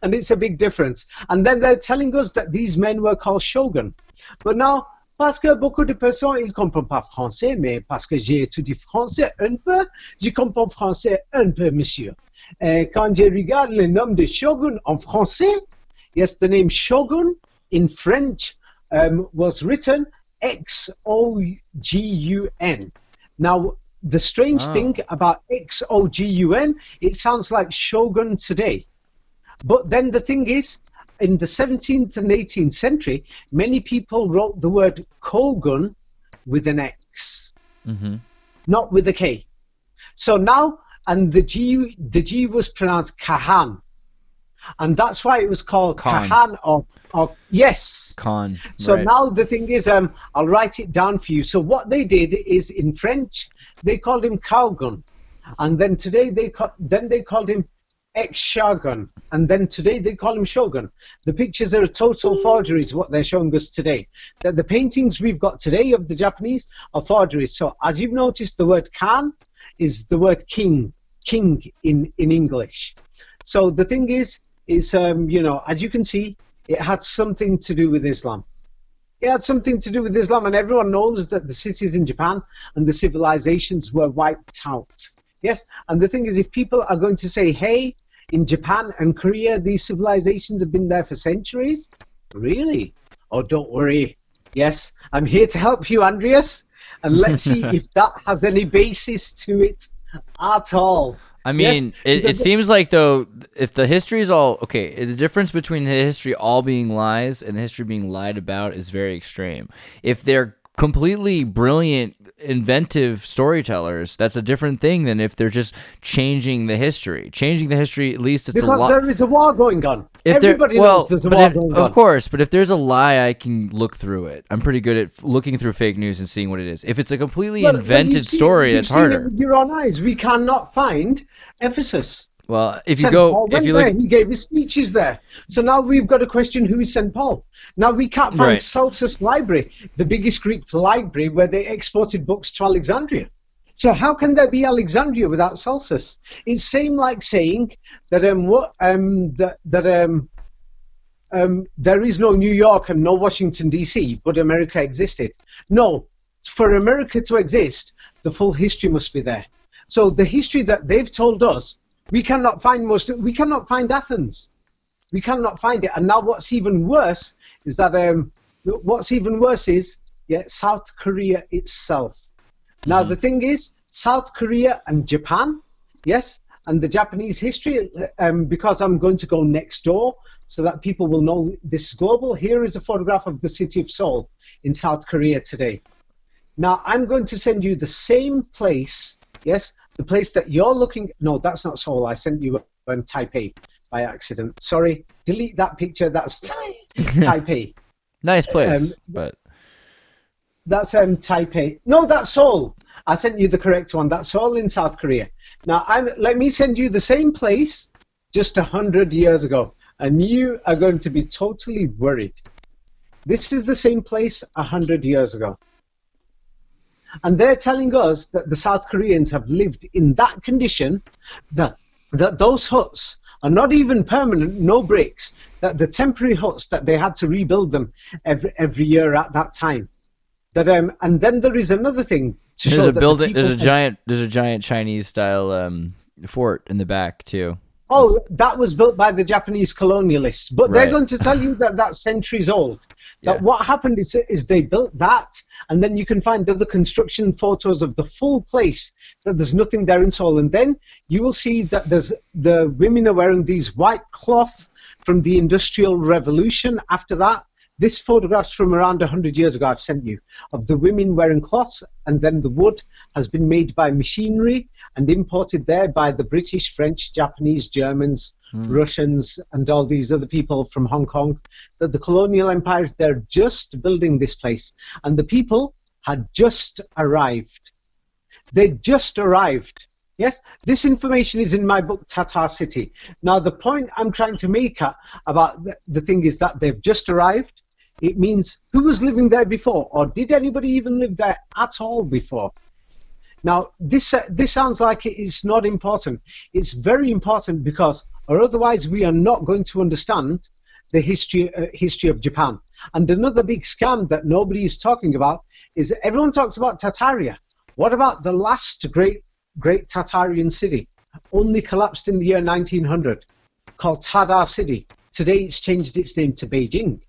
And it's a big difference. And then they're telling us that these men were called shogun. But now, parce que beaucoup de personnes, ils comprennent pas français, mais parce que j'ai étudié français un peu, je comprends français un peu, monsieur. Quand je regarde le nom de shogun en français, yes, the name shogun in French was written X-O-G-U-N. Now, the strange thing about X-O-G-U-N, it sounds like shogun today. But then the thing is, in the 17th and 18th century, many people wrote the word kogun with an X, not with a K. So now, and the G was pronounced Kahan. And that's why it was called Kahan or yes. Khan. So now the thing is, I'll write it down for you. So what they did is, in French, they called him Kaugun, and then today they called him ex-shogun, and then today they call him shogun. The pictures are a total forgeries, what they're showing us today. That the paintings we've got today of the Japanese are forgeries. So as you've noticed, the word Khan is the word king in English. So the thing is you know, as you can see, it had something to do with Islam. It had something to do with Islam, and everyone knows that the cities in Japan and the civilizations were wiped out. Yes, and the thing is, if people are going to say, hey, in Japan and Korea, these civilizations have been there for centuries, really? Oh, don't worry. Yes, I'm here to help you, Andreas, and let's see if that has any basis to it at all. I mean, it seems like, though, if the history is all okay, the difference between the history all being lies and the history being lied about is very extreme. If they're completely brilliant, inventive storytellers, that's a different thing than if they're just changing the history. Changing the history, at least it's because a lot. there is a war going on. Everybody knows there's a war going on. Of course, but if there's a lie, I can look through it. I'm pretty good at looking through fake news and seeing what it is. If it's a completely invented story, it's harder. It with your own eyes. We cannot find Ephesus. Well, if you St. go, Paul if you there, look, he gave his speeches there. So now we've got to question who is St. Paul. Now we can't find Celsus Library, the biggest Greek library where they exported books to Alexandria. So how can there be Alexandria without Celsus? It's same like saying that there is no New York and no Washington D.C., but America existed. No, for America to exist, the full history must be there. So the history that they've told us, we cannot find Athens. We cannot find it. And now what's even worse is that South Korea itself. Now the thing is, South Korea and Japan, yes, and the Japanese history, because I'm going to go next door so that people will know this is global. Here is a photograph of the city of Seoul in South Korea today. Now I'm going to send you the same place, yes, the place that you're looking. No, that's not Seoul. I sent you Taipei by accident. Sorry, delete that picture. That's Taipei. Nice place, but that's Taipei. No, that's Seoul. I sent you the correct one. That's Seoul in South Korea. Now, let me send you the same place just 100 years ago, and you are going to be totally worried. This is the same place 100 years ago. And they're telling us that the South Koreans have lived in that condition, that those huts are not even permanent, no bricks, that the temporary huts that they had to rebuild them every year at that time. That and then there is another thing to show that there's a giant Chinese style fort in the back too. Oh, that was built by the Japanese colonialists, but they're going to tell you that that's centuries old. That what happened is they built that, and then you can find other construction photos of the full place, that there's nothing there in Seoul. And then you will see that the women are wearing these white cloth from the Industrial Revolution. After that, this photograph's from around 100 years ago I've sent you, of the women wearing cloths, and then the wood has been made by machinery and imported there by the British, French, Japanese, Germans, Russians, and all these other people from Hong Kong. That the colonial empires, they're just building this place. And the people had just arrived. They just arrived. Yes, this information is in my book, Tatar City. Now, the point I'm trying to make about the thing is that they've just arrived. It means who was living there before, or did anybody even live there at all before? Now, this sounds like it's not important. It's very important because, or otherwise, we are not going to understand the history of Japan. And another big scam that nobody is talking about is everyone talks about Tartaria. What about the last great Tartarian city, only collapsed in the year 1900, called Tadar City? Today, it's changed its name to Beijing.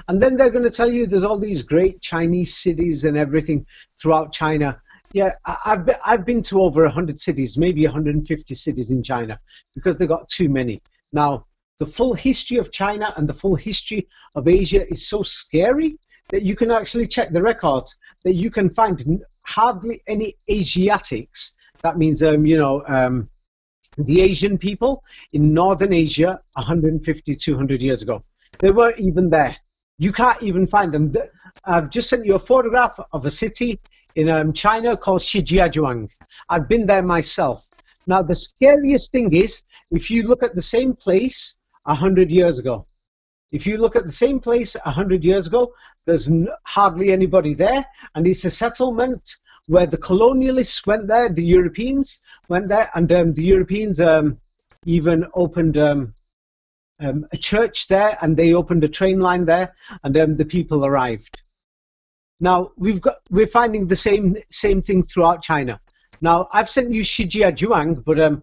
And then they're going to tell you there's all these great Chinese cities and everything throughout China. Yeah, I've been to over 100 cities, maybe 150 cities in China, because they got too many. Now, the full history of China and the full history of Asia is so scary that you can actually check the records, that you can find hardly any Asiatics. That means, the Asian people in Northern Asia 150, 200 years ago. They weren't even there. You can't even find them. I've just sent you a photograph of a city in China called Shijiazhuang. I've been there myself. Now, the scariest thing is, if you look at the same place 100 years ago, there's hardly anybody there, and it's a settlement where the colonialists went there, the Europeans went there, and the Europeans even opened a church there, and they opened a train line there, and the people arrived. Now we're finding the same thing throughout China. Now I've sent you Shijiazhuang, but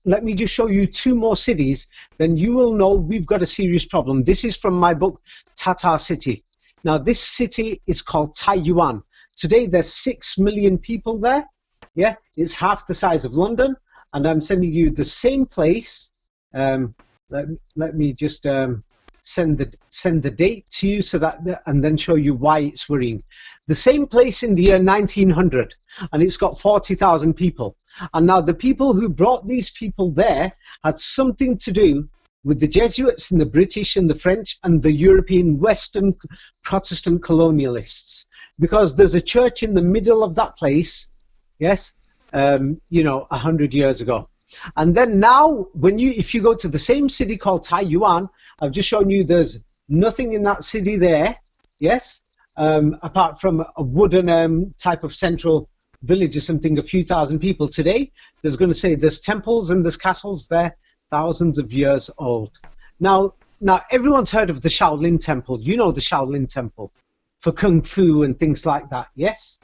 let me just show you two more cities. Then you will know we've got a serious problem. This is from my book Tatar City. Now this city is called Taiyuan. Today there's 6 million people there. Yeah, it's half the size of London, and I'm sending you the same place. Let me just send the date to you so that, and then show you why it's worrying. The same place in the year 1900, and it's got 40,000 people. And now the people who brought these people there had something to do with the Jesuits and the British and the French and the European Western Protestant colonialists, because there's a church in the middle of that place, yes, 100 years ago. And then now, if you go to the same city called Taiyuan, I've just shown you there's nothing in that city there, yes, apart from a wooden type of central village or something, a few thousand people. Today, there's going to say there's temples and there's castles there, thousands of years old. Now everyone's heard of the Shaolin Temple. You know the Shaolin Temple for Kung Fu and things like that, yes?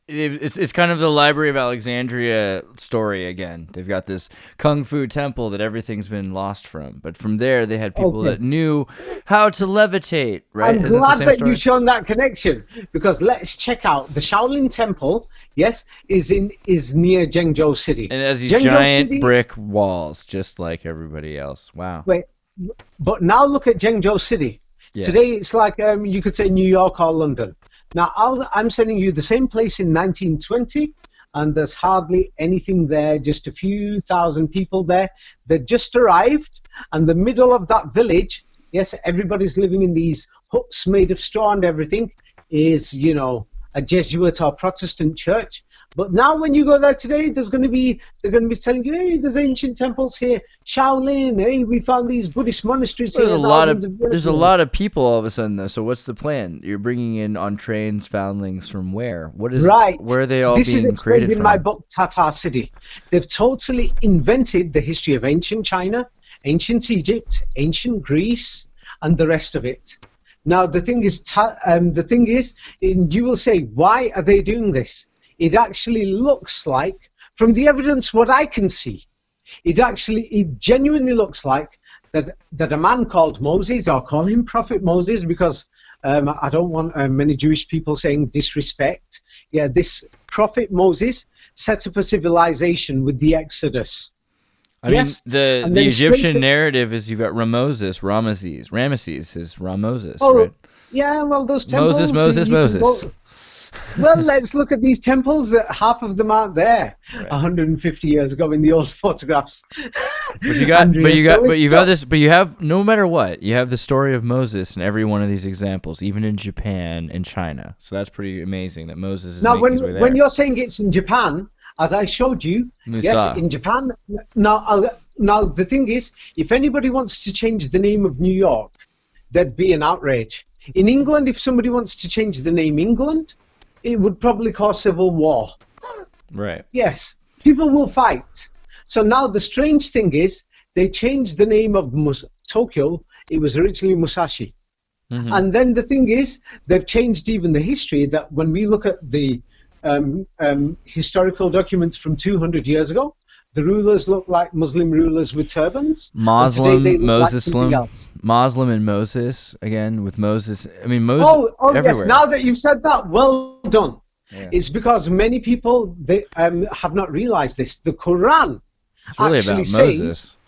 It's kind of the Library of Alexandria story again. They've got this Kung Fu temple that everything's been lost from. But from there, they had people that knew how to levitate, right? I'm glad that you've shown that connection, because let's check out the Shaolin Temple, yes, is near Zhengzhou City. And it has these giant brick walls, just like everybody else. Wow. Wait, but now look at Zhengzhou City. Yeah. Today, it's like you could say New York or London. Now, I'm sending you the same place in 1920, and there's hardly anything there, just a few thousand people there. They just arrived, and the middle of that village, yes, everybody's living in these huts made of straw and everything, is, a Jesuit or Protestant church. But now when you go there today, they're going to be telling you, hey, there's ancient temples here, Shaolin, hey, we found these Buddhist monasteries here. There's a lot of people all of a sudden, though. So what's the plan? You're bringing in on trains foundlings from where? Where are they all being created from? This is explained in my book, Tartar City. They've totally invented the history of ancient China, ancient Egypt, ancient Greece, and the rest of it. Now, the thing is, you will say, why are they doing this? It actually looks like, from the evidence what I can see, it genuinely looks like that a man called Moses, or call him Prophet Moses, because I don't want many Jewish people saying disrespect. Yeah, this Prophet Moses set up a civilization with the Exodus. I mean, the Egyptian narrative is you've got Ramesses is Ramoses. Oh, right? Yeah, well, those temples. Moses. Well, let's look at these temples. Half of them aren't there. Right. 150 years ago in the old photographs. But you have no matter what, you have the story of Moses in every one of these examples, even in Japan and China. So that's pretty amazing that Moses is making his way there. When you're saying it's in Japan, as I showed you, yes, in Japan. Now the thing is, if anybody wants to change the name of New York, there'd be an outrage. In England, if somebody wants to change the name England, it would probably cause civil war. Right. Yes. People will fight. So now the strange thing is, they changed the name of Tokyo. It was originally Musashi. Mm-hmm. And then the thing is, they've changed even the history, that when we look at the historical documents from 200 years ago, the rulers look like Muslim rulers with turbans. Muslim and Moses, again, with Moses. I mean, Moses everywhere. Yes, now that you've said that, well done. Yeah. It's because many people have not realized this. The Quran actually says...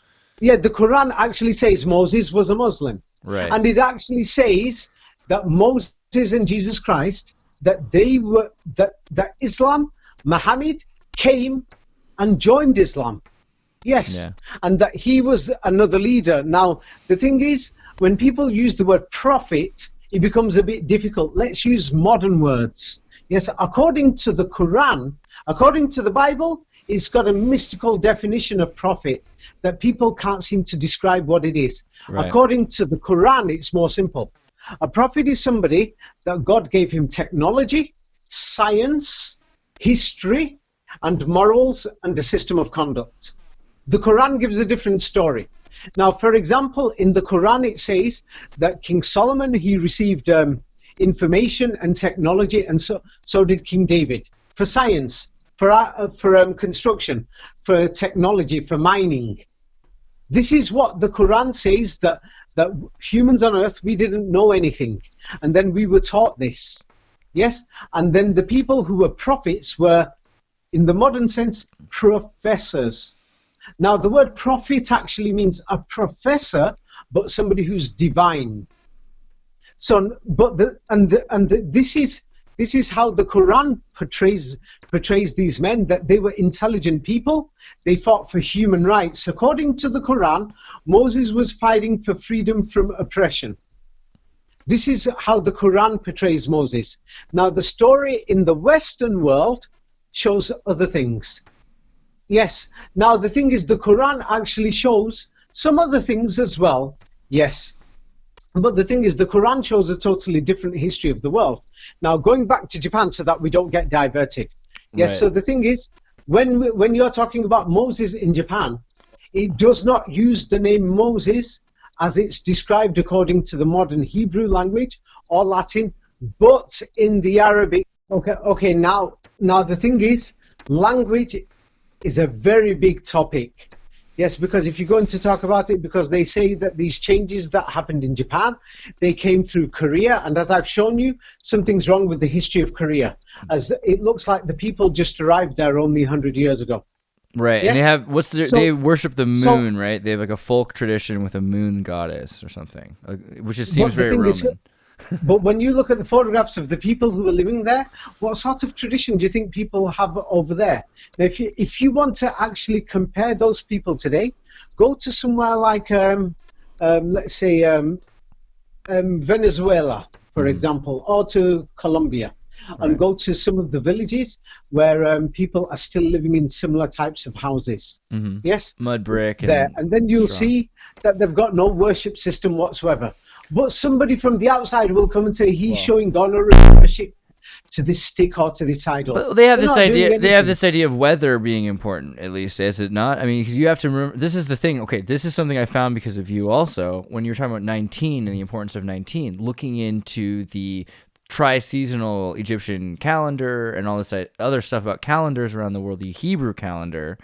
Yeah, the Quran actually says Moses was a Muslim. Right. And it actually says that Moses and Jesus Christ, that they were... that Islam, Muhammad, came and joined Islam. Yes. Yeah. And that he was another leader. Now, the thing is, when people use the word prophet, it becomes a bit difficult. Let's use modern words. Yes, according to the Quran, according to the Bible, it's got a mystical definition of prophet that people can't seem to describe what it is. Right. According to the Quran, it's more simple. A prophet is somebody that God gave him technology, science, history, and morals, and the system of conduct. The Quran gives a different story. Now, for example, in the Quran it says that King Solomon, he received information and technology, and so did King David, for science, for construction, for technology, for mining. This is what the Quran says, that humans on earth, we didn't know anything, and then we were taught this. Yes, and then the people who were prophets were in the modern sense, professors. Now, the word prophet actually means a professor, but somebody who's divine. So, but this is how the Quran portrays these men, that they were intelligent people. They fought for human rights. According to the Quran, Moses was fighting for freedom from oppression. This is how the Quran portrays Moses. Now, the story in the Western world shows other things. Yes. Now, the thing is, the Quran actually shows some other things as well. Yes. But the thing is, the Quran shows a totally different history of the world. Now, going back to Japan so that we don't get diverted. Yes, Right. so the thing is, when you're talking about Moses in Japan, it does not use the name Moses as it's described according to the modern Hebrew language or Latin, but in the Arabic. Okay. Now the thing is, language is a very big topic. Yes, because if you're going to talk about it, because they say that these changes that happened in Japan, they came through Korea, and as I've shown you, something's wrong with the history of Korea, as it looks like the people just arrived there only 100 years ago. Right, Yes. and they have So- they worship the so- moon, right? They have like a folk tradition with a moon goddess or something, which just But seems the very thing is, Roman. But when you look at the photographs of the people who are living there, what sort of tradition do you think people have over there? Now, if you want to actually compare those people today, go to somewhere like, let's say, Venezuela, for example, or to Colombia, and go to some of the villages where people are still living in similar types of houses. Yes, Mud brick. there, and then you'll strong. see that they've got no worship system whatsoever. But somebody from the outside will come and say he's showing God or worship to this stick or to this idol. But they have They're this not doing idea. They have anything. this idea of weather being important, at least, is it not? I mean, because you have to remember. This is the thing. Okay, this is something I found because of you. Also, when you were talking about 19 and the importance of 19, looking into the tri-seasonal Egyptian calendar and all this other stuff about calendars around the world, the Hebrew calendar,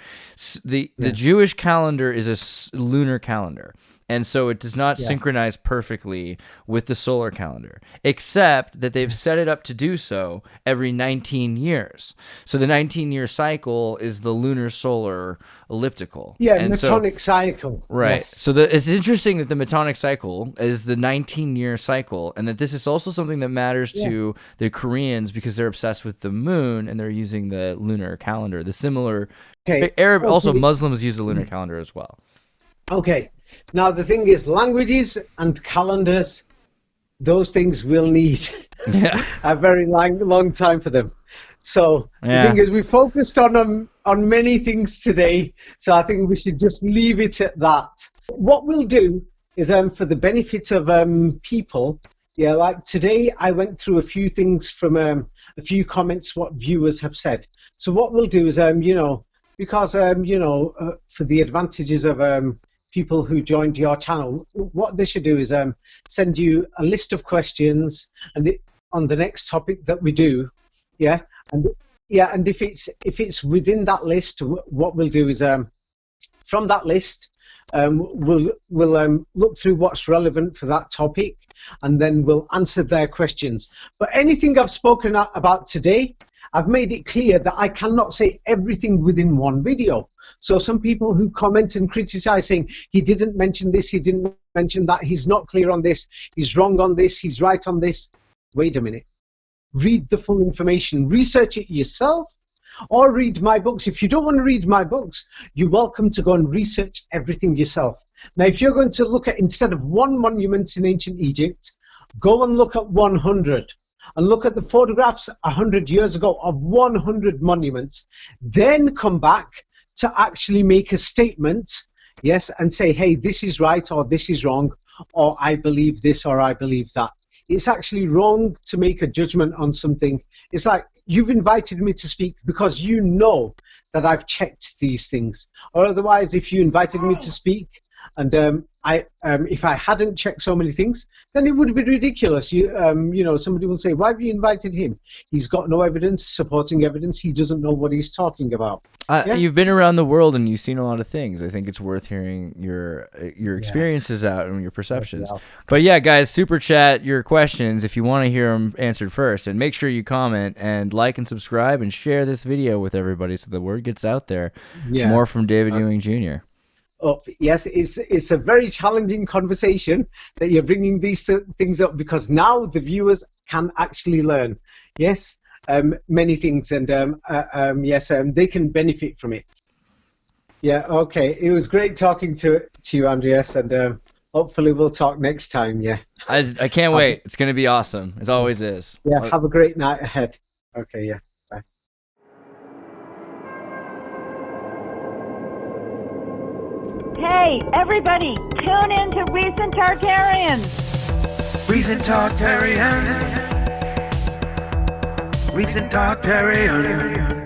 the Jewish calendar is a lunar calendar. And so it does not synchronize perfectly with the solar calendar, except that they've set it up to do so every 19 years. So the 19-year cycle is the lunar solar elliptical. Yeah, And Metonic cycle. Right. Yes. So it's interesting that the Metonic cycle is the 19-year cycle, and that this is also something that matters to the Koreans because they're obsessed with the moon and they're using the lunar calendar. The similar Okay. Arab, also Okay. Muslims use the lunar calendar as well. Okay. Now the thing is, languages and calendars, those things will need a very long time for them. So the thing is, we focused on many things today, so I think we should just leave it at that. What we'll do is, for the benefit of people, like today I went through a few things from a few comments what viewers have said. So what we'll do is, because for the advantages of people who joined your channel, what they should do is send you a list of questions and on the next topic that we do, and if it's within that list, what we'll do is from that list we'll look through what's relevant for that topic, and then we'll answer their questions. But anything I've spoken about today, I've made it clear that I cannot say everything within one video. So some people who comment and criticize saying he didn't mention this, he didn't mention that, he's not clear on this, he's wrong on this, he's right on this. Wait a minute. Read the full information. Research it yourself, or read my books. If you don't want to read my books, you're welcome to go and research everything yourself. Now, if you're going to look at, instead of one monument in ancient Egypt, go and look at 100. And look at the photographs 100 years ago of 100 monuments. Then come back to actually make a statement, and say, hey, this is right or this is wrong, or I believe this or I believe that. It's actually wrong to make a judgment on something. It's like you've invited me to speak because you know that I've checked these things. Or otherwise, if you invited me to speak And if I hadn't checked so many things, then it would have been ridiculous. Somebody will say, "Why have you invited him? He's got no evidence, supporting evidence. He doesn't know what he's talking about." You've been around the world and you've seen a lot of things. I think it's worth hearing your experiences out and your perceptions. But yeah, guys, super chat your questions if you want to hear them answered first, and make sure you comment and like and subscribe and share this video with everybody so the word gets out there. More from David Ewing Jr. Oh, yes, it's a very challenging conversation that you're bringing these things up, because now the viewers can actually learn. Yes, many things, and they can benefit from it. Yeah, okay. It was great talking to you, Andreas, and hopefully we'll talk next time. Yeah. I can't wait. It's going to be awesome. It always is. Yeah. Have a great night ahead. Okay. Yeah. Bye. Hey, everybody, tune in to Recent Tartarians. Recent Tartarian. Recent Tartarian.